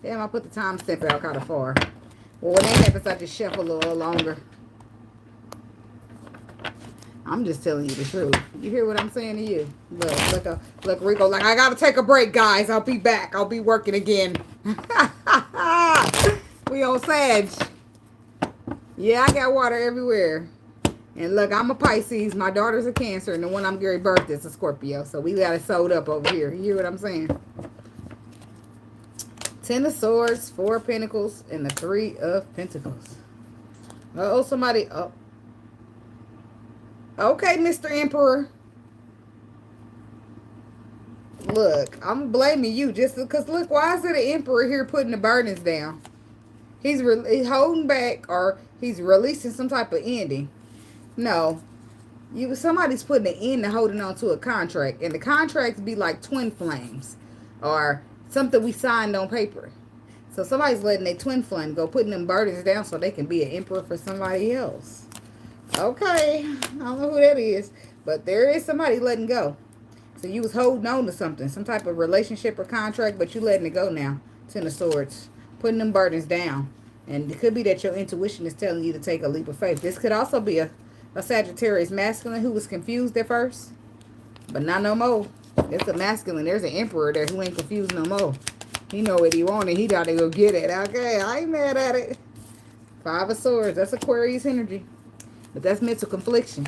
Damn, I put the timestamp out kind of far. Well, when that happens, I just shuffle a little longer. I'm just telling you the truth. You hear what I'm saying to you? Look, Rico, like, I gotta take a break, guys. I'll be back. I'll be working again. We on Sag. Yeah, I got water everywhere. And look, I'm a Pisces. My daughter's a Cancer. And the one I'm giving birth is a Scorpio. So we got it sewed up over here. You hear what I'm saying? 10 of Swords, 4 of Pentacles, and the 3 of Pentacles. Uh-oh, somebody... Oh. Okay, Mr. Emperor. Look, I'm blaming you just because, look, why is it an Emperor here putting the burdens down? He's holding back, or he's releasing some type of ending. No. Somebody's putting an end to holding on to a contract. And the contracts be like twin flames. Or something we signed on paper. So somebody's letting their twin flame go, putting them burdens down so they can be an emperor for somebody else. Okay, I don't know who that is, but there is somebody letting go. So you was holding on to something, some type of relationship or contract, but you letting it go now. 10 of Swords, putting them burdens down. And it could be that your intuition is telling you to take a leap of faith. This could also be a Sagittarius masculine who was confused at first, but not no more. It's a masculine. There's an emperor there who ain't confused no more. He know what he wanted. He got to go get it. Okay, I ain't mad at it. 5 of Swords. That's Aquarius energy. But that's mental confliction.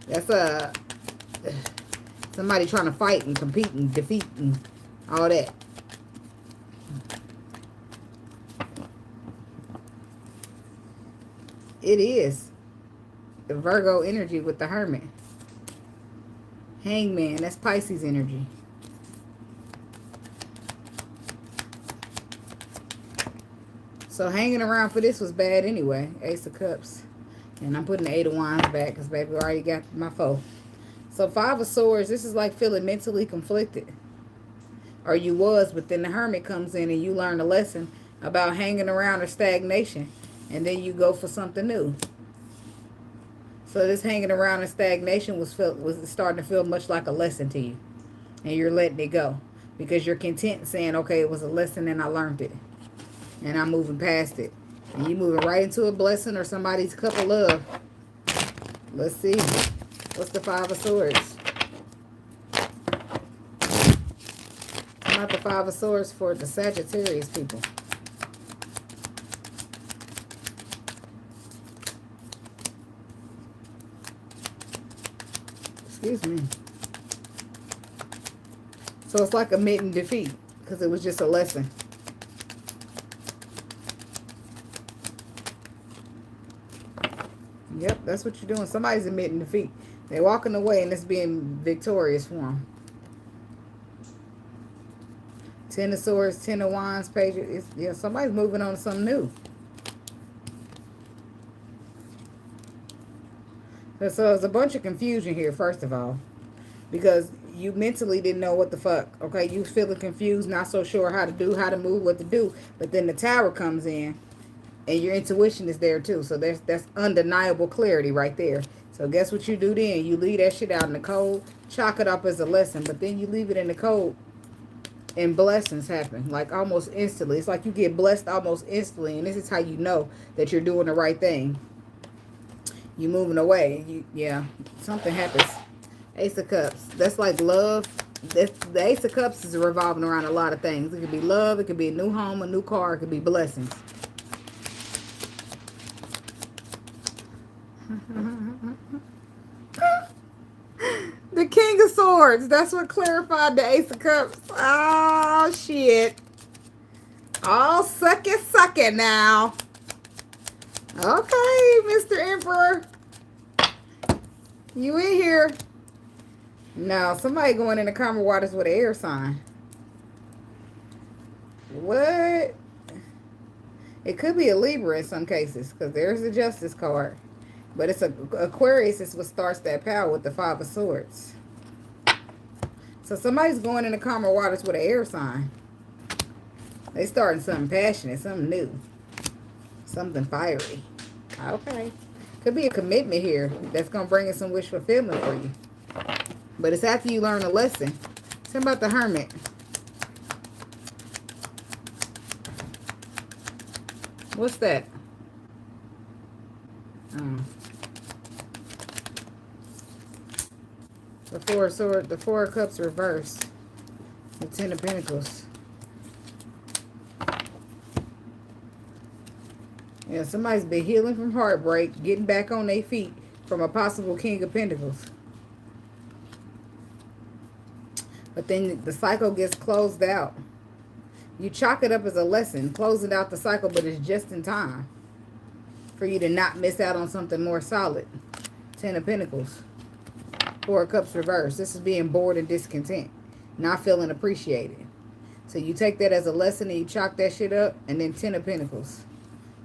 That's somebody trying to fight and compete and defeat and all that. It is the Virgo energy with the Hermit. Hangman. That's Pisces energy. So hanging around for this was bad anyway. Ace of Cups. And I'm putting the 8 of Wands back because, baby, I already got my foe. So 5 of Swords, this is like feeling mentally conflicted. Or you was, but then the Hermit comes in and you learn a lesson about hanging around or stagnation. And then you go for something new. So this hanging around and stagnation was starting to feel much like a lesson to you. And you're letting it go. Because you're content saying, okay, it was a lesson and I learned it. And I'm moving past it. And you moving right into a blessing or somebody's cup of love. Let's see. What's the Five of Swords? Not the Five of Swords for the Sagittarius people. Excuse me. So it's like admitting defeat because it was just a lesson. Yep, that's what you're doing. Somebody's admitting defeat. They're walking away and it's being victorious for them. Ten of Swords, Ten of Wands, Page. Yeah, somebody's moving on to something new. So there's a bunch of confusion here, first of all, because you mentally didn't know what the fuck. Okay, you feeling confused, not so sure how to do, how to move, what to do. But then the Tower comes in, and your intuition is there too. So that's undeniable clarity right there. So guess what you do then? You leave that shit out in the cold, chalk it up as a lesson, but then you leave it in the cold, and blessings happen like almost instantly. It's like you get blessed almost instantly, and this is how you know that you're doing the right thing. You moving away. Yeah, something happens. Ace of Cups. That's like love. The Ace of Cups is revolving around a lot of things. It could be love. It could be a new home, a new car. It could be blessings. The King of Swords. That's what clarified the Ace of Cups. Oh, shit. Oh, suck it now. Okay, Mr. Emperor. You in here. Now, somebody going in the calmer waters with an air sign. What? It could be a Libra in some cases, because there's the Justice card. But it's Aquarius is what starts that power with the Five of Swords. So somebody's going in the calmer waters with an air sign. They starting something passionate, something new. Something fiery. Okay. Could be a commitment here that's going to bring in some wish fulfillment for you. But it's after you learn a lesson. Something about the Hermit. What's that? The Four of Swords, the Four of Cups reversed. The Ten of Pentacles. Yeah, somebody's been healing from heartbreak, getting back on their feet from a possible King of Pentacles. But then the cycle gets closed out. You chalk it up as a lesson, closing out the cycle, but it's just in time for you to not miss out on something more solid. Ten of Pentacles. Four of Cups reversed. This is being bored and discontent, not feeling appreciated. So you take that as a lesson and you chalk that shit up, and then Ten of Pentacles.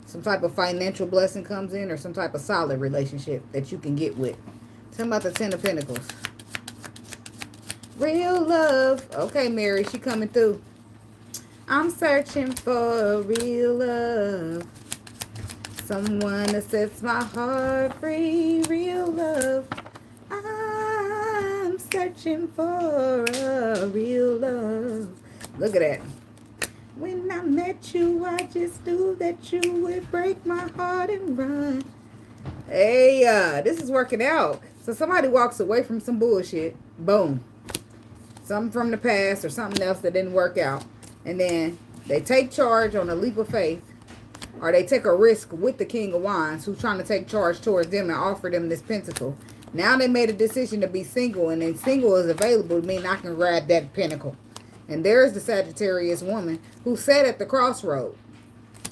Some type of financial blessing comes in, or some type of solid relationship that you can get with. Tell me about the Ten of Pentacles. Real love. Okay, Mary, she coming through. I'm searching for real love. Someone that sets my heart free. Real love. I'm searching for a real love. Look at that. When I met you, I just knew that you would break my heart and run. Hey, this is working out. So somebody walks away from some bullshit. Boom. Something from the past or something else that didn't work out. And then they take charge on a leap of faith. Or they take a risk with the King of Wands, who's trying to take charge towards them and offer them this pentacle. Now they made a decision to be single. And then single is available to mean I can grab that pentacle. And there's the Sagittarius woman who sat at the crossroad.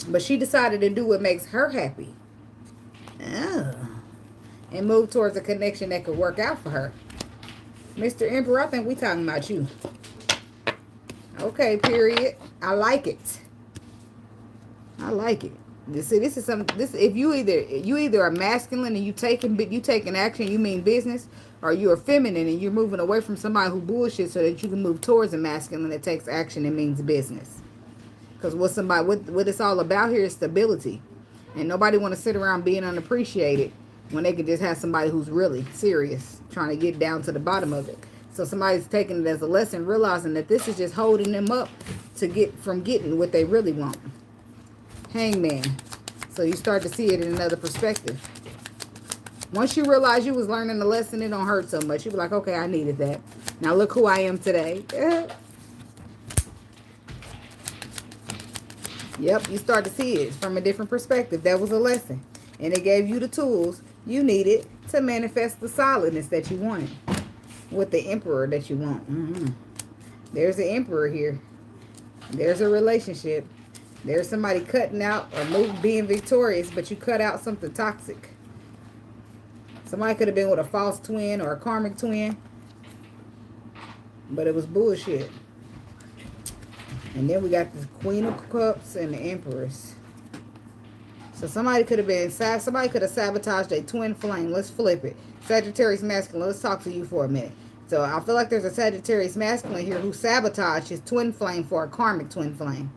But she decided to do what makes her happy. Oh. And move towards a connection that could work out for her. Mr. Emperor, I think we talking about you. Okay, period. I like it. I like it. You see, this is something. This if you either are masculine and you taking action, you mean business, or you are feminine and you're moving away from somebody who bullshits so that you can move towards a masculine that takes action and means business. Because what it's all about here is stability, and nobody want to sit around being unappreciated when they could just have somebody who's really serious, trying to get down to the bottom of it. So somebody's taking it as a lesson, realizing that this is just holding them up to get from getting what they really want. Hangman. So you start to see it in another perspective. Once you realize you was learning the lesson, it don't hurt so much. You be like, okay, I needed that. Now look who I am today. Yep, you start to see it from a different perspective. That was a lesson. And it gave you the tools you needed to manifest the solidness that you wanted. With the emperor that you want. There's the emperor here. There's a relationship. There's somebody cutting out or being victorious, but you cut out something toxic. Somebody could have been with a false twin or a karmic twin, but it was bullshit. And then we got the Queen of Cups and the Empress. So somebody could have sabotaged a twin flame. Let's flip it. Sagittarius masculine. Let's talk to you for a minute. So I feel like there's a Sagittarius masculine here who sabotaged his twin flame for a karmic twin flame.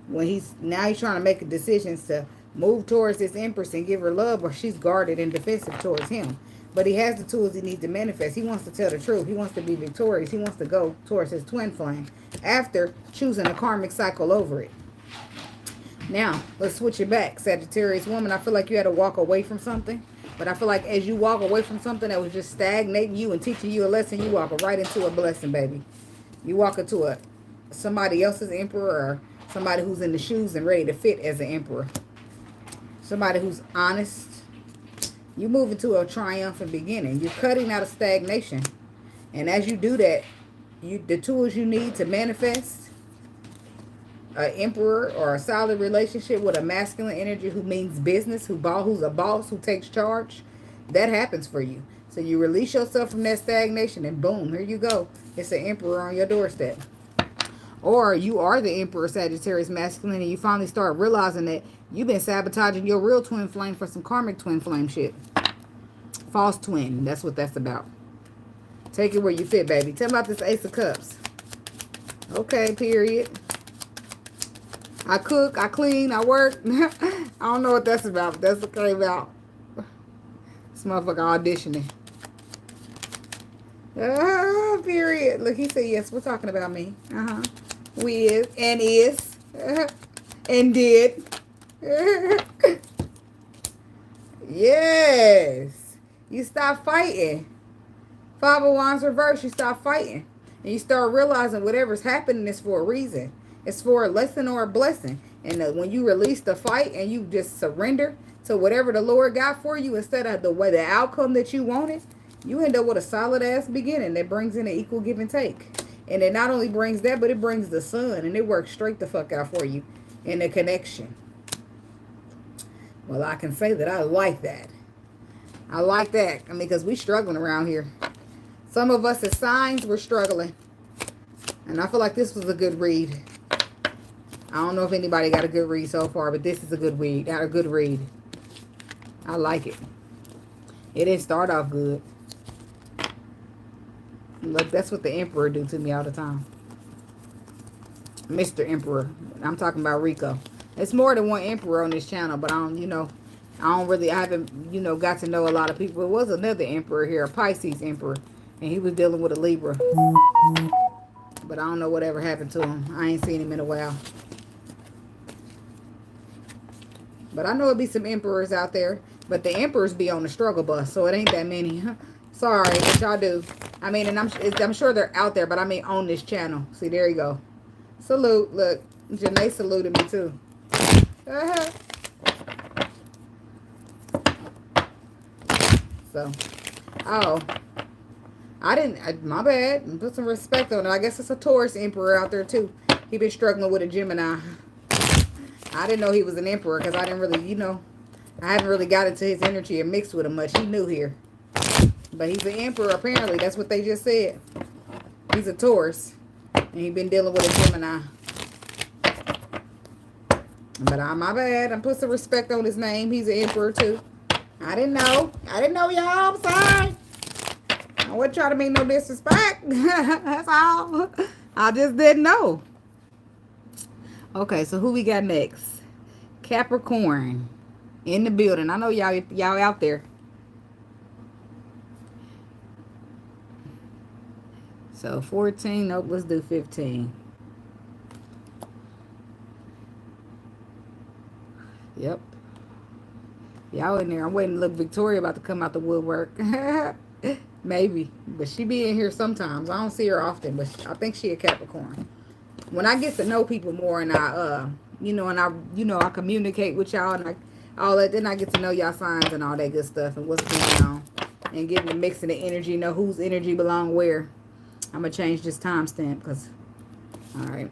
When he's trying to make decisions to move towards this Empress and give her love, or she's guarded and defensive towards him. But he has the tools he needs to manifest. He wants to tell the truth. He wants to be victorious. He wants to go towards his twin flame after choosing a karmic cycle over it. Now, let's switch it back. Sagittarius woman, I feel like you had to walk away from something. But I feel like as you walk away from something that was just stagnating you and teaching you a lesson, you walk right into a blessing, baby. You walk into somebody else's emperor, or somebody who's in the shoes and ready to fit as an emperor. Somebody who's honest. You move into a triumphant beginning. You're cutting out of stagnation. And as you do that, the tools you need to manifest an emperor or a solid relationship with a masculine energy who means business, who's a boss, who takes charge, that happens for you. So you release yourself from that stagnation and boom, here you go. It's an emperor on your doorstep. Or you are the emperor, Sagittarius masculine, and you finally start realizing that you've been sabotaging your real twin flame for some karmic twin flame shit. False twin. That's what that's about. Take it where you fit, baby. Tell me about this Ace of Cups. Okay, period. I cook, I clean, I work. I don't know what that's about, but that's what it came out. This motherfucker auditioning. Period. Look, he said, yes, we're talking about me. We is, and is, and did. Yes. You stop fighting. Five of Wands reverse, you stop fighting. And you start realizing whatever's happening is for a reason. It's for a lesson or a blessing. And when you release the fight and you just surrender to whatever the Lord got for you instead of the outcome that you wanted, you end up with a solid ass beginning that brings in an equal give and take. And it not only brings that, but it brings the sun, and it works straight the fuck out for you in the connection. Well, I can say that I like that. I like that. I mean, because we struggling around here. Some of us as signs, we're struggling. And I feel like this was a good read. I don't know if anybody got a good read so far, but this is a good read. Got a good read. I like it. It didn't start off good. Look, that's what the Emperor do to me all the time. Mr. Emperor. I'm talking about Rico. It's more than one Emperor on this channel, but I haven't, got to know a lot of people. It was another Emperor here, a Pisces Emperor, and he was dealing with a Libra. But I don't know whatever happened to him. I ain't seen him in a while. But I know it'll be some Emperors out there, but the Emperors be on the struggle bus, so it ain't that many. Sorry, but y'all do. I mean, and I'm sure they're out there, but I mean on this channel. See, there you go. Salute. Look, Janae saluted me too. So, I didn't, my bad. Put some respect on it. I guess it's a Taurus Emperor out there too. He been struggling with a Gemini. I didn't know he was an Emperor because I didn't really, I haven't really got into his energy and mixed with him much. He new here. But he's an Emperor apparently. That's what they just said. He's a Taurus. And he been dealing with a Gemini. But my bad. I put some respect on his name. He's an Emperor too. I didn't know. Y'all. I'm sorry. I wasn't trying to make no disrespect. That's all. I just didn't know. Okay, so who we got next? Capricorn in the building. I know y'all out there. So 14. Nope, let's do 15. Yep. Y'all in there. I'm waiting to look Victoria about to come out the woodwork. Maybe. But she be in here sometimes. I don't see her often, but I think she a Capricorn. When I get to know people more and I communicate with y'all and all that, then I get to know y'all signs and all that good stuff and what's going on. And getting the mix of the energy, know whose energy belong where. I'm going to change this timestamp because, all right.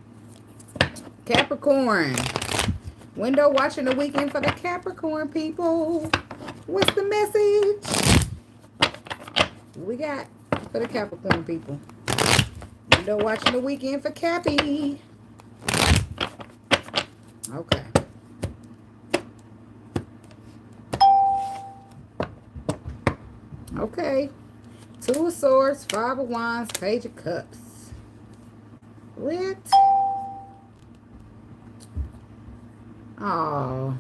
Capricorn. Window watching the weekend for the Capricorn people. What's the message we got for the Capricorn people? Window watching the weekend for Cappy. Okay. Okay. Two of Swords, Five of Wands, Page of Cups. What? Oh.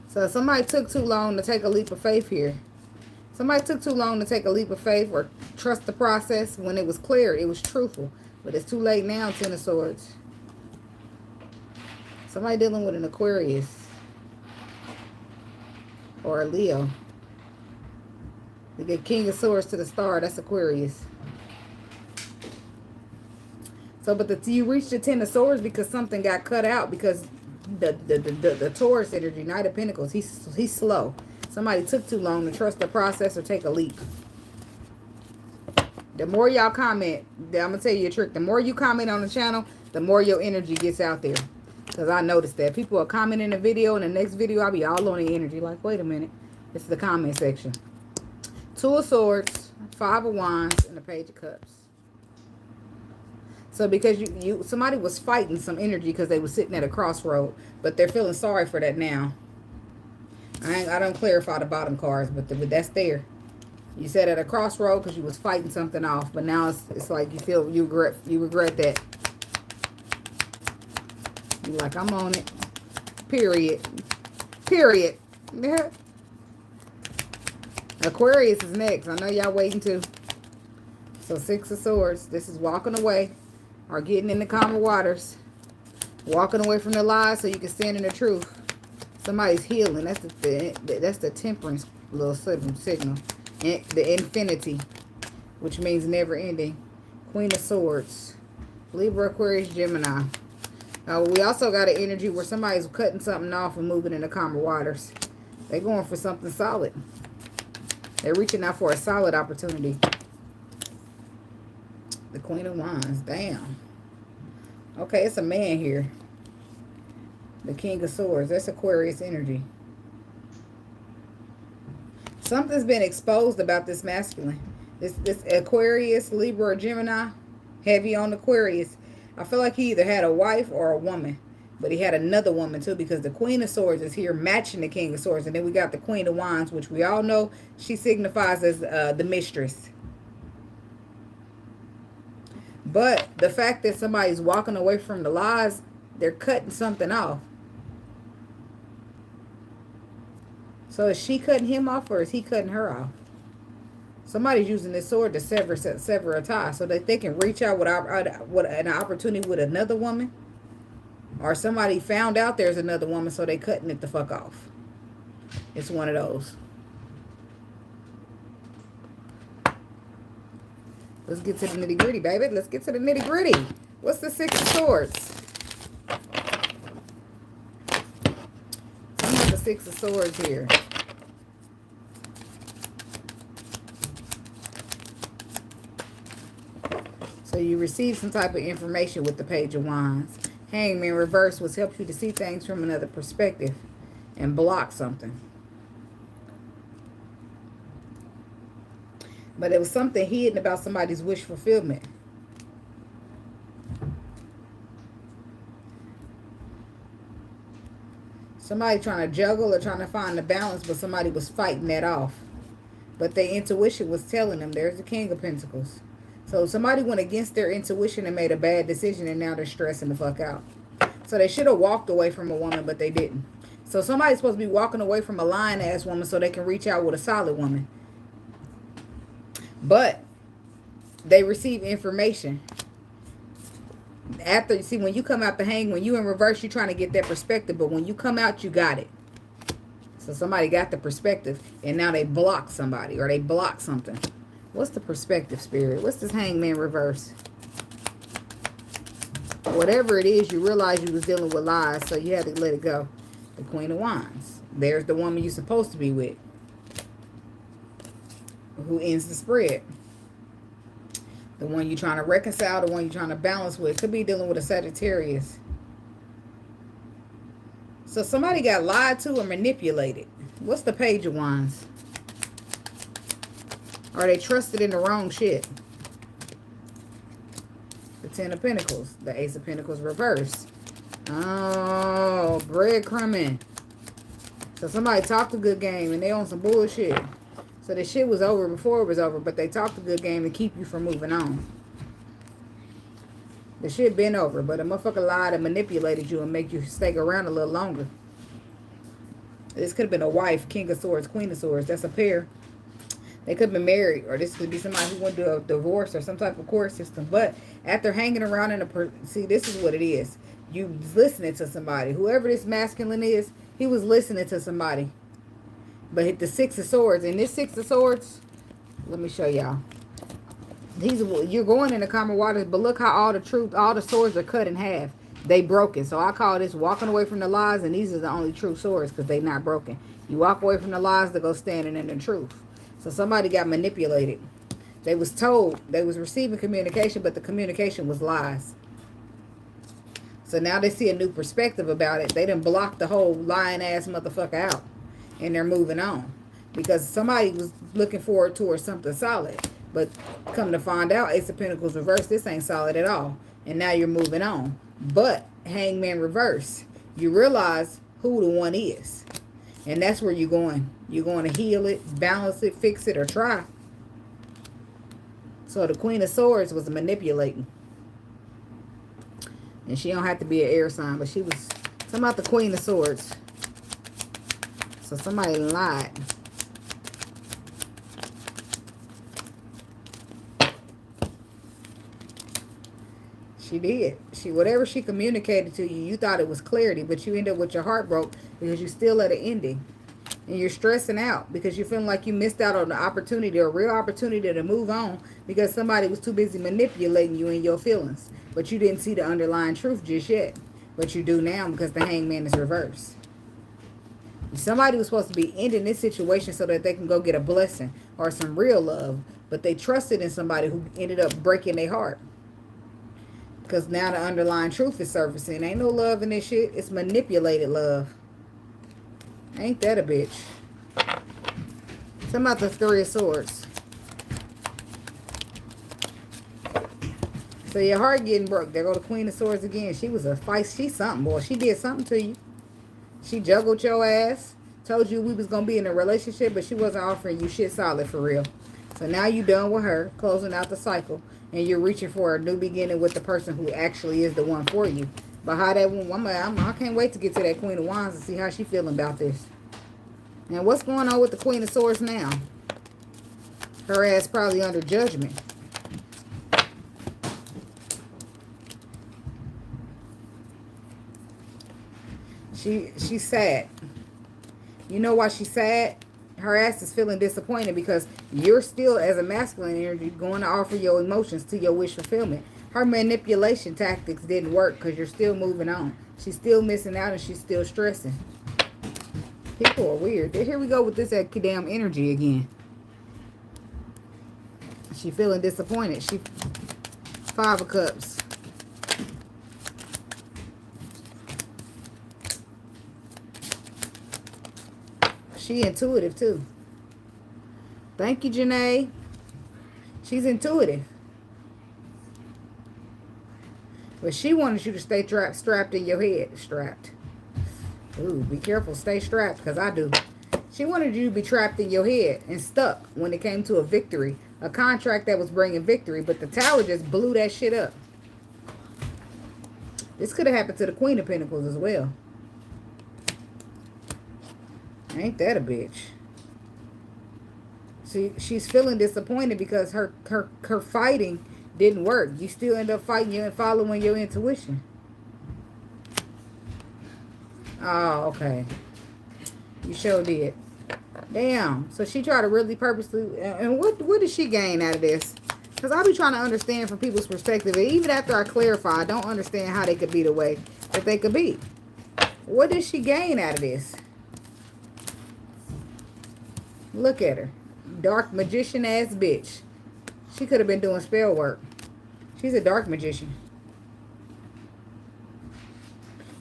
So somebody took too long to take a leap of faith here. Somebody took too long to take a leap of faith or trust the process when it was clear. It was truthful. But it's too late now, Ten of Swords. Somebody dealing with an Aquarius. Or a Leo. You get King of Swords to the Star. That's Aquarius. So, but you reached the Ten of Swords because something got cut out because the Taurus energy, Knight of Pentacles, he's slow. Somebody took too long to trust the process or take a leap. The more y'all comment, I'm going to tell you a trick. The more you comment on the channel, the more your energy gets out there. Because I noticed that. People are commenting the video. In the next video, I'll be all on the energy. Like, wait a minute. This is the comment section. Two of Swords, Five of Wands, and the Page of Cups. So because somebody was fighting some energy because they were sitting at a crossroad. But they're feeling sorry for that now. I don't clarify the bottom cards, but that's there. You said at a crossroad because you was fighting something off, but now it's like you regret that. You're like, I'm on it. Period. Period. Aquarius is next. I know y'all waiting too. So Six of Swords. This is walking away or getting in the calmer waters. Walking away from the lies so you can stand in the truth. Somebody's healing. That's the temperance little signal. And the infinity, which means never ending. Queen of Swords. Libra, Aquarius, Gemini. We also got an energy where somebody's cutting something off and moving into calmer waters. They're going for something solid. They're reaching out for a solid opportunity. The Queen of Wands. Damn. Okay, it's a man here. The King of Swords. That's Aquarius energy. Something's been exposed about this masculine. This Aquarius, Libra, or Gemini. Heavy on Aquarius. I feel like he either had a wife or a woman. But he had another woman too, because the Queen of Swords is here matching the King of Swords. And then we got the Queen of Wands, which we all know she signifies as the mistress. But the fact that somebody's walking away from the lies, they're cutting something off. So is she cutting him off or is he cutting her off? Somebody's using this sword to sever a tie so that they can reach out with an opportunity with another woman. Or somebody found out there's another woman, so they cutting it the fuck off. It's one of those. Let's get to the nitty gritty, baby. Let's get to the nitty gritty. What's the Six of Swords? I'm the Six of Swords here. So you receive some type of information with the Page of Wands. Hangman reverse, which helps you to see things from another perspective and block something. But it was something hidden about somebody's wish fulfillment. Somebody trying to juggle or trying to find the balance, but somebody was fighting that off. But their intuition was telling them, there's the King of Pentacles. So somebody went against their intuition and made a bad decision, and now they're stressing the fuck out. So they should have walked away from a woman, but they didn't. So somebody's supposed to be walking away from a lying-ass woman so they can reach out with a solid woman. But they receive information. After, see, when you come out the hang, when you in reverse, you're trying to get that perspective. But when you come out, you got it. So somebody got the perspective, and now they block somebody, or they block something. What's the perspective, Spirit? What's this Hangman reverse? Whatever it is, you realize you was dealing with lies, so you had to let it go. The Queen of Wands. There's the woman you're supposed to be with, who ends the spread. The one you're trying to reconcile, the one you're trying to balance with. Could be dealing with a Sagittarius. So somebody got lied to or manipulated. What's the Page of Wands? Or they trusted in the wrong shit. The Ten of Pentacles. The Ace of Pentacles reverse. Oh, breadcrumbing. So somebody talked a good game and they on some bullshit. So the shit was over before it was over, but they talked a good game to keep you from moving on. The shit been over, but a motherfucker lied and manipulated you and make you stay around a little longer. This could have been a wife, King of Swords, Queen of Swords. That's a pair. They could have been married, or this could be somebody who went to a divorce or some type of court system. But after hanging around in a... See, this is what it is. You listening to somebody. Whoever this masculine is, he was listening to somebody. But the Six of Swords, and this Six of Swords, let me show y'all. You're going in the calmer waters, but look how all the swords are cut in half. They broken. So I call this walking away from the lies, and these are the only true swords because they not broken. You walk away from the lies to go standing in the truth. So somebody got manipulated. They was told they was receiving communication, but the communication was lies. So now they see a new perspective about it. They done blocked the whole lying ass motherfucker out. And they're moving on. Because somebody was looking forward towards something solid. But come to find out, Ace of Pentacles reverse, this ain't solid at all. And now you're moving on. But Hangman reverse, you realize who the one is. And that's where you're going. You're going to heal it, balance it, fix it, or try. So the Queen of Swords was manipulating. And she don't have to be an air sign, but she was talking about the Queen of Swords. So somebody lied. She did. Whatever she communicated to you, you thought it was clarity, but you end up with your heart broke because you're still at an ending. And you're stressing out because you're feeling like you missed out on the opportunity, or a real opportunity to move on because somebody was too busy manipulating you in your feelings. But you didn't see the underlying truth just yet. But you do now because the Hangman is reversed. Somebody was supposed to be ending this situation so that they can go get a blessing or some real love. But they trusted in somebody who ended up breaking their heart. Because now the underlying truth is surfacing. Ain't no love in this shit. It's manipulated love. Ain't that a bitch? Something about the Three of Swords. So your heart getting broke. There go the Queen of Swords again. She was a fight. She's something, boy. She did something to you. She juggled your ass. Told you we was going to be in a relationship, but she wasn't offering you shit solid for real. So now you done with her, closing out the cycle. And you're reaching for a new beginning with the person who actually is the one for you. But how that one, I can't wait to get to that Queen of Wands and see how she feeling about this. And what's going on with the Queen of Swords now? Her ass probably under judgment. She's sad. You know why she's sad? Her ass is feeling disappointed because you're still, as a masculine energy, going to offer your emotions to your wish fulfillment. Her manipulation tactics didn't work because you're still moving on. She's still missing out and she's still stressing. People are weird. Here we go with this damn energy again. She feeling disappointed. Five of Cups. She intuitive too. Thank you, Janae. She's intuitive. But she wanted you to stay strapped in your head. Strapped. Ooh, be careful. Stay strapped, because I do. She wanted you to be trapped in your head and stuck when it came to a victory. A contract that was bringing victory, but the Tower just blew that shit up. This could have happened to the Queen of Pentacles as well. Ain't that a bitch? See, she's feeling disappointed because her fighting didn't work. You still end up fighting and following your intuition. Oh, okay. You sure did. Damn. So she tried to really purposely... And what did she gain out of this? Because I be trying to understand from people's perspective. And even after I clarify, I don't understand how they could be the way that they could be. What did she gain out of this? Look at her. Dark magician ass bitch. She could have been doing spell work. She's a dark magician.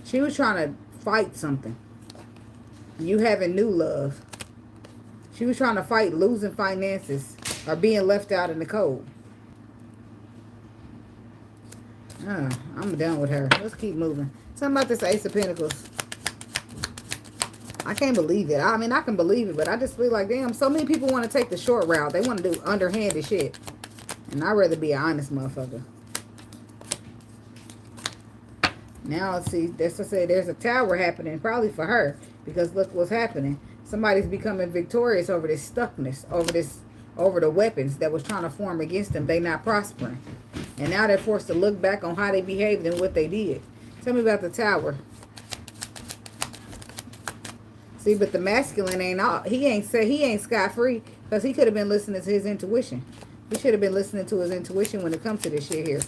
She was trying to fight something. You having new love. She was trying to fight losing finances or being left out in the cold. I'm done with her. Let's keep moving. Something about this Ace of Pentacles. I can't believe it. I mean, I can believe it, but I just feel like, damn, so many people want to take the short route. They want to do underhanded shit. And I'd rather be an honest motherfucker. Now, see, that's to say there's a tower happening, probably for her. Because look what's happening. Somebody's becoming victorious over this stuckness, over the weapons that was trying to form against them. They not prospering. And now they're forced to look back on how they behaved and what they did. Tell me about the tower. See, but the masculine ain't all. He ain't scot-free because he could have been listening to his intuition. He should have been listening to his intuition when it comes to this shit here.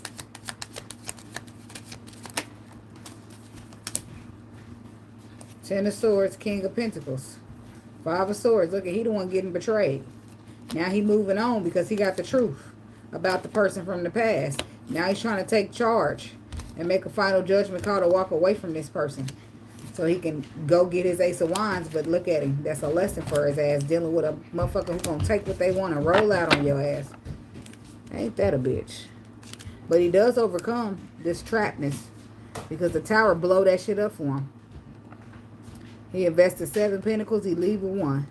Ten of Swords, King of Pentacles. Five of Swords. Look at, he the one getting betrayed. Now he moving on because he got the truth about the person from the past. Now he's trying to take charge and make a final judgment call to walk away from this person so he can go get his Ace of Wands. But look at him. That's a lesson for his ass, dealing with a motherfucker who's going to take what they want and roll out on your ass. Ain't that a bitch? But he does overcome this trapness because the tower blow that shit up for him. He invested 7 pentacles. He leave with 1.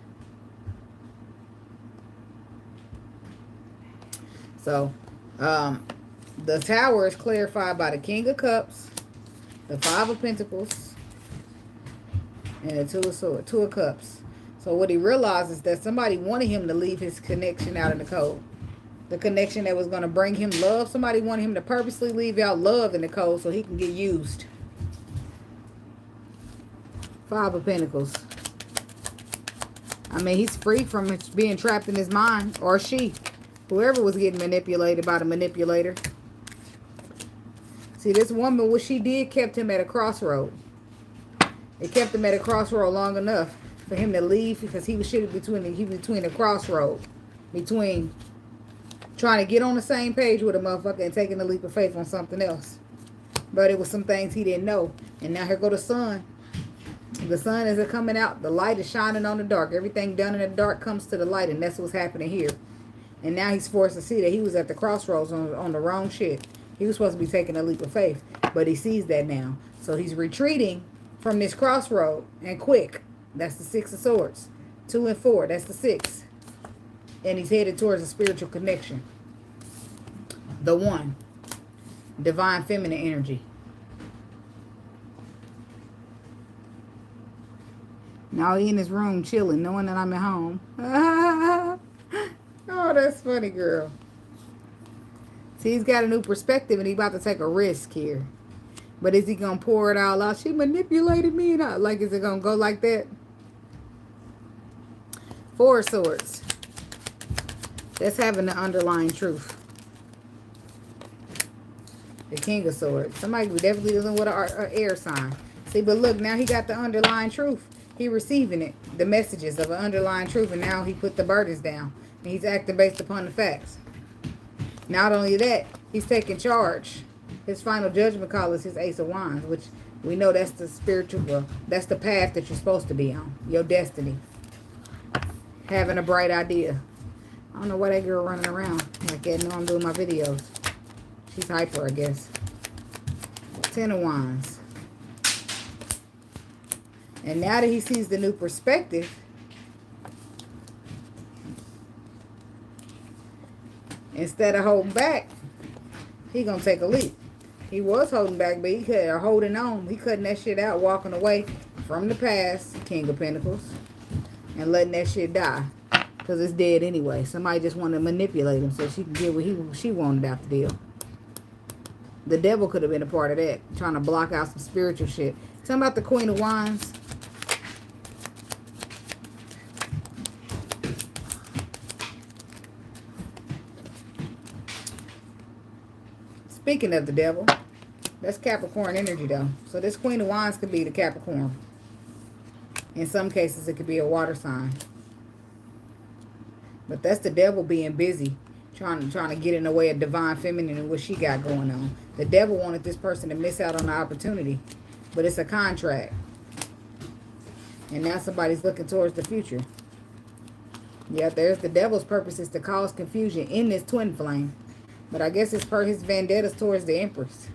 So, the tower is clarified by the King of Cups, the 5 of Pentacles, and the 2 of Swords, 2 of Cups. So what he realizes is that somebody wanted him to leave his connection out in the cold. The connection that was going to bring him love. Somebody wanted him to purposely leave out love in the cold so he can get used. 5 of Pentacles. I mean, he's free from being trapped in his mind. Or she. Whoever was getting manipulated by the manipulator. See, this woman, what she did kept him at a crossroad. It kept him at a crossroad long enough for him to leave because he was between a crossroad. Between trying to get on the same page with a motherfucker and taking a leap of faith on something else. But it was some things he didn't know. And now here go the sun. The sun is coming out. The light is shining on the dark. Everything done in the dark comes to the light. And that's what's happening here. And now he's forced to see that he was at the crossroads on the wrong shit. He was supposed to be taking a leap of faith. But he sees that now. So he's retreating from this crossroad. And quick. That's the 6 of Swords. 2 and 4. That's the 6. And he's headed towards a spiritual connection. The 1. Divine feminine energy. Now he in his room chilling, knowing that I'm at home. Oh, that's funny, girl. See, he's got a new perspective and he's about to take a risk here. But is he going to pour it all out? She manipulated me. Like, is it going to go like that? 4 of Swords. That's having the underlying truth. The King of Swords. Somebody was definitely dealing with an air sign. See, but look, now he got the underlying truth. He receiving it, the messages of an underlying truth, and now he put the burdens down. And he's acting based upon the facts. Not only that, he's taking charge. His final judgment call is his Ace of Wands, which we know that's the spiritual, that's the path that you're supposed to be on. Your destiny. Having a bright idea. I don't know why that girl running around like that. No, I'm doing my videos. She's hyper, I guess. 10 of Wands. And now that he sees the new perspective, instead of holding back, he gonna take a leap. He was holding back, but he could holding on. He cutting that shit out, walking away from the past, King of Pentacles, and letting that shit die. Because it's dead anyway. Somebody just wanted to manipulate him so she can get what she wanted out the deal. The devil could have been a part of that. Trying to block out some spiritual shit. Tell me about the Queen of Wands. Speaking of the devil, that's Capricorn energy though. So this Queen of Wands could be the Capricorn. In some cases, it could be a water sign. But that's the devil being busy, trying to get in the way of divine feminine and what she got going on. The devil wanted this person to miss out on the opportunity, but it's a contract. And now somebody's looking towards the future. Yeah, there's the devil's purpose is to cause confusion in this twin flame. But I guess it's per his vendettas towards the Empress.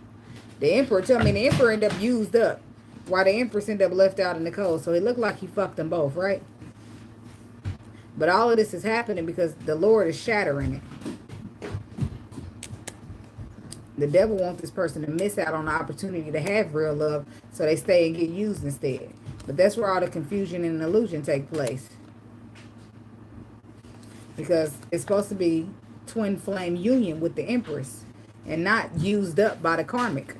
The Emperor, tell me, the Emperor ended up used up, while the Empress ended up left out in the cold. So it looked like he fucked them both, right? But all of this is happening because the Lord is shattering it. The devil wants this person to miss out on the opportunity to have real love, so they stay and get used instead. But that's where all the confusion and illusion take place. Because it's supposed to be twin flame union with the Empress and not used up by the karmic.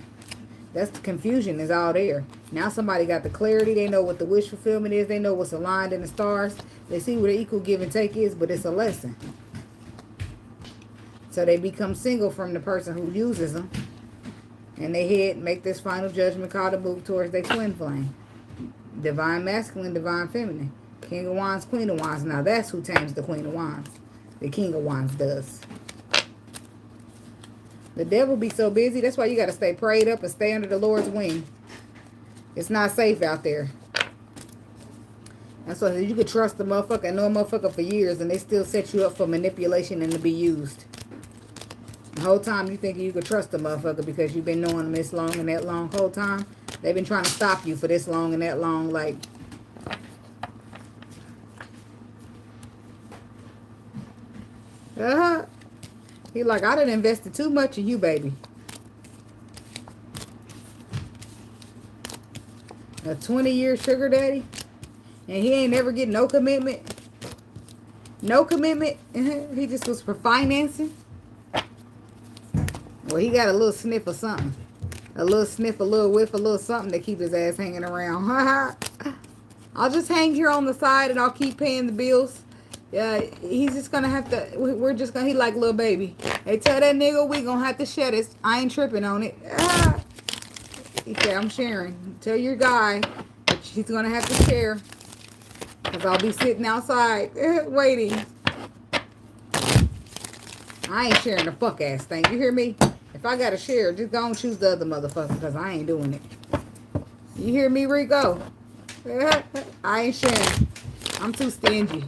That's the confusion is all there. Now somebody got the clarity. They know what the wish fulfillment is. They know what's aligned in the stars. They see what the equal give and take is, but it's a lesson. So they become single from the person who uses them. And they head make this final judgment call to move towards their twin flame. Divine masculine, divine feminine. King of Wands, Queen of Wands. Now that's who tames the Queen of Wands. The King of Wands does. The devil be so busy. That's why you got to stay prayed up and stay under the Lord's wing. It's not safe out there. That's why you could trust the motherfucker and know a motherfucker for years and they still set you up for manipulation and to be used. The whole time you think you could trust the motherfucker because you've been knowing them this long and that long. Whole time they've been trying to stop you for this long and that long. Like, he like, I done invested too much in you, baby. A 20-year sugar daddy, and he ain't never get no commitment. No commitment. He just was for financing. Well, he got a little sniff of something. A little sniff, a little whiff, a little something to keep his ass hanging around. I'll just hang here on the side and I'll keep paying the bills. Yeah, he's just gonna have to, we're just gonna, he like little baby. Hey, tell that nigga we gonna have to share this. I ain't tripping on it. He said, I'm sharing. Tell your guy that he's gonna have to share. Because I'll be sitting outside waiting. I ain't sharing the fuck ass thing. You hear me? If I gotta share, just go and choose the other motherfucker because I ain't doing it. You hear me, Rico? I ain't sharing. I'm too stingy.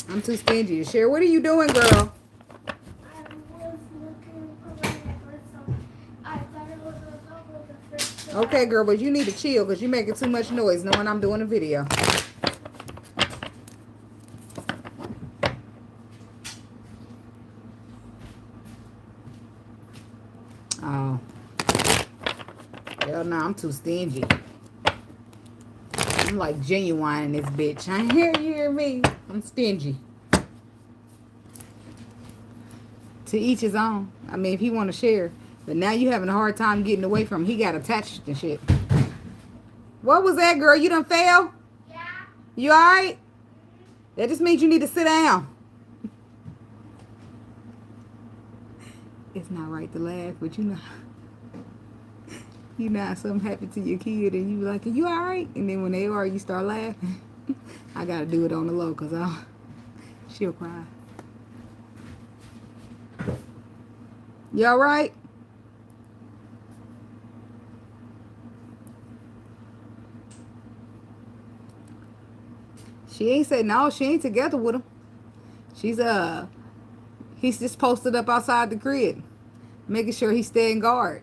I'm too stingy to share. What are you doing, girl? I was looking for my necklace, so I thought it was a couple of the first. Okay, girl, but you need to chill because you're making too much noise knowing I'm doing a video. Oh. Hell no, I'm too stingy. I'm like genuine in this bitch. I hear me. I'm stingy. To each his own. I mean, if he want to share. But now you having a hard time getting away from him. He got attached and shit. What was that, girl? You done fell? Yeah. You alright? That just means you need to sit down. It's not right to laugh, but you know. You know something happened to your kid and you be like, are you alright? And then when they are, you start laughing. I gotta do it on the low because she'll cry. You alright? She ain't said no, she ain't together with him. He's just posted up outside the crib, making sure he's staying guard.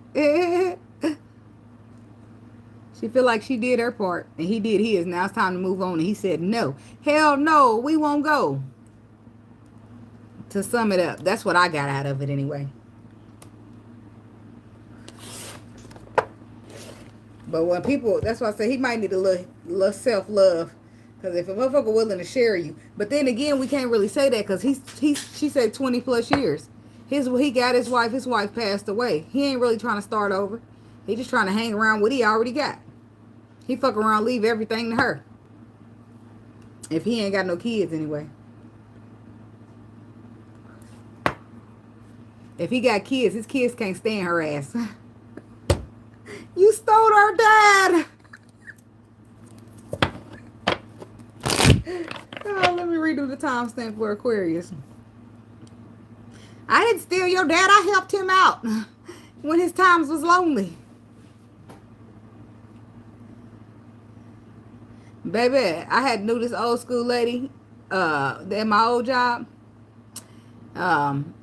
She feel like she did her part, and he did his. Now it's time to move on, and he said no. Hell no, we won't go. To sum it up, that's what I got out of it anyway. But when people, that's why I say he might need a little self-love. Because if a motherfucker willing to share you. But then again, we can't really say that because she said 20 plus years. He got his wife passed away. He ain't really trying to start over. He just trying to hang around what he already got. He fuck around, leave everything to her. If he ain't got no kids anyway. If he got kids, his kids can't stand her ass. You stole her dad. Oh, let me redo the timestamp for Aquarius. I didn't steal your dad. I helped him out when his times was lonely. Baby, I had knew this old school lady at my old job. And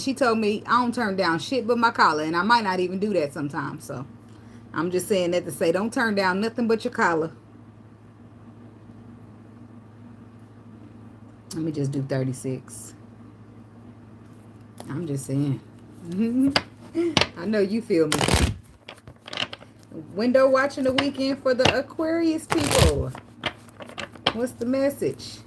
she told me I don't turn down shit but my collar. And I might not even do that sometimes. So I'm just saying that to say don't turn down nothing but your collar. Let me just do 36. I'm just saying. I know you feel me. Window watching the weekend for the Aquarius people. What's the message?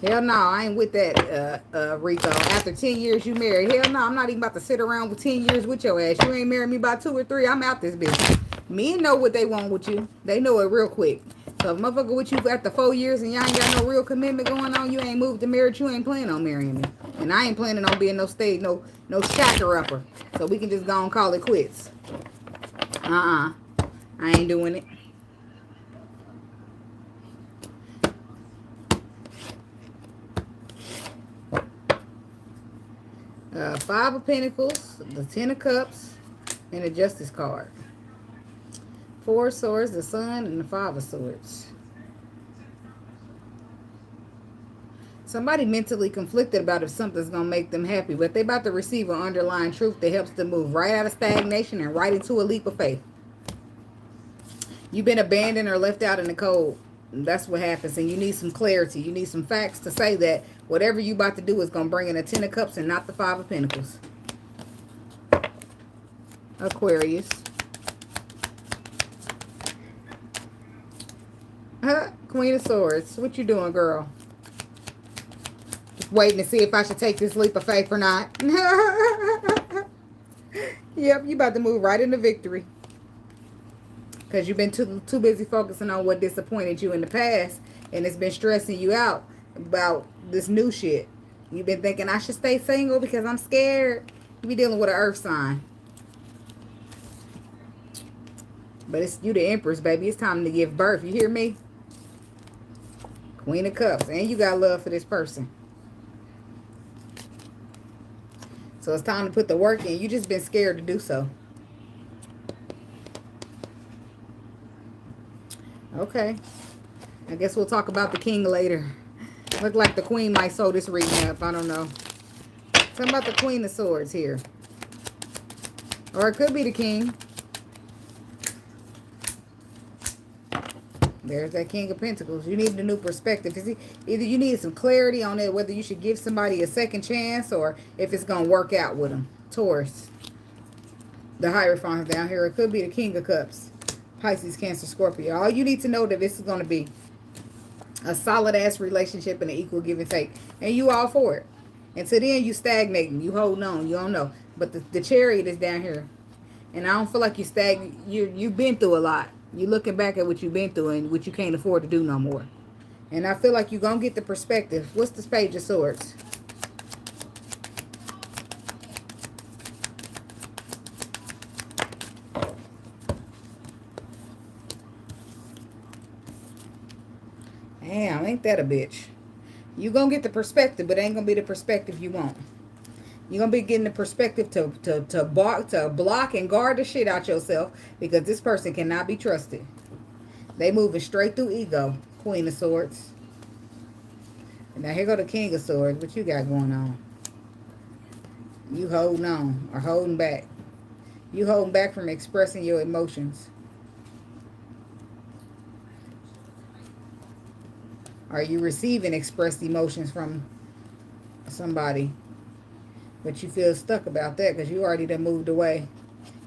Hell no, I ain't with that, Rico. After 10 years you married. Hell no, I'm not even about to sit around with 10 years with your ass. You ain't married me by 2 or 3. I'm out this bitch. Men know what they want with you. They know it real quick. So if motherfucker with you after 4 years and y'all ain't got no real commitment going on, you ain't moved to marriage, you ain't planning on marrying me. And I ain't planning on being no shacker upper. So we can just go and call it quits. I ain't doing it. Five of Pentacles, the 10 of Cups, and the Justice card. 4 of Swords, the Sun, and the 5 of Swords. Somebody mentally conflicted about if something's going to make them happy, but they about to receive an underlying truth that helps them move right out of stagnation and right into a leap of faith. You've been abandoned or left out in the cold. That's what happens, and you need some clarity. You need some facts to say that whatever you about to do is going to bring in a 10 of Cups and not the 5 of Pentacles. Aquarius. Queen of Swords. What you doing, girl? Just waiting to see if I should take this leap of faith or not. Yep, you about to move right into victory. Because you've been too busy focusing on what disappointed you in the past. And it's been stressing you out about this new shit. You've been thinking, I should stay single because I'm scared. You be dealing with an earth sign. But it's you the Empress, baby. It's time to give birth. You hear me? Queen of Cups. And you got love for this person. So it's time to put the work in. You just been scared to do so. Okay. I guess we'll talk about the king later. Look like the queen might sew this reading up. I don't know. Something about the Queen of Swords here. Or it could be the king. There's that King of Pentacles. You need a new perspective. Either you need some clarity on it, whether you should give somebody a second chance or if it's going to work out with them. Taurus. The Hierophant down here. It could be the King of Cups. Pisces, Cancer, Scorpio. All you need to know that this is going to be a solid-ass relationship and an equal give and take. And you all for it. Until then, you stagnating. You holding on. You don't know. But the Chariot is down here. And I don't feel like you've been through a lot. You're looking back at what you've been through and what you can't afford to do no more. And I feel like you're going to get the perspective. What's this Page of Swords? Damn, ain't that a bitch? You're going to get the perspective, but it ain't going to be the perspective you want. You're going to be getting the perspective to block and guard the shit out yourself because this person cannot be trusted. They moving straight through ego. Queen of Swords. And now here go the King of Swords. What you got going on? You holding on or holding back. You holding back from expressing your emotions. Are you receiving expressed emotions from somebody? But you feel stuck about that because you already done moved away.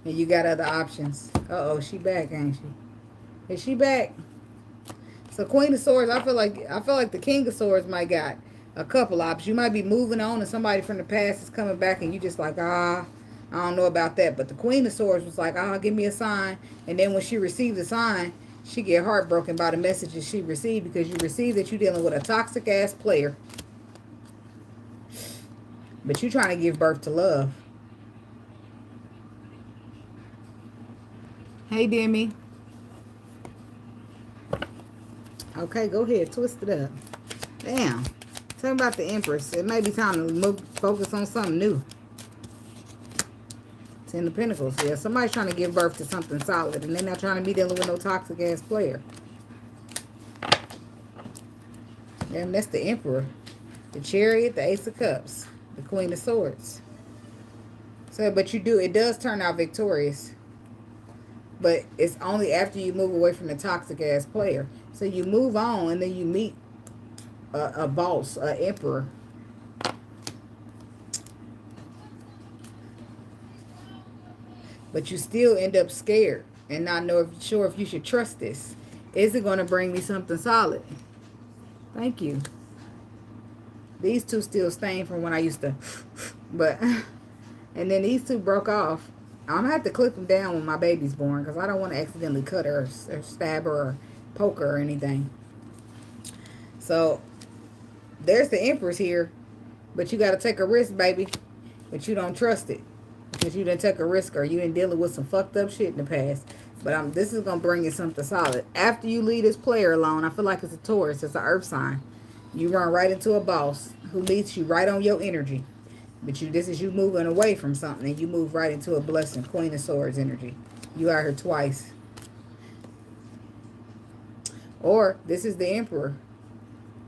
And you got other options. Uh-oh, she back, ain't she? Is she back? So Queen of Swords, I feel like the King of Swords might got a couple options. You might be moving on and somebody from the past is coming back and you just like, I don't know about that. But the Queen of Swords was like, give me a sign. And then when she received the sign, she get heartbroken by the messages she received because you received that you're dealing with a toxic-ass player. But you're trying to give birth to love. Hey, Demi. Okay, go ahead. Twist it up. Damn. Tell me about the Empress. It may be time to move, focus on something new. Ten of Pentacles. Yeah, somebody's trying to give birth to something solid, and they're not trying to be dealing with no toxic-ass player. And that's the Emperor. The Chariot, the Ace of Cups, the Queen of Swords. So, but it does turn out victorious. But it's only after you move away from the toxic-ass player. So you move on, and then you meet a boss, an emperor. But you still end up scared and not sure if you should trust this. Is it going to bring me something solid? Thank you. These two still stain from when I used to, but, and then these two broke off. I'm going to have to clip them down when my baby's born because I don't want to accidentally cut her or stab her or poke her or anything. So, there's the Empress here, but you got to take a risk, baby, but you don't trust it because you didn't take a risk or you didn't deal with some fucked up shit in the past. But this is going to bring you something solid. After you leave this player alone, I feel like it's a Taurus, it's an earth sign. You run right into a boss who leads you right on your energy. But this is you moving away from something and you move right into a blessing. Queen of Swords energy. You out here twice. Or this is the Emperor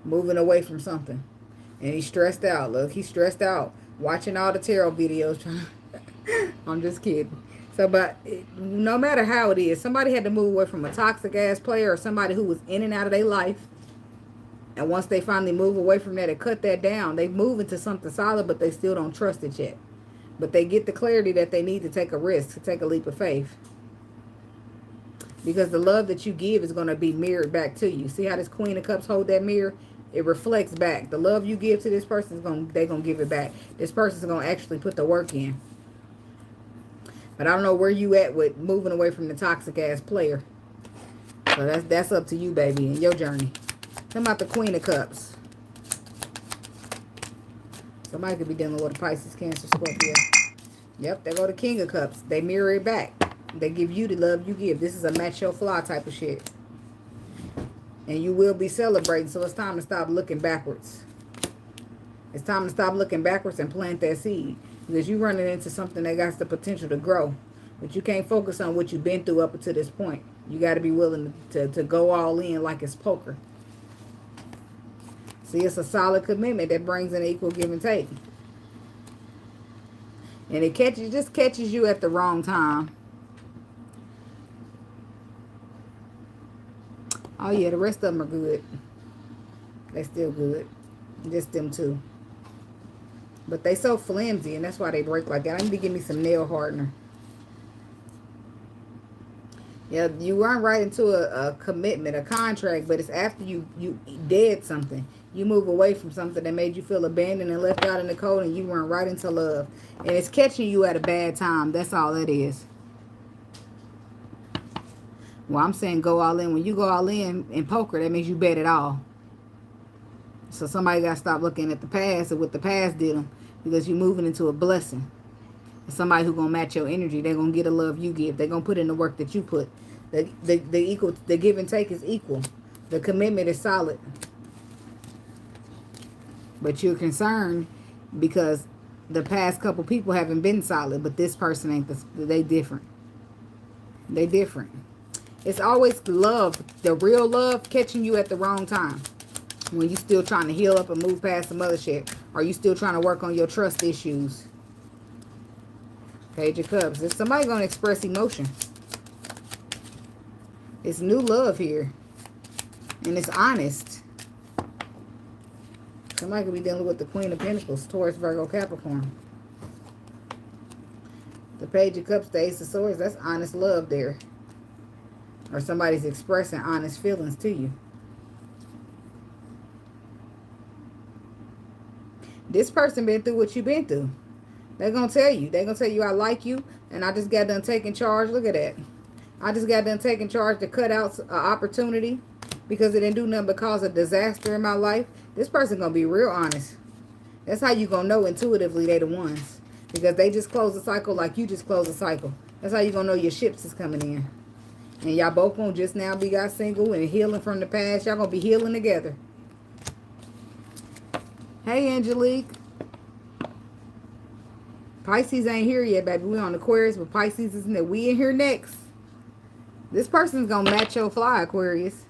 moving away from something. And he's stressed out. Look, he's stressed out. Watching all the tarot videos. I'm just kidding. So, but no matter how it is, somebody had to move away from a toxic ass player or somebody who was in and out of their life. And once they finally move away from that and cut that down, they move into something solid, but they still don't trust it yet. But they get the clarity that they need to take a risk, to take a leap of faith. Because the love that you give is going to be mirrored back to you. See how this Queen of Cups hold that mirror? It reflects back. The love you give to this person, they're going to give it back. This person's going to actually put the work in. But I don't know where you at with moving away from the toxic ass player. So that's up to you, baby, in your journey. Talking about the Queen of Cups. Somebody could be dealing with a Pisces, Cancer, Scorpio. Yep, they go to King of Cups. They mirror it back. They give you the love you give. This is a match your flaw type of shit. And you will be celebrating, so it's time to stop looking backwards. It's time to stop looking backwards and plant that seed. Because you're running into something that got the potential to grow. But you can't focus on what you've been through up until this point. You got to be willing to go all in like it's poker. See, it's a solid commitment that brings an equal give and take. And it just catches you at the wrong time. Oh, yeah, the rest of them are good. They're still good. Just them two. But they so flimsy, and that's why they break like that. I need to give me some nail hardener. Yeah, you run right into a commitment, a contract, but it's after you did something. You move away from something that made you feel abandoned and left out in the cold, and you run right into love. And it's catching you at a bad time. That's all that is. Well, I'm saying go all in. When you go all in poker, that means you bet it all. So somebody got to stop looking at the past and what the past did them, because you're moving into a blessing. Somebody who's going to match your energy. They're going to get the love you give. They're going to put in the work that you put. The give and take is equal. The commitment is solid. But you're concerned because the past couple people haven't been solid, but this person ain't. They different. They different. It's always love, the real love, catching you at the wrong time. When you're still trying to heal up and move past some other shit. Or you still trying to work on your trust issues. Page of Cups. Is somebody going to express emotion? It's new love here. And it's honest. Somebody could be dealing with the Queen of Pentacles, Taurus, Virgo, Capricorn. The Page of Cups, the Ace of Swords, that's honest love there. Or somebody's expressing honest feelings to you. This person been through what you've been through. They're going to tell you. They're going to tell you, I like you, and I just got done taking charge. Look at that. I just got done taking charge to cut out an opportunity because it didn't do nothing but cause a disaster in my life. This person going to be real honest. That's how you going to know intuitively they the ones. Because they just close the cycle like you just closed the cycle. That's how you going to know your ships is coming in. And y'all both gonna just now be got single and healing from the past. Y'all gonna be healing together. Hey, Angelique. Pisces ain't here yet, baby. We on Aquarius, but Pisces isn't there. We in here next. This person's gonna match your fly, Aquarius.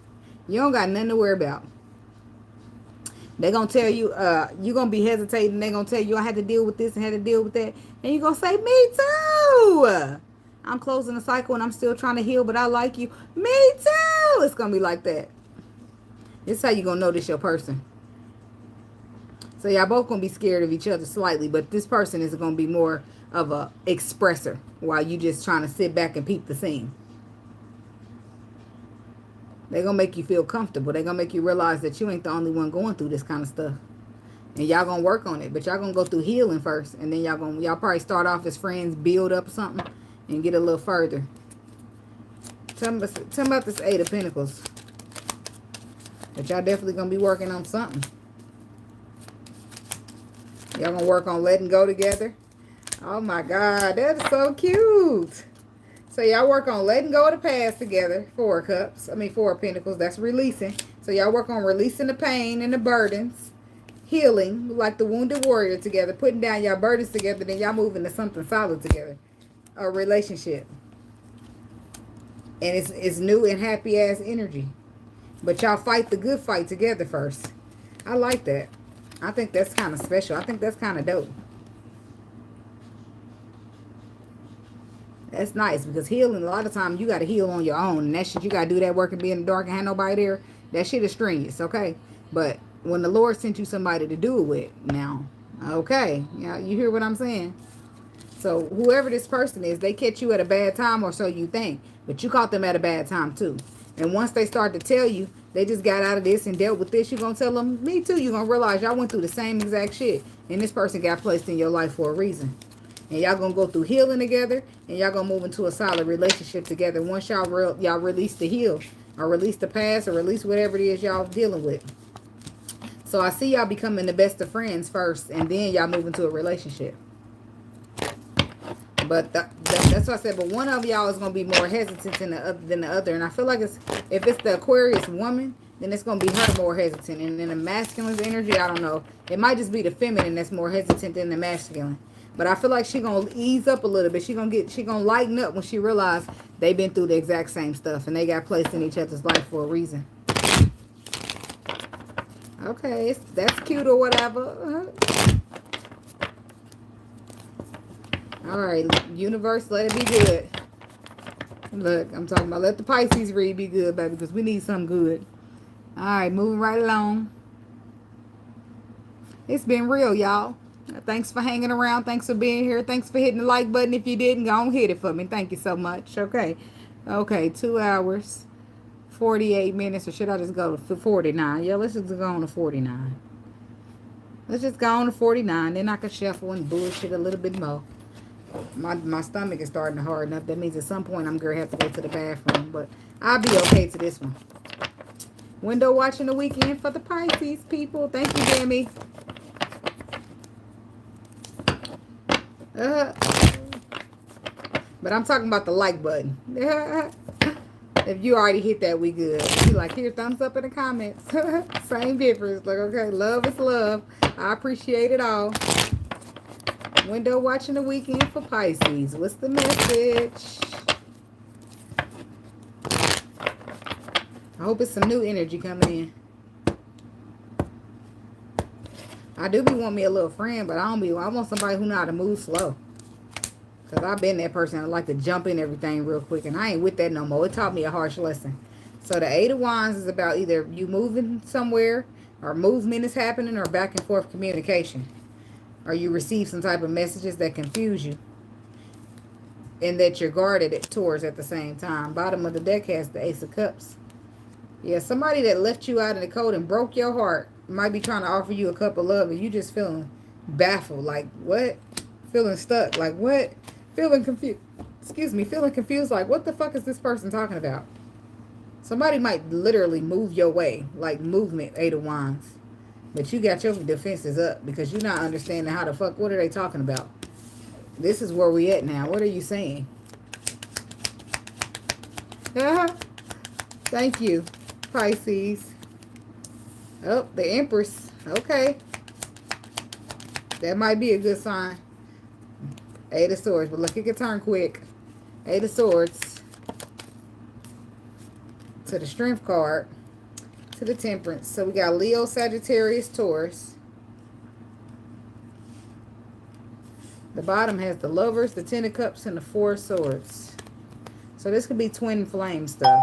You don't got nothing to worry about. They're gonna tell you, you're gonna be hesitating. They're gonna tell you, I had to deal with this and had to deal with that. And you're gonna say, me too. I'm closing the cycle and I'm still trying to heal, but I like you. Me too. It's gonna be like that. This is how you're gonna know this your person. So y'all both gonna be scared of each other slightly, but this person is gonna be more of a expressor while you just trying to sit back and peep the scene. They're gonna make you feel comfortable. They're gonna make you realize that you ain't the only one going through this kind of stuff. And y'all gonna work on it, but y'all gonna go through healing first, and then y'all probably start off as friends, build up something, and get a little further. Tell me about this Eight of Pentacles. But y'all definitely gonna be working on something. Y'all gonna work on letting go together. Oh my God, that is so cute. So y'all work on letting go of the past together. Four of Pentacles. That's releasing. So y'all work on releasing the pain and the burdens. Healing, like the wounded warrior together. Putting down y'all burdens together. Then y'all move into something solid together. A relationship. And it's new and happy ass energy. But y'all fight the good fight together first. I like that. I think that's kind of special. I think that's kind of dope. That's nice, because healing, a lot of times, you got to heal on your own. And that shit, you got to do that work and be in the dark and have nobody there. That shit is strenuous, okay? But when the Lord sent you somebody to do it with, now, okay. Yeah, you hear what I'm saying? So whoever this person is, they catch you at a bad time, or so you think. But you caught them at a bad time too. And once they start to tell you, they just got out of this and dealt with this, you're going to tell them, me too. You're going to realize y'all went through the same exact shit. And this person got placed in your life for a reason. And y'all going to go through healing together. And y'all going to move into a solid relationship together. Once y'all release the heal, or release the past, or release whatever it is y'all dealing with. So I see y'all becoming the best of friends first. And then y'all move into a relationship. But that's what I said. But one of y'all is going to be more hesitant than the other. And I feel like if it's the Aquarius woman, then it's going to be her more hesitant. And then the masculine's energy, I don't know. It might just be the feminine that's more hesitant than the masculine. But I feel like she's going to ease up a little bit. She's going to lighten up when she realizes they've been through the exact same stuff. And they got placed in each other's life for a reason. Okay, that's cute or whatever. All right, universe, let it be good. Look, I'm talking about let the Pisces read be good, baby, because we need something good. All right, moving right along. It's been real, y'all. Thanks for hanging around. Thanks for being here. Thanks for hitting the like button. If you didn't, go on hit it for me. Thank you so much. Okay. Okay, 2 hours, 48 minutes. Or should I just go to 49? Yeah, let's just go on to 49. Let's just go on to 49. Then I can shuffle and bullshit a little bit more. My stomach is starting to harden up. That means at some point I'm going to have to go to the bathroom. But I'll be okay to this one. Window watching the weekend for the Pisces people. Thank you, Jamie. But I'm talking about the like button. If you already hit that, we good. If you like, here, thumbs up in the comments. Same difference. Like, okay, love is love. I appreciate it all. Window watching the weekend for Pisces. What's the message? I hope it's some new energy coming in. I do be want me a little friend, but I want somebody who know how to move slow. Because I've been that person that like to jump in everything real quick. And I ain't with that no more. It taught me a harsh lesson. So the Eight of Wands is about either you moving somewhere, or movement is happening, or back and forth communication. Or you receive some type of messages that confuse you. And that you're guarded towards at the same time. Bottom of the deck has the Ace of Cups. Yeah, somebody that left you out in the cold and broke your heart might be trying to offer you a cup of love, and you just feeling baffled. Like, what? Feeling stuck. Like, what? Feeling confused. Excuse me. Feeling confused. Like, what the fuck is this person talking about? Somebody might literally move your way. Like, movement, Eight of Wands. But you got your defenses up because you're not understanding how the fuck, what are they talking about? This is where we at now. What are you saying? Thank you, Pisces. Oh, the Empress. Okay. That might be a good sign. Eight of Swords. But look, it can turn quick. Eight of Swords. To the Strength card. To the Temperance. So we got Leo, Sagittarius, Taurus. The bottom has the Lovers, the Ten of Cups, and the Four of Swords. So this could be twin flame stuff.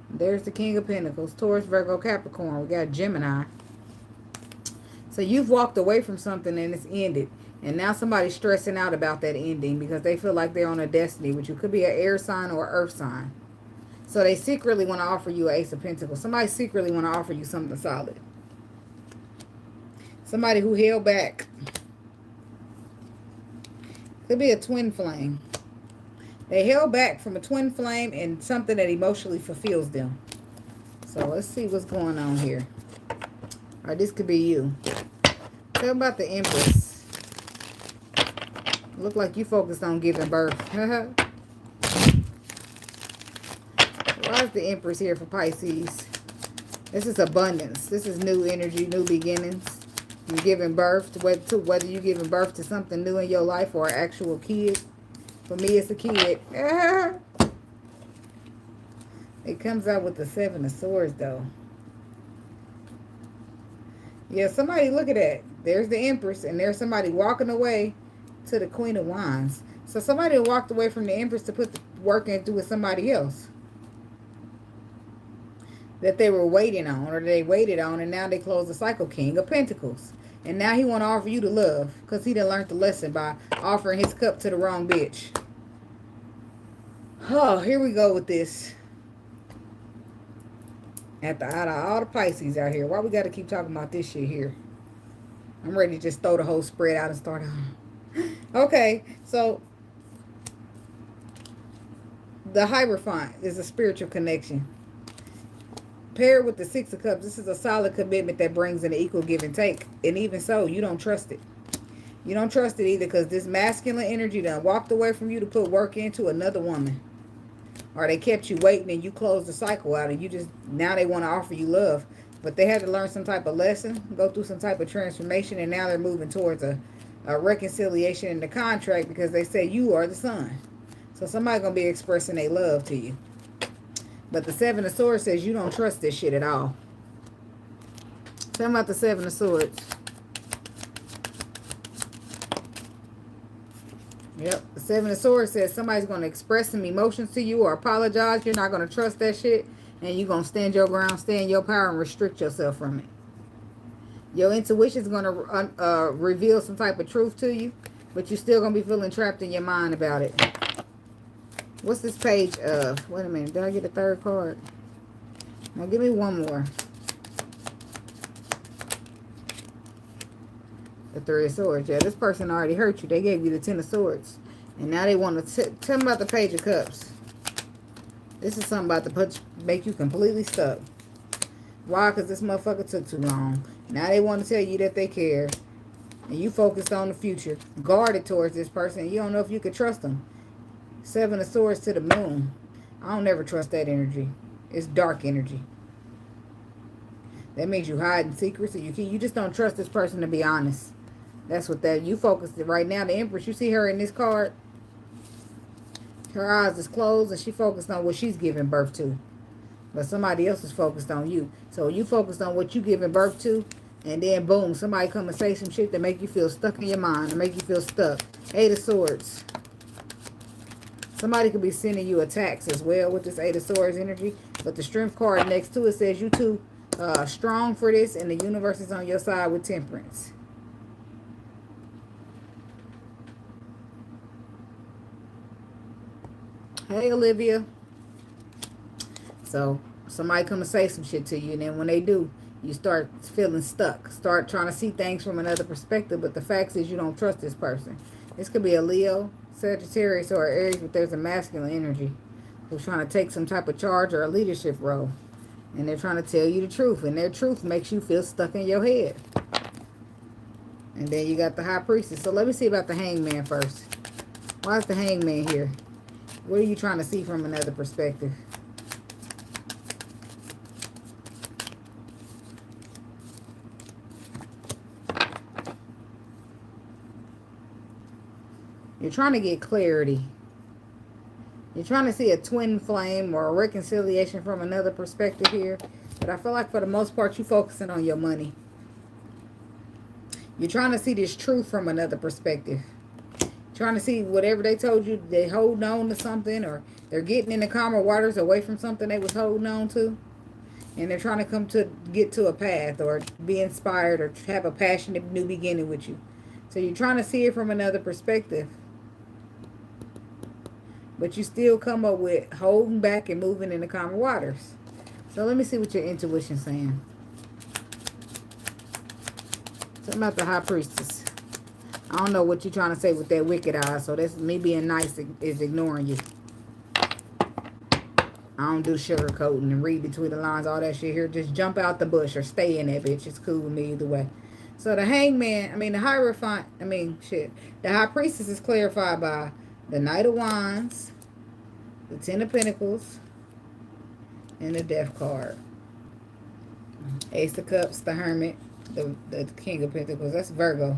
There's the King of Pentacles, Taurus, Virgo, Capricorn. We got Gemini. So you've walked away from something and it's ended. And now somebody's stressing out about that ending because they feel like they're on a destiny, which you could be an air sign or earth sign. So they secretly want to offer you an Ace of Pentacles. Somebody secretly want to offer you something solid. Somebody who held back. Could be a twin flame. They held back from a twin flame and something that emotionally fulfills them. So let's see what's going on here. All right, this could be you. Tell about the Empress. Look like you focused on giving birth. Why is the Empress here for Pisces? This is abundance. This is new energy, new beginnings. You're giving birth to whether you're giving birth to something new in your life or an actual kid. For me, it's a kid. It comes out with the Seven of Swords, though. Yeah, somebody, look at that. There's the Empress, and there's somebody walking away to the Queen of Wands. So somebody walked away from the Empress to put the work into with somebody else that they were waiting on, or they waited on, and now they close the cycle. King of Pentacles. And now he want to offer you the love because he done learned the lesson by offering his cup to the wrong bitch. Oh, here we go with this. Out of all the Pisces out here, why we got to keep talking about this shit here? I'm ready to just throw the whole spread out and start on. Okay, so the Hierophant is a spiritual connection. Paired with the Six of Cups, this is a solid commitment that brings an equal give and take. And even so, you don't trust it. You don't trust it either because this masculine energy done walked away from you to put work into another woman. Or they kept you waiting and you closed the cycle out and you just, now they want to offer you love. But they had to learn some type of lesson, go through some type of transformation, and now they're moving towards a reconciliation in the contract because they say you are the son. So somebody's going to be expressing their love to you. But the Seven of Swords says you don't trust this shit at all. Tell me about the Seven of Swords. Yep. The Seven of Swords says somebody's going to express some emotions to you or apologize. You're not going to trust that shit. And you're going to stand your ground, stay in your power, and restrict yourself from it. Your intuition is going to reveal some type of truth to you. But you're still going to be feeling trapped in your mind about it. What's this page of? Wait a minute. Did I get a third card? Now give me one more. The Three of Swords. Yeah, this person already hurt you. They gave you the Ten of Swords. And now they want to tell them about the Page of Cups. This is something about to make you completely stuck. Why? Because this motherfucker took too long. Now they want to tell you that they care. And you focused on the future. Guarded towards this person. You don't know if you could trust them. Seven of Swords to the Moon. I don't never trust that energy. It's dark energy. That means you hiding secrets. And you just don't trust this person to be honest. That's what that, you focus right now. The Empress, you see her in this card. Her eyes is closed and she focused on what she's giving birth to. But somebody else is focused on you. So you focused on what you giving birth to. And then boom, somebody come and say some shit that make you feel stuck in your mind. Or make you feel stuck. Eight of Swords. Somebody could be sending you attacks as well with this Eight of Swords energy. But the Strength card next to it says you too strong for this. And the universe is on your side with Temperance. Hey, Olivia. So, somebody come and say some shit to you. And then when they do, you start feeling stuck. Start trying to see things from another perspective. But the fact is you don't trust this person. This could be a Leo, Sagittarius, or Aries. But there's a masculine energy who's trying to take some type of charge or a leadership role. And they're trying to tell you the truth. And their truth makes you feel stuck in your head. And then you got the High Priestess. So let me see about the Hangman first. Why is the Hangman here? What are you trying to see from another perspective? You're trying to get clarity. You're trying to see a twin flame or a reconciliation from another perspective here. But I feel like for the most part, you're focusing on your money. You're trying to see this truth from another perspective. Trying to see whatever they told you, they hold on to something, or they're getting in the calmer waters away from something they was holding on to. And they're trying to get to a path, or be inspired, or have a passionate new beginning with you. So you're trying to see it from another perspective. But you still come up with holding back and moving in the calmer waters. So let me see what your intuition's saying. Something about the High Priestess. I don't know what you're trying to say with that wicked eye. So that's me being nice is ignoring you. I don't do sugarcoating and read between the lines, all that shit here. Just jump out the bush or stay in that bitch. It's cool with me either way. So the Hangman, the Hierophant, the High Priestess is clarified by the Knight of Wands, the Ten of Pentacles, and the Death card. Ace of Cups, the Hermit, the King of Pentacles. That's Virgo.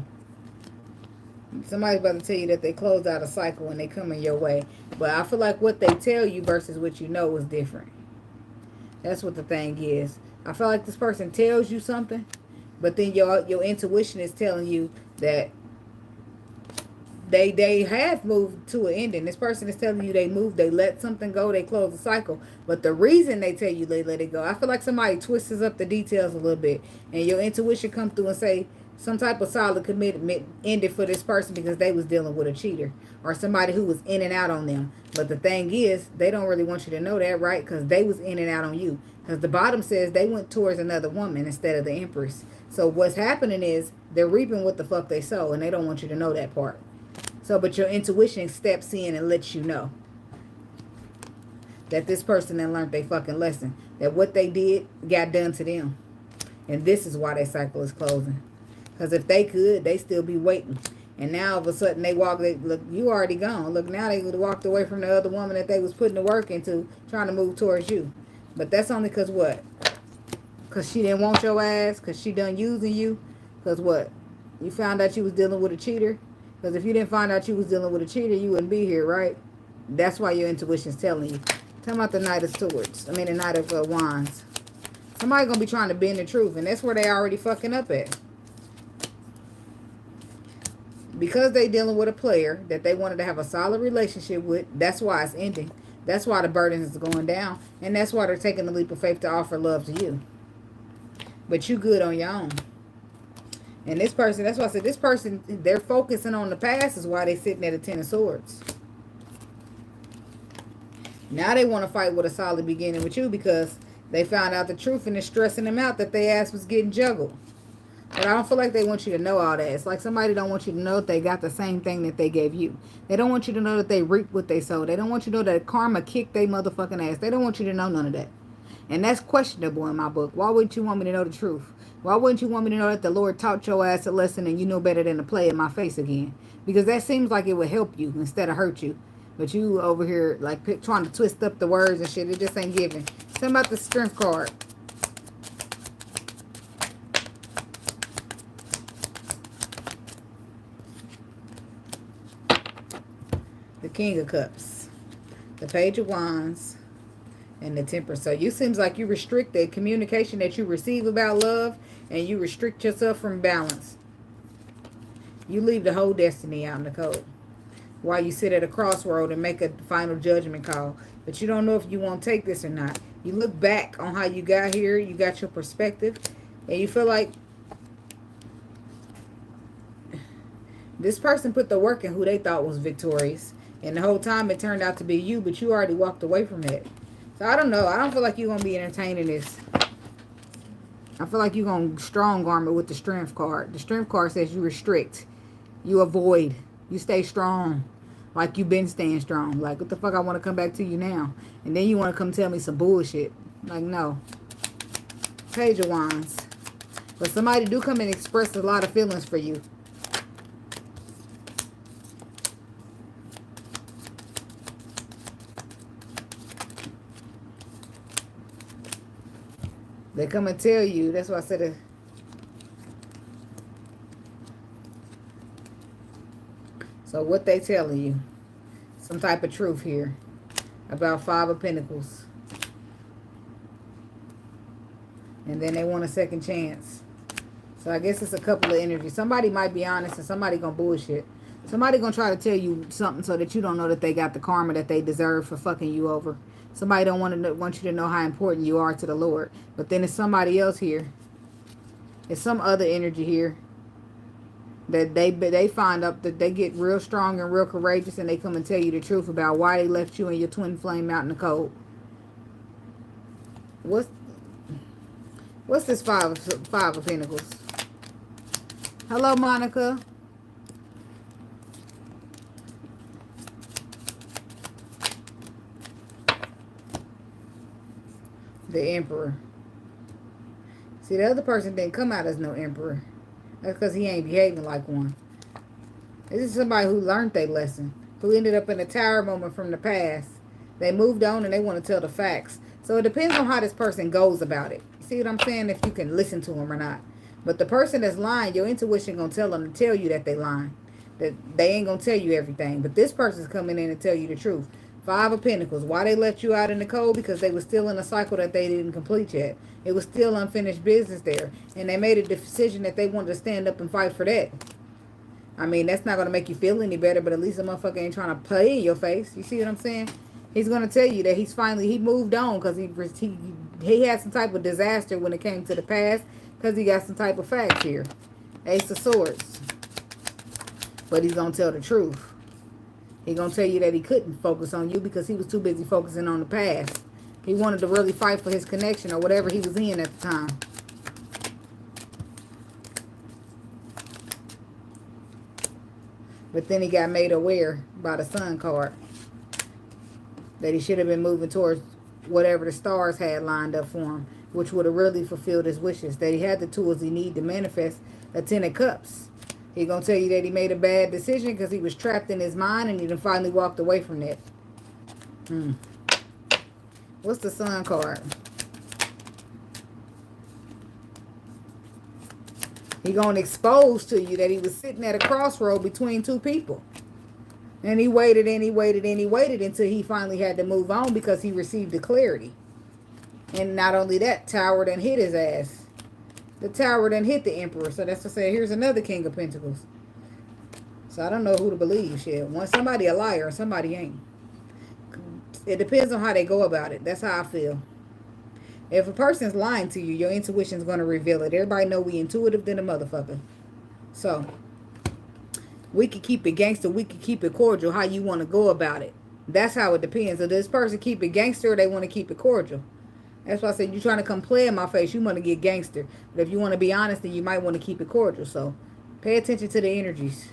Somebody's about to tell you that they closed out a cycle and they coming your way. But I feel like what they tell you versus what you know is different. That's what the thing is. I feel like this person tells you something, but then your intuition is telling you that they have moved to an ending. This person is telling you they moved, they let something go, they closed the cycle. But the reason they tell you they let it go, I feel like somebody twists up the details a little bit. And your intuition comes through and say, some type of solid commitment ended for this person because they was dealing with a cheater or somebody who was in and out on them. But the thing is, they don't really want you to know that, right? Because they was in and out on you. Because the bottom says they went towards another woman instead of the Empress. So what's happening is they're reaping what the fuck they sow, and they don't want you to know that part. So, but your intuition steps in and lets you know that this person then learned their fucking lesson. That what they did got done to them. And this is why their cycle is closing. Because if they could, they still be waiting. And now all of a sudden they look, you already gone. Look, now they walked away from the other woman that they was putting the work into, trying to move towards you. But that's only because what? Because she didn't want your ass? Because she done using you? Because what? You found out you was dealing with a cheater? Because if you didn't find out you was dealing with a cheater, you wouldn't be here, right? That's why your intuition's telling you. Tell me about the Knight of Swords. The Knight of Wands. Somebody going to be trying to bend the truth. And that's where they already fucking up at. Because they dealing with a player that they wanted to have a solid relationship with, that's why it's ending. That's why the burden is going down. And that's why they're taking the leap of faith to offer love to you. But you good on your own. And this person, that's why I said this person, they're focusing on the past is why they sitting at a Ten of Swords. Now they want to fight with a solid beginning with you because they found out the truth and it's stressing them out that their ass was getting juggled. But I don't feel like they want you to know all that. It's like somebody don't want you to know that they got the same thing that they gave you. They don't want you to know that they reap what they sow. They don't want you to know that karma kicked their motherfucking ass. They don't want you to know none of that. And that's questionable in my book. Why wouldn't you want me to know the truth? Why wouldn't you want me to know that the Lord taught your ass a lesson and you know better than to play in my face again? Because that seems like it would help you instead of hurt you. But you over here like trying to twist up the words and shit. It just ain't giving. Tell me about the Strength card. The King of Cups. The Page of Wands. And the Temperance. So you seems like you restrict the communication that you receive about love, and you restrict yourself from balance. You leave the whole destiny out in the cold while you sit at a crossroad and make a final judgment call. But you don't know if you want to take this or not. You look back on how you got here. You got your perspective. And you feel like this person put the work in who they thought was victorious. And the whole time it turned out to be you, but you already walked away from that. So I don't know. I don't feel like you're going to be entertaining this. I feel like you're going to strong arm it with the Strength card. The Strength card says you restrict. You avoid. You stay strong. Like you've been staying strong. Like, what the fuck I want to come back to you now? And then you want to come tell me some bullshit. Like, no. Page of Wands. But somebody do come and express a lot of feelings for you. They come and tell you. That's why I said so what they telling you? Some type of truth here about Five of Pentacles. And then they want a second chance. So I guess it's a couple of energies. Somebody might be honest and somebody gonna bullshit. Somebody gonna try to tell you something so that you don't know that they got the karma that they deserve for fucking you over. Somebody don't want you to know how important you are to the Lord. But then it's somebody else here. It's some other energy here. That they find up that they get real strong and real courageous and they come and tell you the truth about why they left you and your twin flame out in the cold. What's this five of Pentacles? Hello, Monica. The Emperor. See, the other person didn't come out as no Emperor. That's because he ain't behaving like one. This is somebody who learned their lesson. Who ended up in a tower moment from the past. They moved on and they want to tell the facts. So it depends on how this person goes about it. See what I'm saying? If you can listen to them or not. But the person that's lying, your intuition going to tell them to tell you that they lying. That they ain't going to tell you everything. But this person's coming in and tell you the truth. Five of Pentacles. Why they left you out in the cold? Because they were still in a cycle that they didn't complete yet. It was still unfinished business there. And they made a decision that they wanted to stand up and fight for that. I mean, that's not going to make you feel any better, but at least the motherfucker ain't trying to play in your face. You see what I'm saying? He's going to tell you that he moved on because he had some type of disaster when it came to the past because he got some type of facts here. Ace of Swords. But he's going to tell the truth. He's going to tell you that he couldn't focus on you because he was too busy focusing on the past. He wanted to really fight for his connection or whatever he was in at the time. But then he got made aware by the Sun card that he should have been moving towards whatever the stars had lined up for him, which would have really fulfilled his wishes. That he had the tools he needed to manifest a Ten of Cups. He's going to tell you that he made a bad decision because he was trapped in his mind and he then finally walked away from that. What's the Sun card? He's going to expose to you that he was sitting at a crossroad between two people. And he waited and he waited and he waited until he finally had to move on because he received the clarity. And not only that, Tower done hit his ass. The Tower done hit the Emperor. So that's to say, here's another King of Pentacles. So I don't know who to believe, shit. One, somebody a liar and somebody ain't. It depends on how they go about it. That's how I feel. If a person's lying to you, your intuition's going to reveal it. Everybody know we intuitive than a motherfucker. So, we can keep it gangster. We can keep it cordial. How you want to go about it. That's how it depends. If this person keep it gangster, they want to keep it cordial. That's why I said, you're trying to come play in my face. You want to get gangster. But if you want to be honest, then you might want to keep it cordial. So, pay attention to the energies.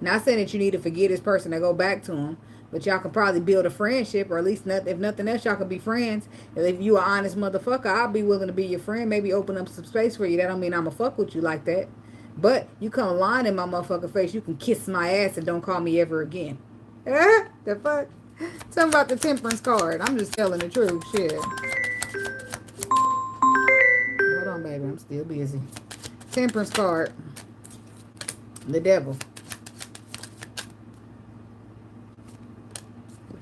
Not saying that you need to forget this person and go back to him. But y'all can probably build a friendship, or at least if nothing else, y'all can be friends. And if you an honest motherfucker, I'll be willing to be your friend. Maybe open up some space for you. That don't mean I'ma fuck with you like that. But you come lying in my motherfucking face, you can kiss my ass and don't call me ever again. The fuck? Something about the Temperance card. I'm just telling the truth. Shit. Hold on, baby. I'm still busy. Temperance card. The Devil.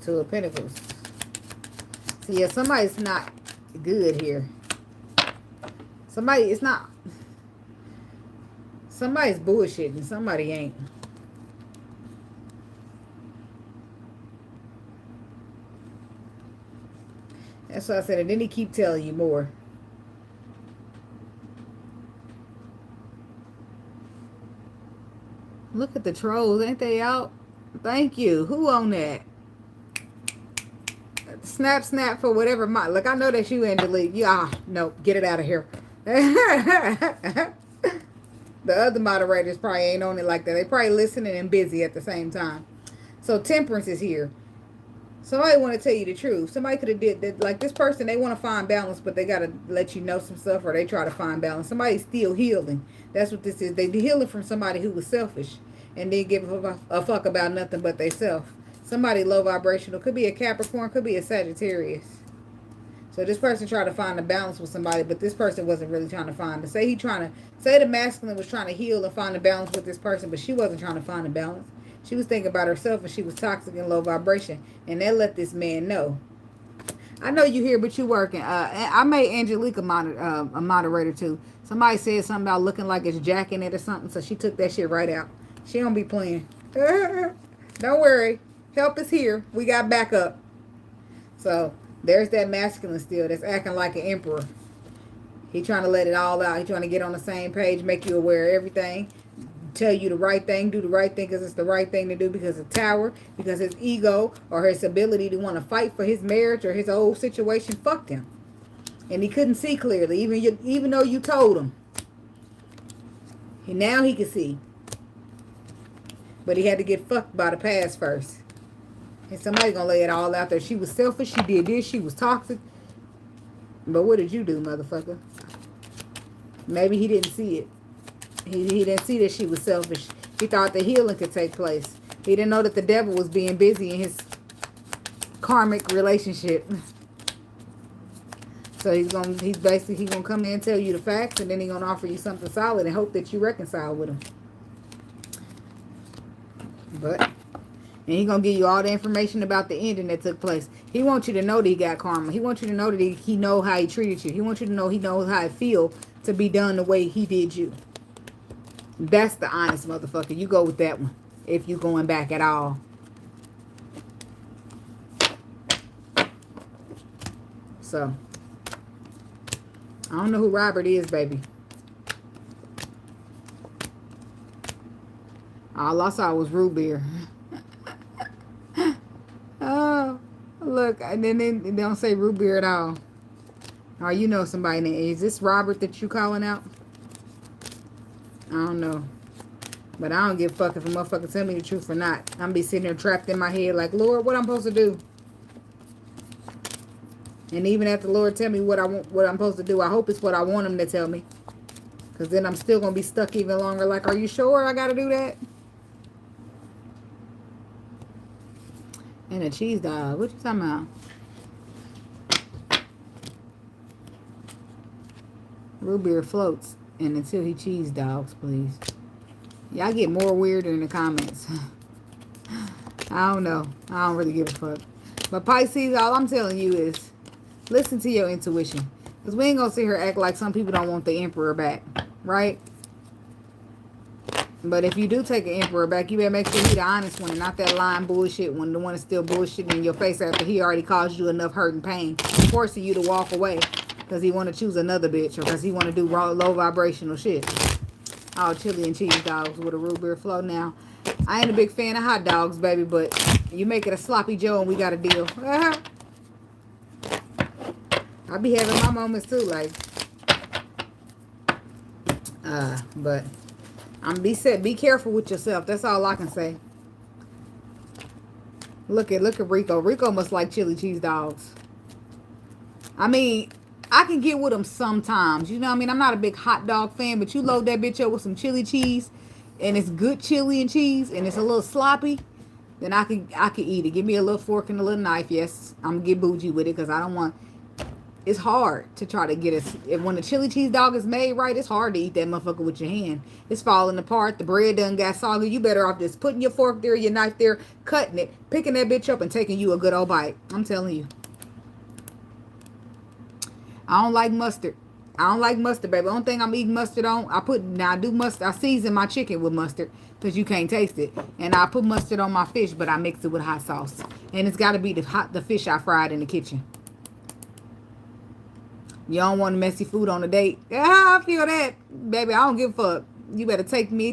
Two of Pentacles. See, yeah, somebody's not good here. Somebody's bullshitting. Somebody ain't. That's what I said. And then he keep telling you more. Look at the trolls. Ain't they out? Thank you. Who on that? Snap, snap for whatever. Look, I know that you and delete. No, get it out of here. The other moderators probably ain't on it like that. They probably listening and busy at the same time. So Temperance is here. Somebody want to tell you the truth. Somebody could have did that. Like this person, they want to find balance, but they got to let you know some stuff, or they try to find balance. Somebody's still healing. That's what this is. They healing from somebody who was selfish and didn't give a fuck about nothing but they self. Somebody low vibrational. Could be a Capricorn. Could be a Sagittarius. So this person tried to find a balance with somebody, but this person wasn't really trying to find it. Say the masculine was trying to heal and find a balance with this person, but she wasn't trying to find a balance. She was thinking about herself, and she was toxic and low vibration. And that let this man know. I know you here, but you working. I made Angelica a moderator too. Somebody said something about looking like it's jacking it or something, so she took that shit right out. She don't be playing. Don't worry. Help is here. We got backup. So there's that masculine still that's acting like an emperor. He trying to let it all out. He trying to get on the same page, make you aware of everything, tell you the right thing, do the right thing because it's the right thing to do, because of tower, because his ego or his ability to want to fight for his marriage or his old situation fucked him. And he couldn't see clearly, even though you told him. And now he can see. But he had to get fucked by the past first. And somebody gonna lay it all out there. She was selfish, she did this, she was toxic. But what did you do, motherfucker? Maybe he didn't see it. He didn't see that she was selfish. He thought the healing could take place. He didn't know that the devil was being busy in his karmic relationship. So he's basically gonna come in and tell you the facts, and then he's gonna offer you something solid and hope that you reconcile with him. And he's going to give you all the information about the ending that took place. He wants you to know that he got karma. He wants you to know that he know how he treated you. He wants you to know he knows how it feels to be done the way he did you. That's the honest motherfucker. You go with that one if you going back at all. So, I don't know who Robert is, baby. All I saw was root beer. Oh, look, and then they don't say root beer at all. Or you know somebody named, is this Robert that you calling out? I don't know. But I don't give a fuck if a motherfucker tell me the truth or not. I'm be sitting there trapped in my head like, Lord, what I'm supposed to do? And even after the Lord tell me what I'm supposed to do, I hope it's what I want him to tell me. Because then I'm still going to be stuck even longer. Like, are you sure I got to do that? And a cheese dog. What you talking about? Root beer floats. And until he cheese dogs, please. Y'all get more weirder in the comments. I don't know. I don't really give a fuck. But Pisces, all I'm telling you is listen to your intuition. Because we ain't going to sit here act like some people don't want the emperor back. Right? But if you do take an emperor back, you better make sure he's the honest one and not that lying bullshit one. The one that's still bullshitting in your face after he already caused you enough hurt and pain. Forcing you to walk away because he want to choose another bitch or because he want to do low vibrational shit. All chili and cheese dogs with a root beer flow. Now, I ain't a big fan of hot dogs, baby, but you make it a sloppy Joe and we got a deal. I be having my moments too, like, but be careful with yourself. That's all I can say. Look at Rico. Rico must like chili cheese dogs. I mean, I can get with them sometimes. You know what I mean? I'm not a big hot dog fan, but you load that bitch up with some chili cheese, and it's good chili and cheese, and it's a little sloppy, then I could eat it. Give me a little fork and a little knife. Yes, I'm gonna get bougie with it because I don't want. It's hard to try to get it. When the chili cheese dog is made right, it's hard to eat that motherfucker with your hand. It's falling apart. The bread done got soggy. You better off just putting your fork there, your knife there, cutting it, picking that bitch up, and taking you a good old bite. I'm telling you. I don't like mustard. I don't like mustard, baby. The only thing I'm eating mustard on, I do mustard. I season my chicken with mustard because you can't taste it. And I put mustard on my fish, but I mix it with hot sauce. And it's got to be the fish I fried in the kitchen. You don't want messy food on a date. I feel that. Baby, I don't give a fuck. You better take me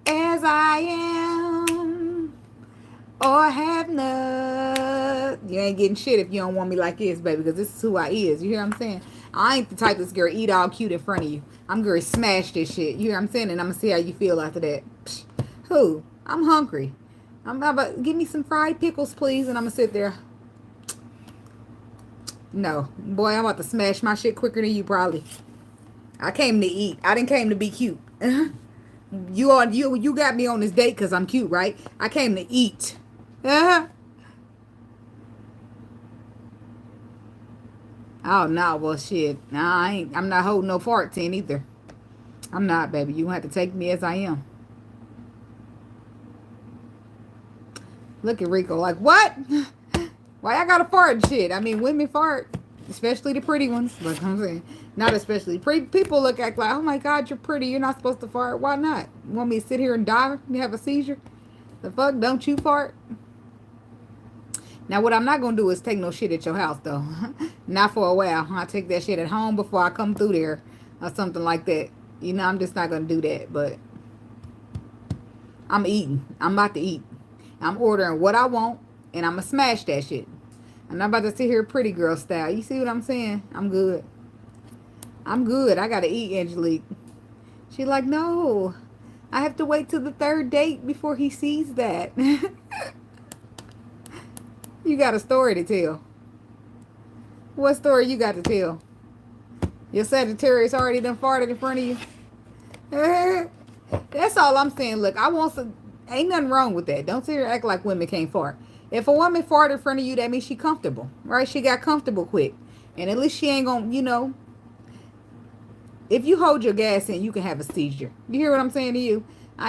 as I am. Or have none. You ain't getting shit if you don't want me like this, baby, because this is who I is. You hear what I'm saying? I ain't the type that's gonna eat all cute in front of you. I'm gonna smash this shit. You hear what I'm saying? And I'm gonna see how you feel after that. Psh, who? I'm hungry. I'm about give me some fried pickles, please, and I'm gonna sit there. No, boy, I'm about to smash my shit quicker than you probably. I came to eat. I didn't came to be cute. You got me on this date because I'm cute, right? I came to eat. Oh, no. Well, shit. Nah, I'm not holding no farts in either. I'm not, baby. You have to take me as I am. Look at Rico like, what? Why I gotta fart and shit? I mean, women fart. Especially the pretty ones. Like I'm saying. Not especially. People look at like, oh my God, you're pretty. You're not supposed to fart. Why not? You want me to sit here and die? You have a seizure? The fuck? Don't you fart? Now, what I'm not going to do is take no shit at your house, though. Not for a while. I'll take that shit at home before I come through there or something like that. You know, I'm just not going to do that. But I'm eating. I'm about to eat. I'm ordering what I want, and I'm going to smash that shit. I'm not about to sit here pretty girl style. You see what I'm saying? I'm good. I'm good. I got to eat, Angelique. She's like, no. I have to wait till the third date before he sees that. You got a story to tell. What story you got to tell? Your Sagittarius already done farted in front of you? That's all I'm saying. Look, I want some... Ain't nothing wrong with that. Don't sit here and act like women can't fart. If a woman farted in front of you, that means she comfortable. Right? She got comfortable quick. And at least she ain't gonna, you know... If you hold your gas in, you can have a seizure. You hear what I'm saying to you?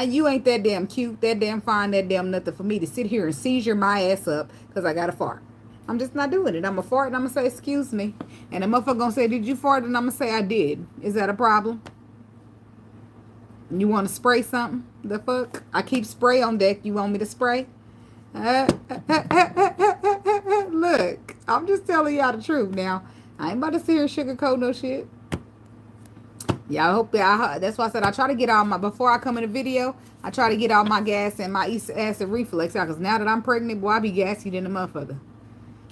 You ain't that damn cute, that damn fine, that damn nothing for me to sit here and seizure my ass up because I got a fart. I'm just not doing it. I'm going to fart and I'm going to say, excuse me. And the motherfucker going to say, did you fart? And I'm going to say, I did. Is that a problem? You want to spray something? The fuck? I keep spray on deck. You want me to spray? Look, I'm just telling y'all the truth now. I ain't about to sit here and sugarcoat no shit. Yeah, I hope that that's why I said I try to get all my, before I come in the video, I try to get all my gas and my acid reflux out. Because now that I'm pregnant, boy, I be gassy than a motherfucker.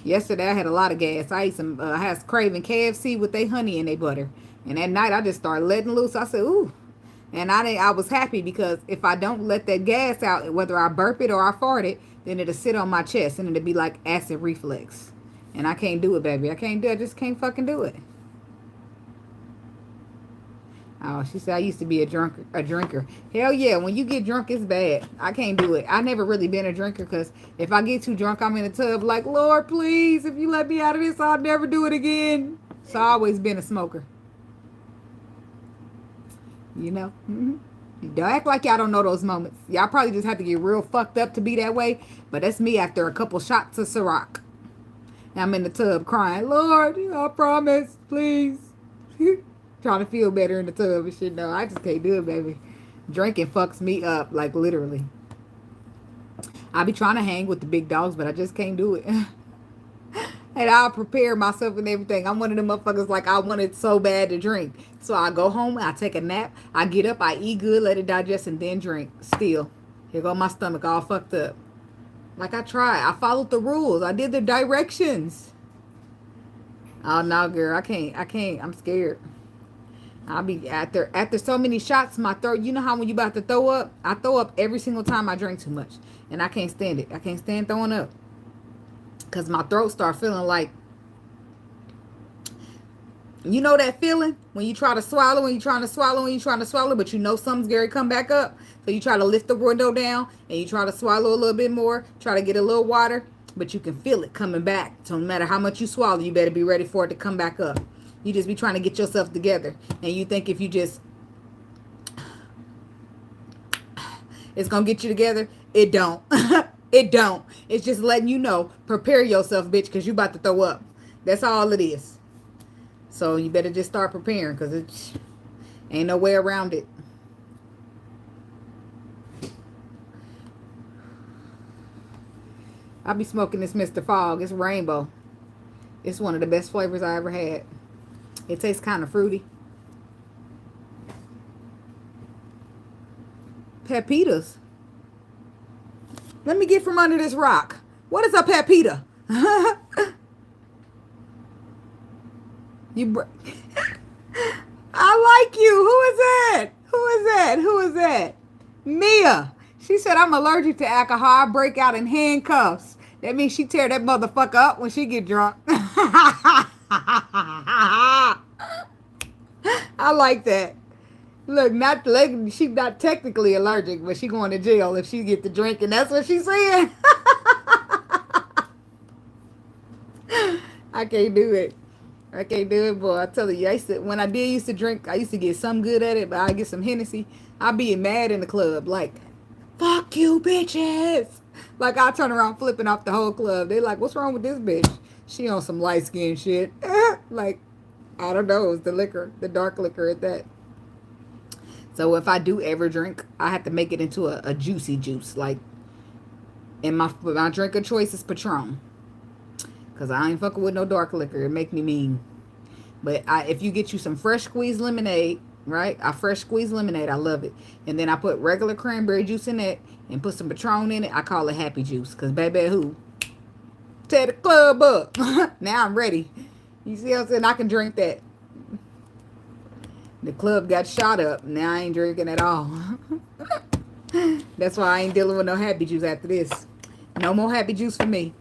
Yesterday, I had a lot of gas. I ate some, I had craving KFC with their honey and their butter. And at night, I just started letting loose. I said, ooh. And I was happy because if I don't let that gas out, whether I burp it or I fart it, then it'll sit on my chest and it'll be like acid reflux. And I can't do it, baby. I can't do it. I just can't fucking do it. Oh, she said I used to be a drinker. Hell yeah, when you get drunk, it's bad. I can't do it. I never really been a drinker because if I get too drunk, I'm in the tub like, Lord, please, if you let me out of this, I'll never do it again. So I always been a smoker. You know? Don't act like y'all don't know those moments. Y'all probably just have to get real fucked up to be that way. But that's me after a couple shots of Ciroc. I'm in the tub crying, Lord, I promise, please. Trying to feel better in the tub and shit. No, I just can't do it, baby. Drinking fucks me up, like literally. I be trying to hang with the big dogs, but I just can't do it. And I'll prepare myself and everything. I'm one of them motherfuckers like I wanted so bad to drink. So I go home, I take a nap, I get up, I eat good, let it digest, and then drink. Still. Here go my stomach all fucked up. Like I tried. I followed the rules. I did the directions. Oh no, girl. I can't. I'm scared. I'll be after so many shots, my throat, you know how when you about to throw up? I throw up every single time I drink too much. And I can't stand it. I can't stand throwing up. Because my throat start feeling like, you know that feeling? When you try to swallow, but you know something's going to come back up. So you try to lift the window down and you try to swallow a little bit more, try to get a little water, but you can feel it coming back. So no matter how much you swallow, you better be ready for it to come back up. You just be trying to get yourself together. And you think if you just... it's going to get you together. It don't. It don't. It's just letting you know. Prepare yourself, bitch, because you about to throw up. That's all it is. So you better just start preparing because it ain't no way around it. I'll be smoking this Mr. Fog. It's rainbow. It's one of the best flavors I ever had. It tastes kind of fruity. Pepitas. Let me get from under this rock. What is a pepita? I like you. Who is that? Who is that? Who is that? Mia. She said, I'm allergic to alcohol. I break out in handcuffs. That means she tear that motherfucker up when she get drunk. I like that. Look, she's not technically allergic, but she going to jail if she get to drinking. That's what she's saying. I can't do it. I can't do it, boy. I tell you, when I did used to drink, I used to get some good at it, but I get some Hennessy. I'd be mad in the club, like, fuck you, bitches. Like, I turn around flipping off the whole club. They like, what's wrong with this bitch? She on some light skin shit. Like, I don't know. It's the liquor, the dark liquor at that. So if I do ever drink, I have to make it into a juicy juice. Like, and my drink of choice is Patron. Because I ain't fucking with no dark liquor. It make me mean. But if you get you some fresh squeezed lemonade, right? I fresh squeezed lemonade. I love it. And then I put regular cranberry juice in it and put some Patron in it. I call it happy juice. Because baby, who? Tear the club up. Now I'm ready. You see what I'm saying? I can drink that. The club got shot up. Now I ain't drinking at all. That's why I ain't dealing with no happy juice after this. No more happy juice for me.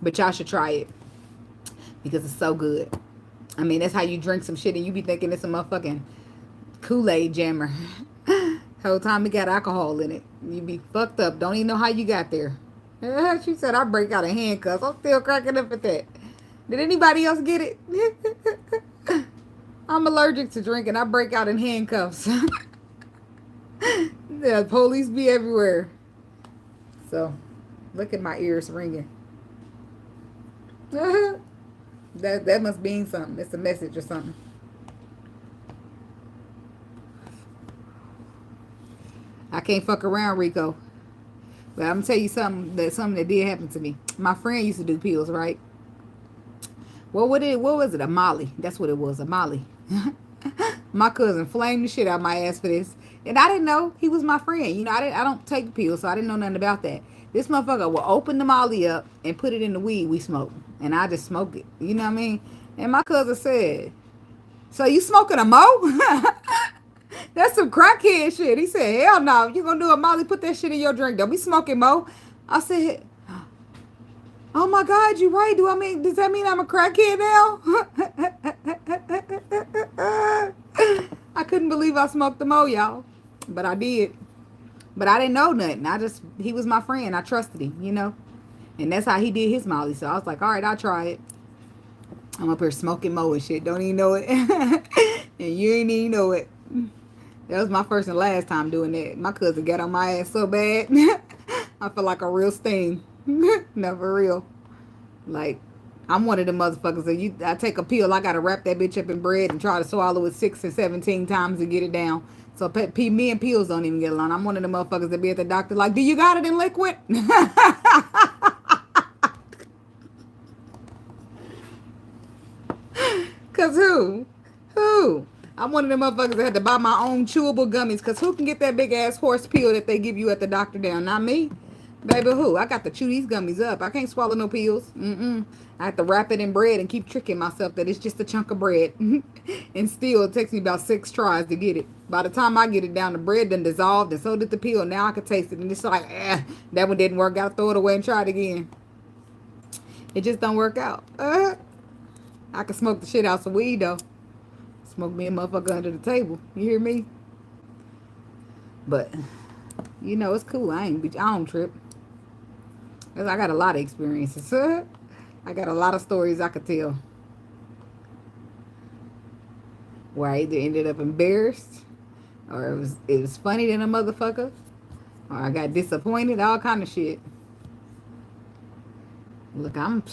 But y'all should try it. Because it's so good. I mean, that's how you drink some shit and you be thinking it's a motherfucking Kool-Aid jammer. Whole time it got alcohol in it. You be fucked up. Don't even know how you got there. She said I break out of handcuffs. I'm still cracking up at that. Did anybody else get it? I'm allergic to drinking. I break out in handcuffs. The police be everywhere. So, look at my ears ringing. That must mean something. It's a message or something. I can't fuck around, Rico. But I'm gonna tell you something that did happen to me. My friend used to do pills, right? What was it? A Molly. That's what it was, a Molly. My cousin flamed the shit out my ass for this. And I didn't know he was my friend. You know, I don't take pills, so I didn't know nothing about that. This motherfucker will open the Molly up and put it in the weed we smoke. And I just smoke it. You know what I mean? And my cousin said, so you smoking a Mo? That's some crackhead shit. He said, hell no. You gonna do a Molly, put that shit in your drink. Don't be smoking Mo. I said, oh my God, you right. Does that mean I'm a crackhead now? I couldn't believe I smoked the Mo, y'all. But I did. But I didn't know nothing. He was my friend. I trusted him, you know. And that's how he did his Molly. So I was like, all right, I'll try it. I'm up here smoking Mo and shit. Don't even know it. And you ain't even know it. That was my first and last time doing that. My cousin got on my ass so bad. I feel like a real stain. No, for real. Like, I'm one of the motherfuckers that I take a pill, I gotta wrap that bitch up in bread and try to swallow it 6 or 17 times to get it down. So me and pills don't even get along. I'm one of the motherfuckers that be at the doctor like, do you got it in liquid? Cause who? I'm one of them motherfuckers that had to buy my own chewable gummies. Cause who can get that big ass horse pill that they give you at the doctor down? Not me. Baby, who? I got to chew these gummies up. I can't swallow no pills. I have to wrap it in bread and keep tricking myself that it's just a chunk of bread. And still, it takes me about 6 tries to get it. By the time I get it down, the bread done dissolved and so did the pill. Now I can taste it. And it's like, that one didn't work out. Throw it away and try it again. It just don't work out. I can smoke the shit out some weed, though. Smoke me a motherfucker under the table. You hear me? But, you know, it's cool. I don't trip. Cause I got a lot of experiences. I got a lot of stories I could tell. Where I either ended up embarrassed, or it was funny than a motherfucker, or I got disappointed, all kind of shit. Look, I'm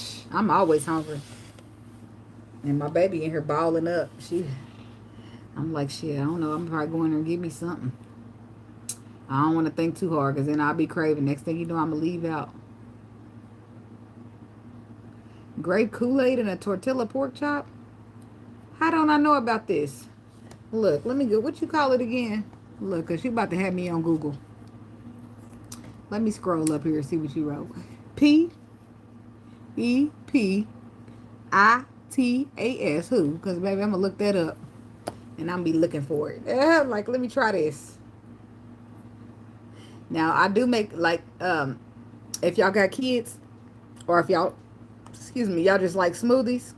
always hungry. And my baby in here balling up. I'm like, shit, I don't know. I'm probably going there and give me something. I don't want to think too hard, because then I'll be craving. Next thing you know, I'm going to leave out. Grape Kool-Aid and a tortilla pork chop? How don't I know about this? Look, let me go. What you call it again? Look, because you about to have me on Google. Let me scroll up here and see what you wrote. P-E-P-I-T-A-S. Who? Because, baby, I'm going to look that up. And I'm going to be looking for it. Like, let me try this. Now, I do make, like, if y'all got kids, or if y'all, y'all just like smoothies.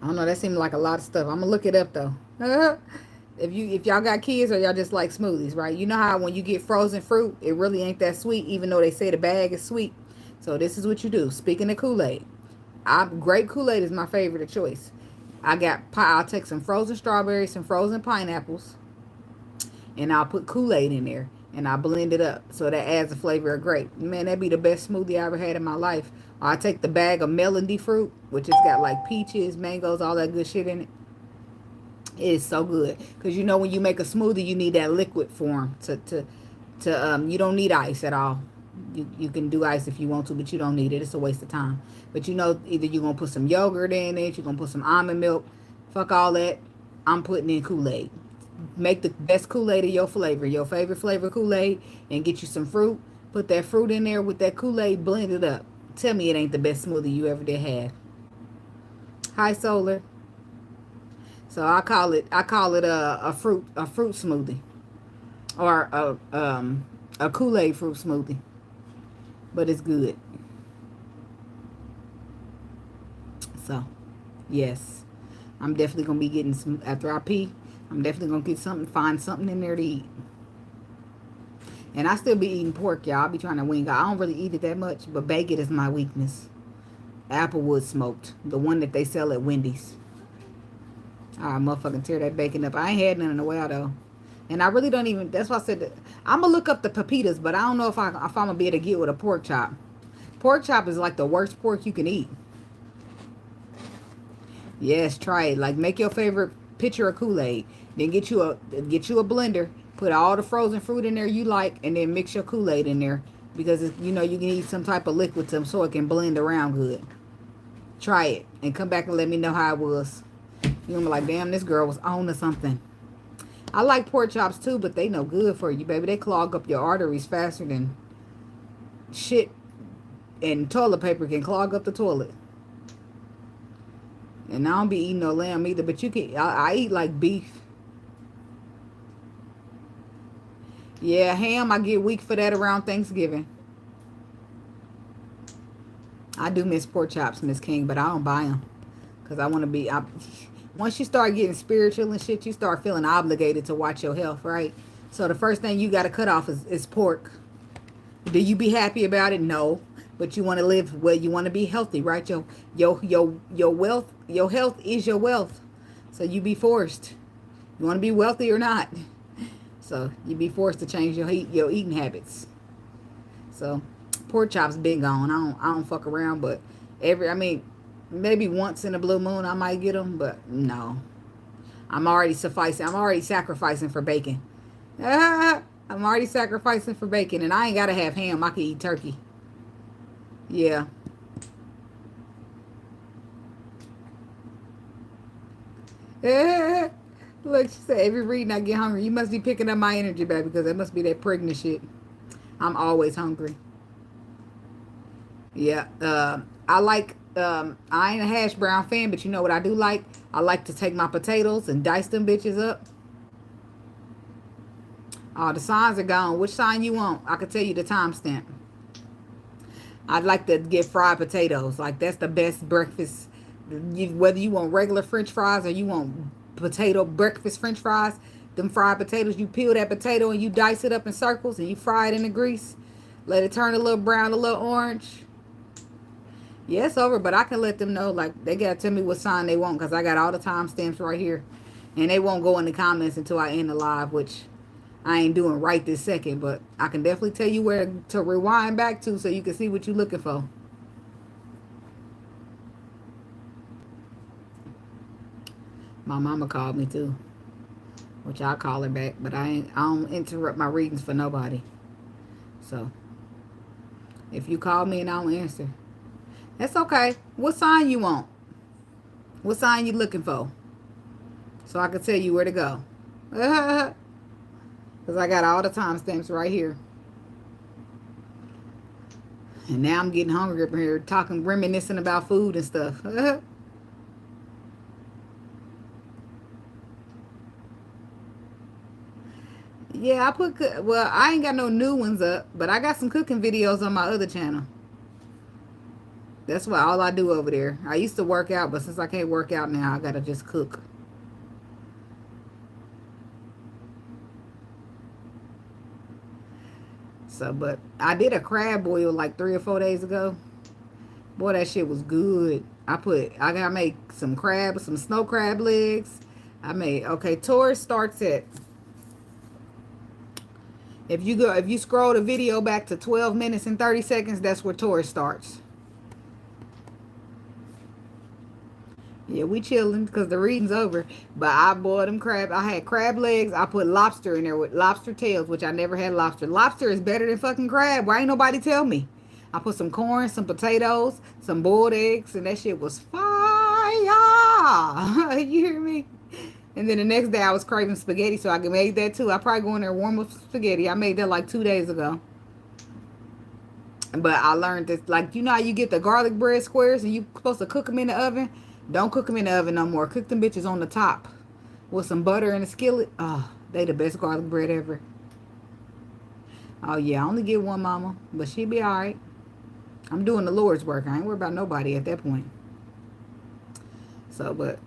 I don't know, that seemed like a lot of stuff. I'm going to look it up, though. If y'all got kids or y'all just like smoothies, right? You know how when you get frozen fruit, it really ain't that sweet, even though they say the bag is sweet. So this is what you do. Speaking of Kool-Aid, Grape Kool-Aid is my favorite choice. I'll take some frozen strawberries, some frozen pineapples, and I'll put Kool-Aid in there and I'll blend it up so that adds the flavor of grape. Man, that'd be the best smoothie I ever had in my life. Or I take the bag of melody fruit, which has got like peaches, mangoes, all that good shit in it. It is so good because you know when you make a smoothie, you need that liquid form to you don't need ice at all. You can do ice if you want to, but you don't need it. It's a waste of time. But you know, either you're gonna put some yogurt in it, you're gonna put some almond milk. Fuck all that. I'm putting in Kool-Aid. Make the best Kool-Aid of your flavor, your favorite flavor Kool-Aid, and get you some fruit. Put that fruit in there with that Kool-Aid, blend it up. Tell me it ain't the best smoothie you ever did have. Hi, Solar. So I call it a fruit smoothie or a Kool-Aid fruit smoothie, but it's good. So yes, I'm definitely gonna be getting some after I pee. I'm definitely gonna get something, find something in there to eat. And I still be eating pork, y'all. I be trying to wing out. I don't really eat it that much, but bacon is my weakness. Applewood smoked, the one that they sell at Wendy's. Ah, motherfucking tear that bacon up. I ain't had none in a while though, and I really don't even. That's why I said that I'm gonna look up the pepitas, but I don't know if I'm gonna be able to get with a pork chop. Pork chop is like the worst pork you can eat. Yes, try it. Like make your favorite pitcher of Kool-Aid. Then get you a blender. Put all the frozen fruit in there you like, and then mix your Kool-Aid in there because you know you need some type of liquid so it can blend around good. Try it and come back and let me know how it was. You're gonna be like, damn, this girl was on to something. I like pork chops too, but they no good for you, baby. They clog up your arteries faster than shit, and toilet paper can clog up the toilet. And I don't be eating no lamb either, but you can. I eat like beef. Yeah, ham. I get weak for that around Thanksgiving. I do miss pork chops, Miss King, but I don't buy them because I want to be. Once you start getting spiritual and shit, you start feeling obligated to watch your health, right? So the first thing you got to cut off is pork. Do you be happy about it? No. But you want to live well, you want to be healthy, right? Your wealth, your health is your wealth. So you be forced. You want to be wealthy or not. So you be forced to change your eating habits. So pork chops been gone. I don't fuck around, but maybe once in a blue moon I might get them, but no. I'm already sufficing. I'm already sacrificing for bacon. I'm already sacrificing for bacon, and I ain't gotta have ham. I can eat turkey. Yeah. Look, she said, every reading I get hungry. You must be picking up my energy, baby, because that must be that pregnant shit. I'm always hungry. Yeah. I ain't a hash brown fan, but you know what I do like? I like to take my potatoes and dice them bitches up. Oh, the signs are gone. Which sign you want? I can tell you the timestamp. I'd like to get fried potatoes. Like, that's the best breakfast. Whether you want regular French fries or you want potato breakfast French fries, them fried potatoes, you peel that potato and you dice it up in circles and you fry it in the grease. Let it turn a little brown, a little orange. Yeah, it's over, but I can let them know. Like, they got to tell me what sign they want because I got all the timestamps right here. And they won't go in the comments until I end the live, which I ain't doing right this second, but I can definitely tell you where to rewind back to so you can see what you're looking for. My mama called me too, which I'll call her back, but I don't interrupt my readings for nobody. So if you call me and I don't answer, that's okay. What sign you want? What sign you looking for? So I can tell you where to go. Because I got all the timestamps right here. And now I'm getting hungry up here, talking, reminiscing about food and stuff. Yeah, I ain't got no new ones up, but I got some cooking videos on my other channel. That's what all I do over there. I used to work out, but since I can't work out now, I gotta just cook. So, but I did a crab boil like 3 or 4 days ago. Boy, that shit was good. I gotta make some crab, some snow crab legs. Okay, Taurus starts at, if you scroll the video back to 12 minutes and 30 seconds, that's where Taurus starts. Yeah, we chilling because the reading's over. But I bought them crab. I had crab legs. I put lobster in there with lobster tails, which I never had lobster. Lobster is better than fucking crab. Why ain't nobody tell me? I put some corn, some potatoes, some boiled eggs, and that shit was fire. You hear me? And then the next day I was craving spaghetti, so I made that too. I probably go in there and warm up spaghetti. I made that like 2 days ago. But I learned this, like, you know how you get the garlic bread squares and you supposed to cook them in the oven? Don't cook them in the oven no more. Cook them bitches on the top with some butter in a skillet. Oh, they the best garlic bread ever. Oh, yeah, I only get one, mama. But she be all right. I'm doing the Lord's work. I ain't worried about nobody at that point. So, but,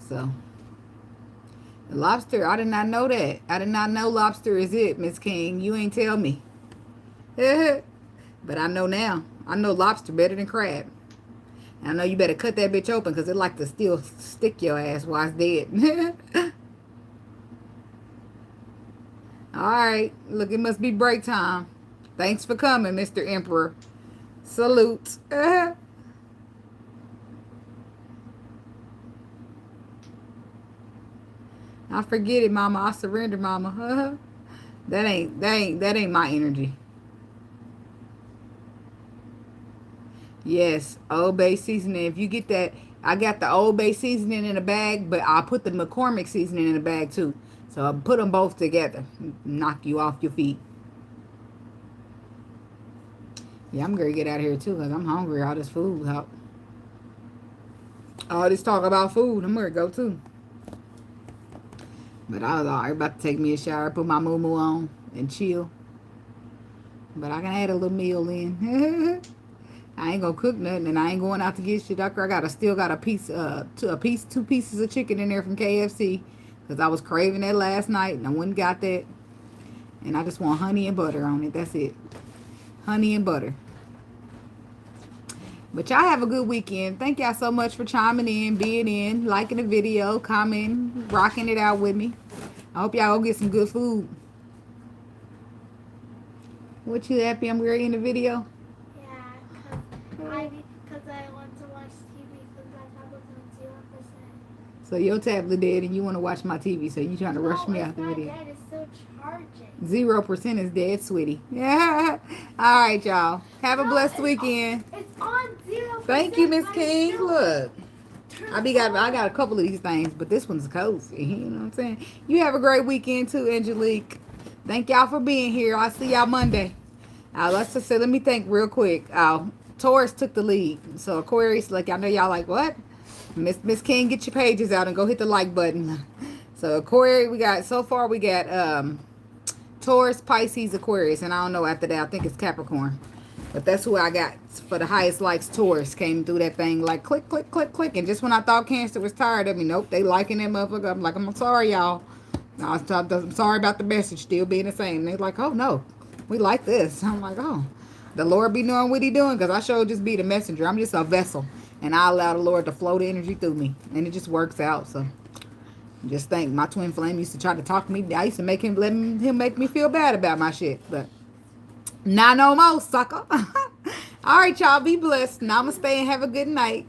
so, the lobster, I did not know that. I did not know lobster is it, Miss King. You ain't tell me. But I know now. I know lobster better than crab. And I know you better cut that bitch open because it like to still stick your ass while it's dead. Alright. Look, it must be break time. Thanks for coming, Mr. Emperor. Salute. I forget it, mama. I surrender, mama. That ain't my energy. Yes, Old Bay seasoning. If you get that, I got the Old Bay seasoning in a bag, but I put the McCormick seasoning in a bag too. So I put them both together. Knock you off your feet. Yeah, I'm gonna get out of here too because I'm hungry. All this food, all this talk about food, I'm gonna go too. But I was about to take me a shower, put my moo on, and chill. But I can add a little meal in. I ain't gonna cook nothing, and I ain't going out to get shit. I still got a piece, 2 pieces of chicken in there from KFC, because I was craving that last night, and I went and got that. And I just want honey and butter on it. That's it. Honey and butter. But y'all have a good weekend. Thank y'all so much for chiming in, being in, liking the video, commenting, rocking it out with me. I hope y'all go get some good food. What, you happy I'm ready in the video? Because I want to watch TV because my tablet's on 0%. So your tablet dead and you want to watch my TV, so you trying to rush me out the video. Dead, it's still charging. 0% is dead, sweetie. Yeah. All right, y'all. Have a blessed weekend. It's on 0%. Thank you, Miss King. Look. I got a couple of these things, but this one's cozy. You know what I'm saying? You have a great weekend too, Angelique. Thank y'all for being here. I'll see y'all Monday. Let me think real quick. Taurus took the lead. So Aquarius, like, I know y'all like, what? Miss King, get your pages out and go hit the like button. So Aquarius, we got Taurus, Pisces, Aquarius, and I don't know after that. I think it's Capricorn. But that's who I got for the highest likes. Taurus came through that thing like click, click, click, click. And just when I thought Cancer was tired of me, nope, they liking that motherfucker. I'm like, I'm sorry, y'all. I'm sorry about the message still being the same. They're like, oh, no, we like this. I'm like, oh, the Lord be knowing what he doing because I sure just be the messenger. I'm just a vessel. And I allow the Lord to flow the energy through me. And it just works out. So just think, my twin flame used to try to talk to me. I used to make him make me feel bad about my shit. But not no more, sucker. All right, y'all. Be blessed. Namaste and have a good night.